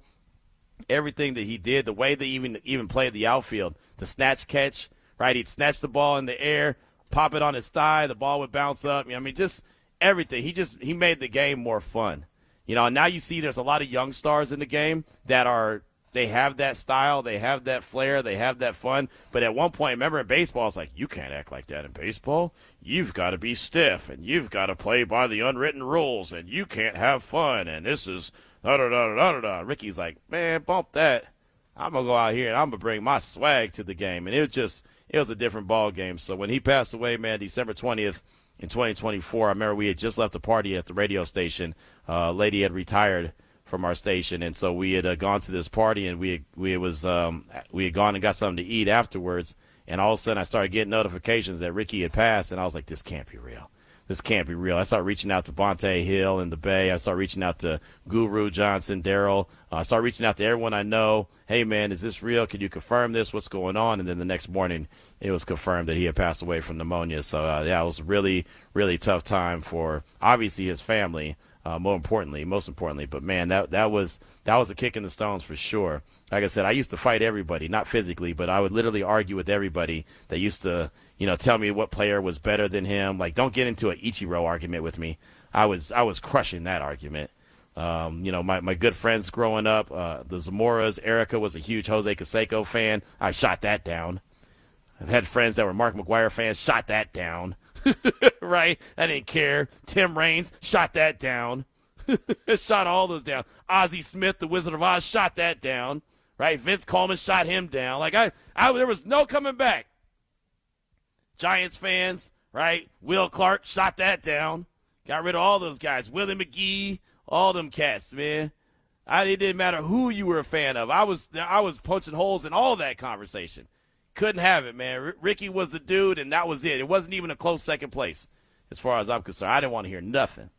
Everything that he did, the way they even played the outfield, the snatch catch, right? He'd snatch the ball in the air, pop it on his thigh, the ball would bounce up. Just everything. He made the game more fun. And now you see there's a lot of young stars in the game that they have that style, they have that flair, they have that fun. But at one point, remember in baseball, it's like, you can't act like that in baseball. You've got to be stiff, and you've got to play by the unwritten rules, and you can't have fun, and this is da-da-da-da-da-da. Ricky's like, man, bump that. I'm going to go out here, and I'm going to bring my swag to the game. And it was a different ball game. So when he passed away, man, December 20th in 2024, I remember we had just left a party at the radio station. A lady had retired from our station, and so we had gone to this party, and we had gone and got something to eat afterwards, and all of a sudden I started getting notifications that Ricky had passed, and I was like, this can't be real. This can't be real. I started reaching out to Bonte Hill in the Bay. I started reaching out to Guru Johnson, Daryl. I started reaching out to everyone I know. Hey, man, is this real? Can you confirm this? What's going on? And then the next morning it was confirmed that he had passed away from pneumonia. So, it was a really, really tough time for, obviously, his family. Most importantly, but man, that was a kick in the stones for sure. Like I said, I used to fight everybody, not physically, but I would literally argue with everybody that used to, tell me what player was better than him. Like, don't get into an Ichiro argument with me. I was crushing that argument. My good friends growing up, the Zamoras, Erica was a huge Jose Canseco fan. I shot that down. I've had friends that were Mark McGwire fans, shot that down. Right? I didn't care. Tim Raines shot that down. Shot all those down. Ozzie Smith, the Wizard of Oz, shot that down. Right? Vince Coleman shot him down. Like there was no coming back. Giants fans, right? Will Clark shot that down. Got rid of all those guys. Willie McGee, all them cats, man. It didn't matter who you were a fan of. I was punching holes in all that conversation. Couldn't have it, man. Ricky was the dude, and that was it. It wasn't even a close second place as far as I'm concerned. I didn't want to hear nothing.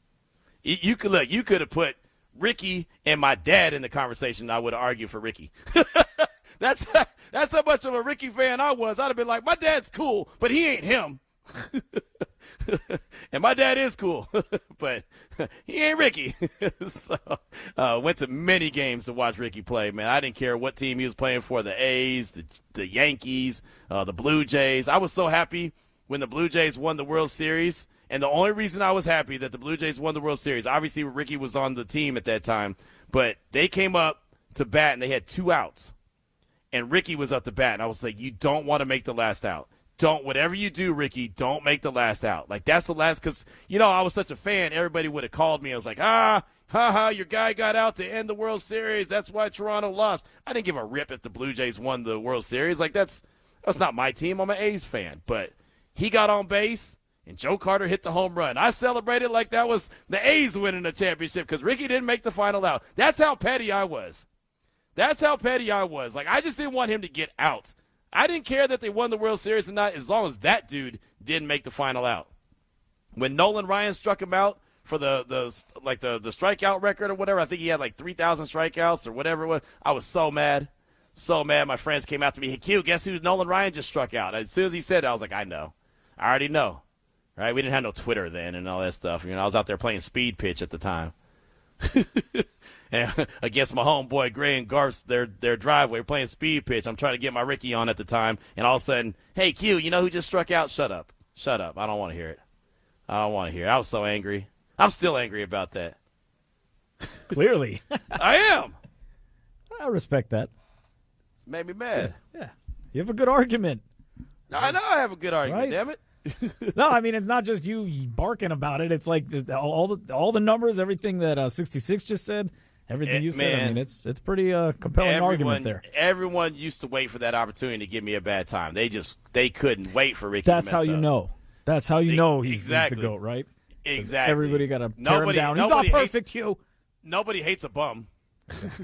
You could have put Ricky and my dad in the conversation. I would have argued for Ricky. That's how much of a Ricky fan I was. I'd have been like, my dad's cool, but he ain't him. And my dad is cool, but he ain't Ricky. So went to many games to watch Ricky play, man. I didn't care what team he was playing for, the A's, the Yankees, the Blue Jays. I was so happy when the Blue Jays won the World Series, and the only reason I was happy that the Blue Jays won the World Series, obviously Ricky was on the team at that time, but they came up to bat, and they had 2 outs, and Ricky was up to bat, and I was like, you don't want to make the last out. Whatever you do, Ricky, don't make the last out. Like, that's the last, because, I was such a fan, everybody would have called me. I was like, your guy got out to end the World Series. That's why Toronto lost. I didn't give a rip if the Blue Jays won the World Series. Like, that's not my team. I'm an A's fan. But he got on base, and Joe Carter hit the home run. I celebrated like that was the A's winning the championship because Ricky didn't make the final out. That's how petty I was. Like, I just didn't want him to get out. I didn't care that they won the World Series or not as long as that dude didn't make the final out. When Nolan Ryan struck him out for the strikeout record or whatever, I think he had like 3,000 strikeouts or whatever it was, I was so mad. So mad. My friends came after me. Hey, Q, guess who Nolan Ryan just struck out? As soon as he said it, I was like, I know. I already know. Right? We didn't have no Twitter then and all that stuff. I was out there playing speed pitch at the time. And against my homeboy Gray and Garth's their driveway, playing speed pitch. I'm trying to get my Ricky on at the time, and all of a sudden, hey Q, you know who just struck out? Shut up. I don't want to hear it. I was so angry. I'm still angry about that. Clearly. I am. I respect that. It's made me mad. Yeah. You have a good argument. I know I have a good argument, right? Damn it. No, I mean, it's not just you barking about it. It's like all the numbers, everything that 66 just said, everything you said. I mean, it's pretty compelling argument there. Everyone used to wait for that opportunity to give me a bad time. They couldn't wait for Ricky. That's to mess how you up. know. That's how you know he's the GOAT, right? Exactly. Everybody got to tear him down. He's not perfect, Q. Nobody hates a bum.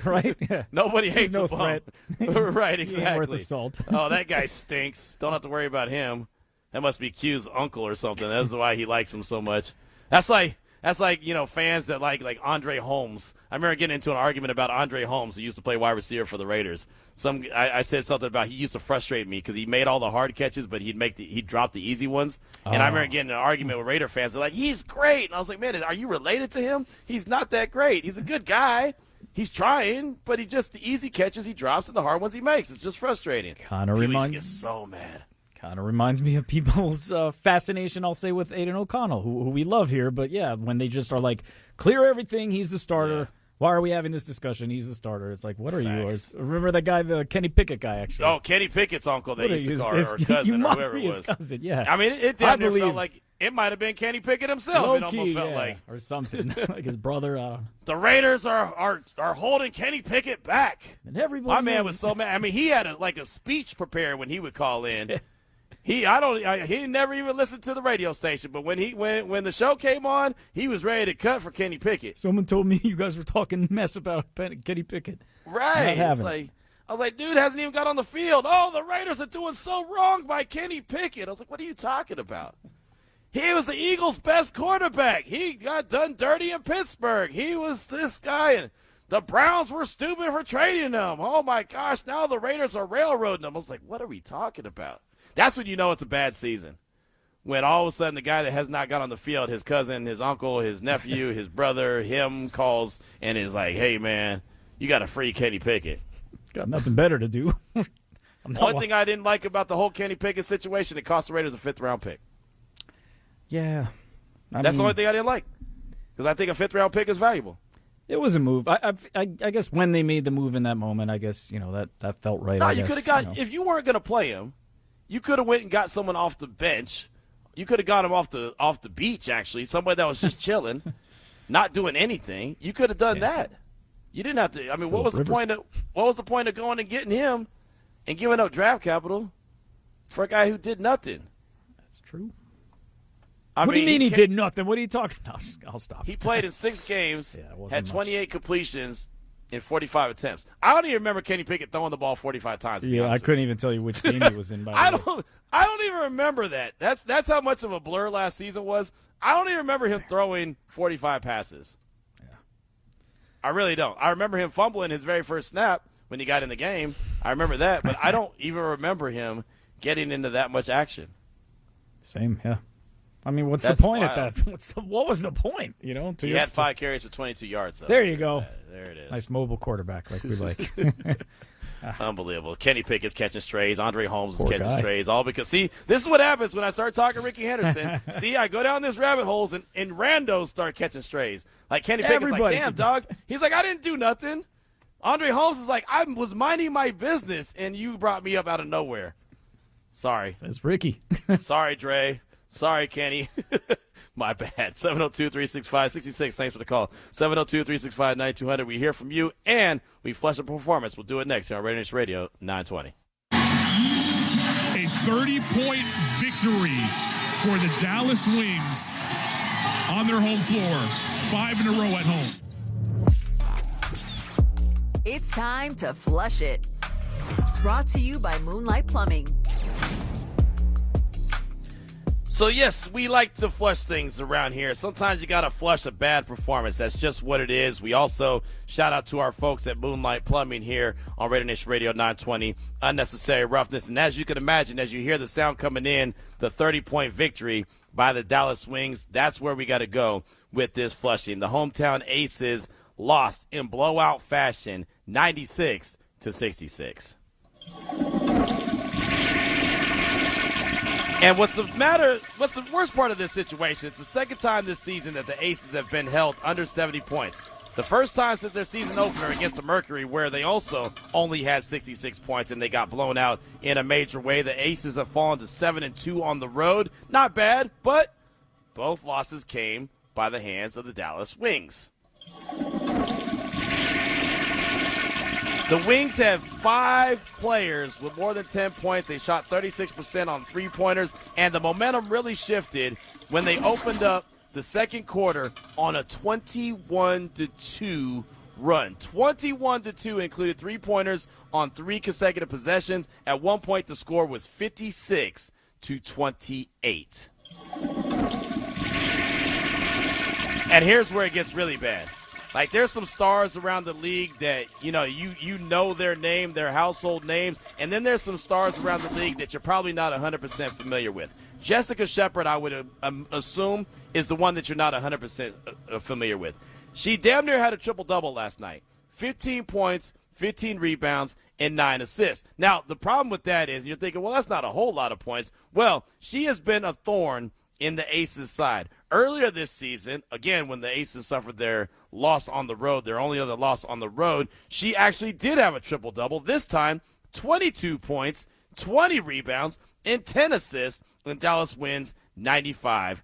Right? Yeah. Nobody hates no a bum. threat. Right, He ain't exactly. worth the salt. Oh, that guy stinks. Don't have to worry about him. That must be Q's uncle or something. That's why he likes him so much. That's like fans that like Andre Holmes. I remember getting into an argument about Andre Holmes, who used to play wide receiver for the Raiders. I said something about he used to frustrate me because he made all the hard catches, but he'd drop the easy ones. And I remember getting in an argument with Raider fans. They're like, he's great. And I was like, man, are you related to him? He's not that great. He's a good guy. He's trying, but the easy catches he drops and the hard ones he makes. It's just frustrating. Kind of reminds so mad. Kind of reminds me of people's fascination, I'll say, with Aiden O'Connell, who we love here. But, yeah, when they just are like, clear everything, he's the starter. Yeah. Why are we having this discussion? He's the starter. It's like, what are Facts. you? Remember that guy, the Kenny Pickett guy, actually? Oh, Kenny Pickett's uncle they used to call or cousin you or must whoever be it was. His cousin, yeah. I mean, it damn near felt like it might have been Kenny Pickett himself. Low It almost key, felt yeah, like. Or something, like his brother. The Raiders are holding Kenny Pickett back. And everybody My man knows. was so mad. I mean, he had a speech prepared when he would call in. He never even listened to the radio station, but when the show came on, he was ready to cut for Kenny Pickett. Someone told me you guys were talking mess about Kenny Pickett. Right. It's like, I was like, dude hasn't even got on the field. Oh, the Raiders are doing so wrong by Kenny Pickett. I was like, what are you talking about? He was the Eagles' best quarterback. He got done dirty in Pittsburgh. He was this guy, and the Browns were stupid for trading him. Oh, my gosh, now the Raiders are railroading him. I was like, what are we talking about? That's when you know it's a bad season. When all of a sudden the guy that has not got on the field, his cousin, his uncle, his nephew, his brother, him calls and is like, hey, man, you got to free Kenny Pickett. Got nothing better to do. One thing I didn't like about the whole Kenny Pickett situation, it cost the Raiders a 5th-round pick. Yeah. That's the only thing I didn't like because I think a 5th-round pick is valuable. It was a move. I guess when they made the move in that moment, I guess, that felt right. No, you could have got, if you weren't going to play him, you could have went and got someone off the bench. You could have got him off the beach, actually, somebody that was just chilling, not doing anything. You could have done that. You didn't have to. I mean, what was the point of going and getting him and giving up draft capital for a guy who did nothing? It's true. I what do mean, you mean he did nothing? What are you talking about? I'll stop. He played in 6 games, had much. 28 completions in 45 attempts. I don't even remember Kenny Pickett throwing the ball 45 times. Yeah, I couldn't even tell you which game he was in. By the way. I don't even remember that. That's how much of a blur last season was. I don't even remember him throwing 45 passes. Yeah. I really don't. I remember him fumbling his very first snap when he got in the game. I remember that, but I don't even remember him getting into that much action. Same, yeah. I mean, what's That's the point wild. at that? What was the point? You know, He had 5 carries for 22 yards. There you go. There it is. Nice mobile quarterback like we like. Unbelievable. Kenny Pickett's catching strays. Andre Holmes Poor is catching guy. strays. All because, see, this is what happens when I start talking Ricky Henderson. See, I go down this rabbit holes and randos start catching strays. Like Kenny Pickett's like, Everybody damn, can- dog. He's like, I didn't do nothing. Andre Holmes is like, I was minding my business, and you brought me up out of nowhere. Sorry. It's Ricky. Sorry, Dre. Sorry, Kenny. My bad. 702-365-66. Thanks for the call. 702-365-9200. We hear from you, and we flush a performance. We'll do it next here on RaiderNation Radio 920. A 30-point victory for the Dallas Wings on their home floor. 5 in a row at home. It's time to flush it. Brought to you by Moonlight Plumbing. So, yes, we like to flush things around here. Sometimes you got to flush a bad performance. That's just what it is. We also shout out to our folks at Moonlight Plumbing here on RaiderNation Radio 920, Unnecessary Roughness. And as you can imagine, as you hear the sound coming in, the 30-point victory by the Dallas Wings, that's where we got to go with this flushing. The hometown Aces lost in blowout fashion, 96-66. And what's the worst part of this situation? It's the second time this season that the Aces have been held under 70 points. The first time since their season opener against the Mercury, where they also only had 66 points and they got blown out in a major way. The Aces have fallen to 7-2 on the road. Not bad, but both losses came by the hands of the Dallas Wings. The Wings have 5 players with more than 10 points. They shot 36% on three-pointers, and the momentum really shifted when they opened up the second quarter on a 21-2 run. 21-2 included three-pointers on 3 consecutive possessions. At one point, the score was 56-28. And here's where it gets really bad. Like, there's some stars around the league that, you know their name, their household names, and then there's some stars around the league that you're probably not 100% familiar with. Jessica Shepard, I would assume, is the one that you're not 100% familiar with. She damn near had a triple-double last night. 15 points, 15 rebounds, and 9 assists. Now, the problem with that is you're thinking, well, that's not a whole lot of points. Well, she has been a thorn in the Aces' side. Earlier this season, again, when the Aces suffered their loss on the road, their only other loss on the road, she actually did have a triple-double. This time, 22 points, 20 rebounds, and 10 assists, and Dallas wins 95-87.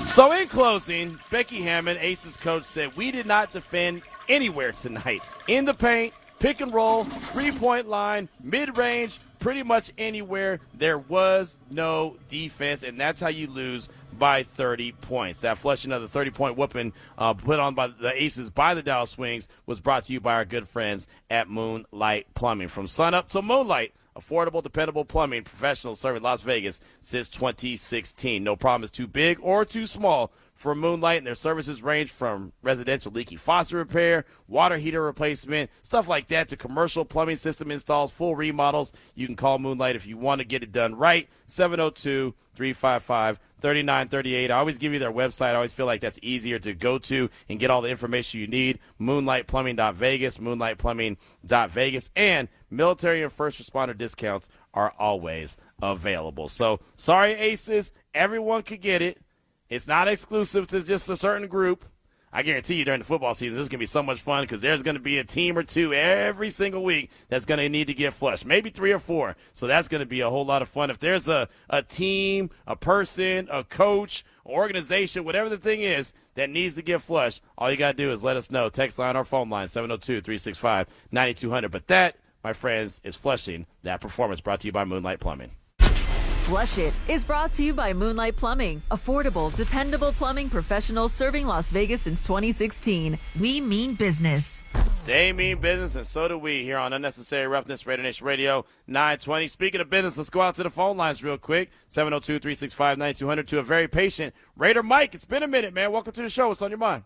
So in closing, Becky Hammond, Aces coach, said, we did not defend anywhere tonight. In the paint, pick and roll, three-point line, mid-range, pretty much anywhere. There was no defense, and that's how you lose by 30 points. That flushing of the 30-point whooping put on by the Aces by the Dallas Wings was brought to you by our good friends at Moonlight Plumbing. From sunup to moonlight, affordable, dependable plumbing professionals serving Las Vegas since 2016. No problem is too big or too small for Moonlight, and their services range from residential leaky faucet repair, water heater replacement, stuff like that, to commercial plumbing system installs, full remodels. You can call Moonlight if you want to get it done right. 702-355-3938. I always give you their website. I always feel like that's easier to go to and get all the information you need. MoonlightPlumbing.Vegas, MoonlightPlumbing.Vegas, and military and first responder discounts are always available. So, sorry, Aces. Everyone could get it. It's not exclusive to just a certain group. I guarantee you during the football season, this is going to be so much fun because there's going to be a team or two every single week that's going to need to get flushed, maybe 3 or 4. So that's going to be a whole lot of fun. If there's a team, a person, a coach, organization, whatever the thing is that needs to get flushed, all you got to do is let us know. Text line or phone line, 702-365-9200. But that my friends, is flushing that performance. Brought to you by Moonlight Plumbing. Flush It is brought to you by Moonlight Plumbing. Affordable, dependable plumbing professionals serving Las Vegas since 2016. We mean business. They mean business, and so do we here on Unnecessary Roughness, RaiderNation Radio 920. Speaking of business, let's go out to the phone lines real quick. 702-365-9200 to a very patient Raider Mike. It's been a minute, man. Welcome to the show. What's on your mind?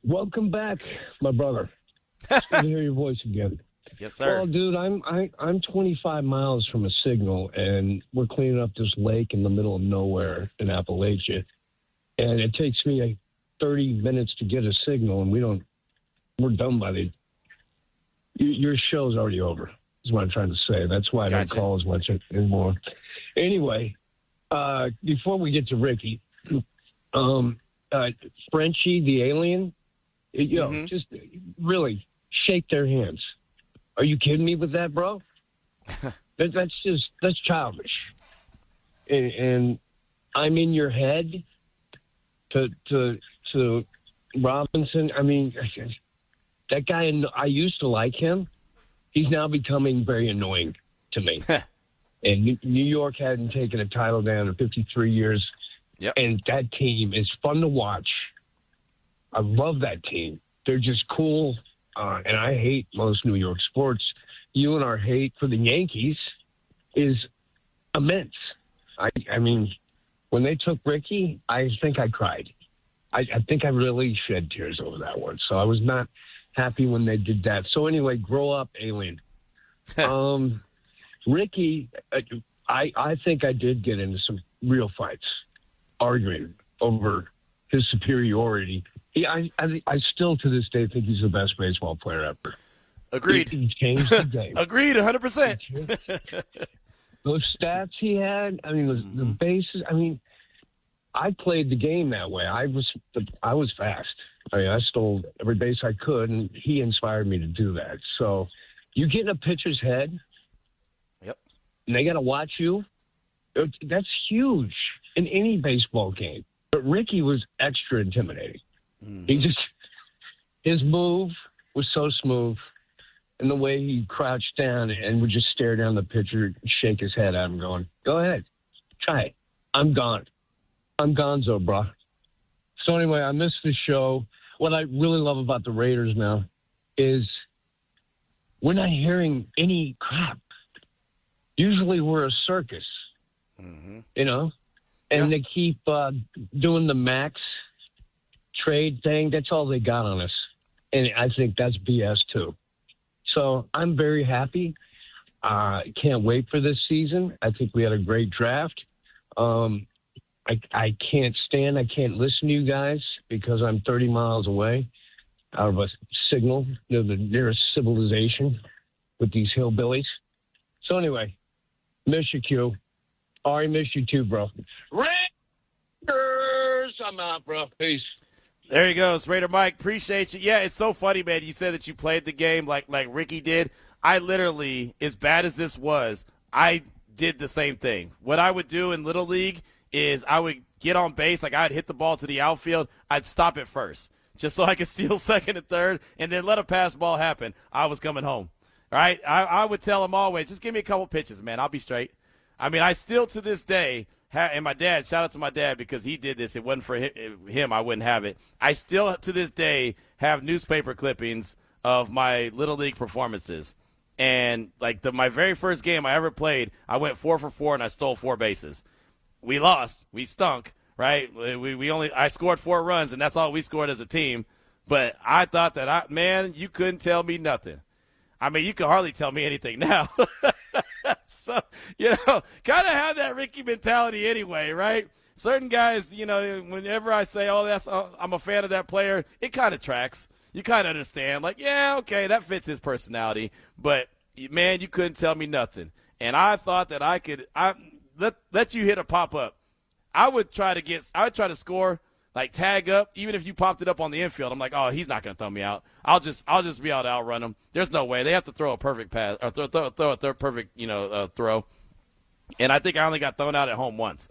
Welcome back, my brother. It's good to hear your voice again. Yes, sir. Well, dude, I'm 25 miles from a signal, and we're cleaning up this lake in the middle of nowhere in Appalachia, and it takes me like 30 minutes to get a signal, and we're done by your show's already over, is what I'm trying to say. That's why I don't call as much anymore. Anyway, before we get to Ricky, Frenchie, the alien, just really shake their hands. Are you kidding me with that, bro? That's childish. And I'm in your head to Robinson. I mean, that guy, I used to like him. He's now becoming very annoying to me. And New York hadn't taken a title down in 53 years. Yep. And that team is fun to watch. I love that team. They're just cool. And I hate most New York sports. You and our hate for the Yankees is immense. I mean, when they took Ricky, I think I cried. I think I really shed tears over that one. So I was not happy when they did that. So anyway, grow up, alien. Ricky, I think I did get into some real fights, arguing over his superiority. I still, to this day, think he's the best baseball player ever. Agreed. He changed the game. Agreed, 100%. Those stats he had, I mean, the bases, I mean, I played the game that way. I was fast. I mean, I stole every base I could, and he inspired me to do that. So you get in a pitcher's head, yep, and they got to watch you. That's huge in any baseball game. But Ricky was extra intimidating. His move was so smooth, and the way he crouched down and would just stare down the pitcher, shake his head at him, going, "Go ahead, try it. I'm gone. I'm gonzo, bro." So anyway, I missed the show. What I really love about the Raiders now is we're not hearing any crap. Usually we're a circus, you know, and they keep doing the max trade thing. That's all they got on us. And I think that's BS too. So I'm very happy. Can't wait for this season. I think we had a great draft. I can't listen to you guys because I'm 30 miles away out of a signal, the nearest civilization with these hillbillies. So anyway, miss you, Q. Ari, miss you too, bro. Raiders, I'm out, bro. Peace. There he goes, Raider Mike. Appreciate you. Yeah, it's so funny, man. You said that you played the game like Ricky did. I literally, as bad as this was, I did the same thing. What I would do in Little League is I would get on base, like I'd hit the ball to the outfield. I'd stop it first, just so I could steal second and third, and then let a pass ball happen. I was coming home, right? I would tell him always, just give me a couple pitches, man. I'll be straight. I mean, I still to this day and my dad, shout out to my dad because he did this. It wasn't for him, I wouldn't have it. I still to this day have newspaper clippings of my Little League performances. And like my very first game I ever played, I went 4 for 4 and I stole 4 bases. We lost. We stunk, right? I scored 4 runs, and that's all we scored as a team. But I thought that, man, you couldn't tell me nothing. I mean, you can hardly tell me anything now. So, kind of have that Ricky mentality anyway, right? Certain guys, whenever I say, I'm a fan of that player, it kind of tracks. You kind of understand, like, yeah, okay, that fits his personality. But, man, you couldn't tell me nothing. And I thought that I could let you hit a pop-up. I would try to score, like tag up, even if you popped it up on the infield. I'm like, oh, he's not going to throw me out. I'll just be able to outrun him. There's no way. They have to throw a perfect pass or throw a perfect, throw. And I think I only got thrown out at home once,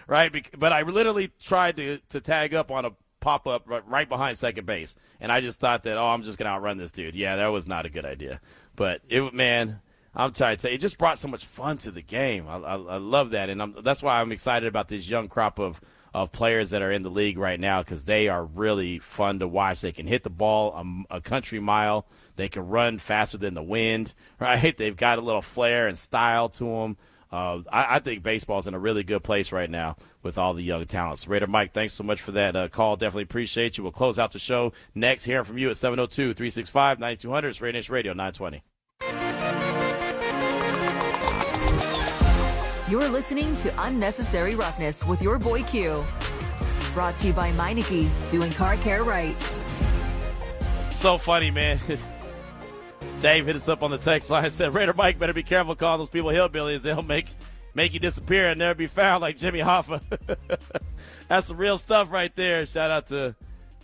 right? But I literally tried to tag up on a pop up right behind second base. And I just thought that, I'm just going to outrun this dude. Yeah, that was not a good idea. But, I'm trying to tell you, it just brought so much fun to the game. I love that. And that's why I'm excited about this young crop of players that are in the league right now, because they are really fun to watch. They can hit the ball a country mile. They can run faster than the wind, right? They've got a little flair and style to them. I think baseball's in a really good place right now with all the young talents. Raider Mike, thanks so much for that call. Definitely appreciate you. We'll close out the show next, hearing from you at 702-365-9200. It's RaiderNation Radio 920. You're listening to Unnecessary Roughness with your boy Q. Brought to you by Meineke, doing car care right. So funny, man. Dave hit us up on the text line and said, Raider Mike, better be careful calling those people hillbillies. They'll make you disappear and never be found like Jimmy Hoffa. That's some real stuff right there. Shout out to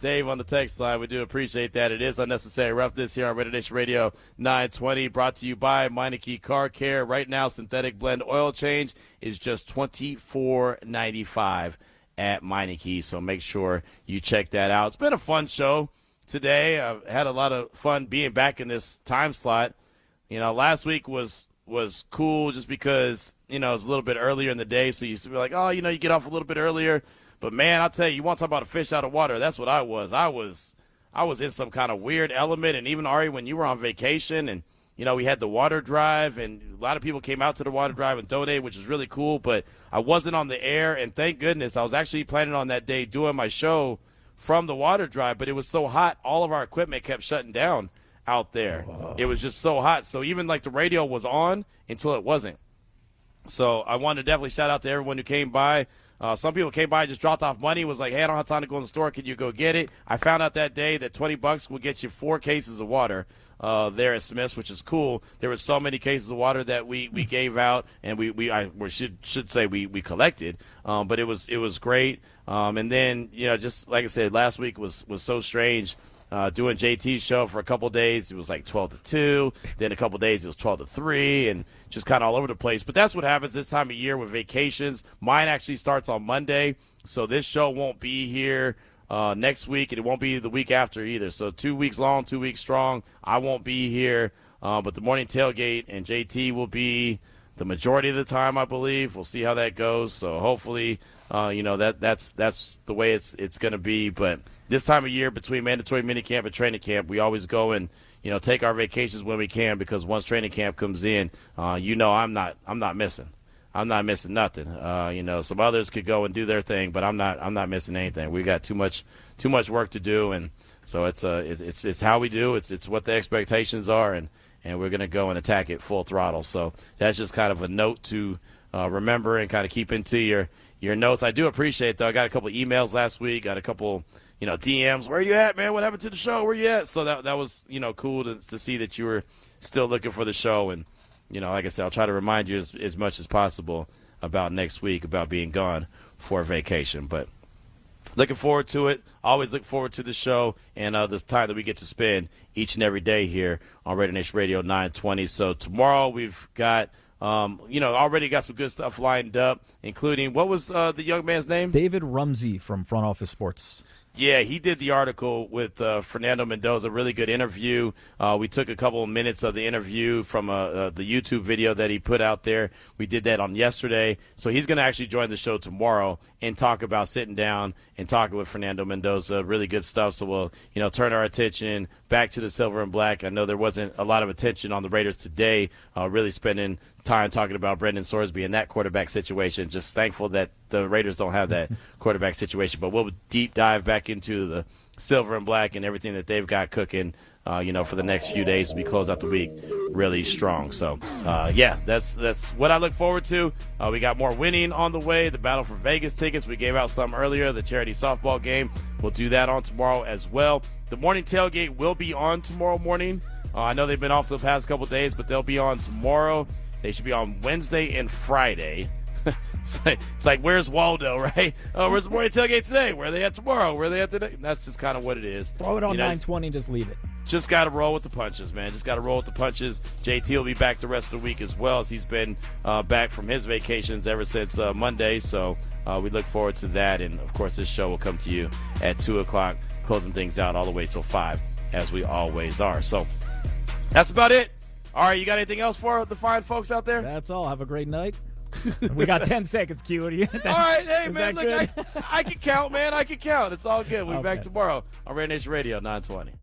Dave on the text line. We do appreciate that. It is Unnecessary Roughness here on RaiderNation Radio 920, brought to you by Meineke Car Care. Right now, synthetic blend oil change is just $24.95 at Meineke, so make sure you check that out. It's been a fun show today. I've had a lot of fun being back in this time slot. Last week was cool just because, it was a little bit earlier in the day, so you used to be like, you get off a little bit earlier. But, man, I'll tell you, you want to talk about a fish out of water. That's what I was. I was in some kind of weird element. And even, Ari, when you were on vacation and, we had the water drive, and a lot of people came out to the water drive and donated, which was really cool. But I wasn't on the air, and thank goodness. I was actually planning on that day doing my show from the water drive, but it was so hot, all of our equipment kept shutting down out there. It was just so hot. So even, the radio was on until it wasn't. So I wanted to definitely shout out to everyone who came by. Some people came by, just dropped off money, was like, hey, I don't have time to go in the store. Can you go get it? I found out that day that $20 will get you 4 cases of water there at Smith's, which is cool. There were so many cases of water that we gave out, and we should say we collected. But it was great. And then, just like I said, last week was so strange. Doing JT's show for a couple of days, it was like 12 to 2. Then a couple of days, it was 12 to 3, and just kind of all over the place. But that's what happens this time of year with vacations. Mine actually starts on Monday, so this show won't be here next week, and it won't be the week after either. So 2 weeks long, 2 weeks strong. I won't be here, but the morning tailgate and JT will be the majority of the time, I believe. We'll see how that goes. So hopefully, that's the way it's going to be. But this time of year, between mandatory minicamp and training camp, we always go and take our vacations when we can, because once training camp comes in, I'm not missing. I'm not missing nothing. Some others could go and do their thing, but I'm not missing anything. We got too much work to do, and so it's how we do. It's what the expectations are, and we're gonna go and attack it full throttle. So that's just kind of a note to remember and kind of keep into your notes. I do appreciate, though. I got a couple emails last week. Got a couple DMs. Where you at, man? What happened to the show? Where you at? So that was cool to see that you were still looking for the show. And like I said, I'll try to remind you as much as possible about next week, about being gone for vacation. But looking forward to it. Always look forward to the show and this time that we get to spend each and every day here on RaiderNation Radio 920. So tomorrow we've got already got some good stuff lined up, including, what was the young man's name? David Rumsey from Front Office Sports. Yeah, he did the article with Fernando Mendoza. Really good interview. We took a couple of minutes of the interview from the YouTube video that he put out there. We did that on yesterday. So he's going to actually join the show tomorrow and talk about sitting down and talking with Fernando Mendoza. Really good stuff. So we'll, turn our attention back to the silver and black. I know there wasn't a lot of attention on the Raiders today, really spending time talking about Brendan Sorsby and that quarterback situation. Just thankful that the Raiders don't have that quarterback situation. But we'll deep dive back into the silver and black and everything that they've got cooking, for the next few days as we close out the week really strong. So, that's what I look forward to. We got more winning on the way. The Battle for Vegas tickets, we gave out some earlier. The charity softball game, we'll do that on tomorrow as well. The morning tailgate will be on tomorrow morning. I know they've been off the past couple days, but they'll be on tomorrow. They should be on Wednesday and Friday. It's like, where's Waldo, right? Oh, where's the morning tailgate today? Where are they at tomorrow? Where are they at today? And that's just kind of what it is. Throw it on 920, just leave it. just got to roll with the punches, man. Just got to roll with the punches. JT will be back the rest of the week as well, as he's been back from his vacations ever since Monday. So we look forward to that. And, of course, this show will come to you at 2 o'clock, closing things out all the way till 5, as we always are. So that's about it. All right, you got anything else for the fine folks out there? That's all. Have a great night. We got 10 seconds, Q. All right, hey, man, look, I can count, man. I can count. It's all good. We'll be back tomorrow on RaiderNation Radio 920.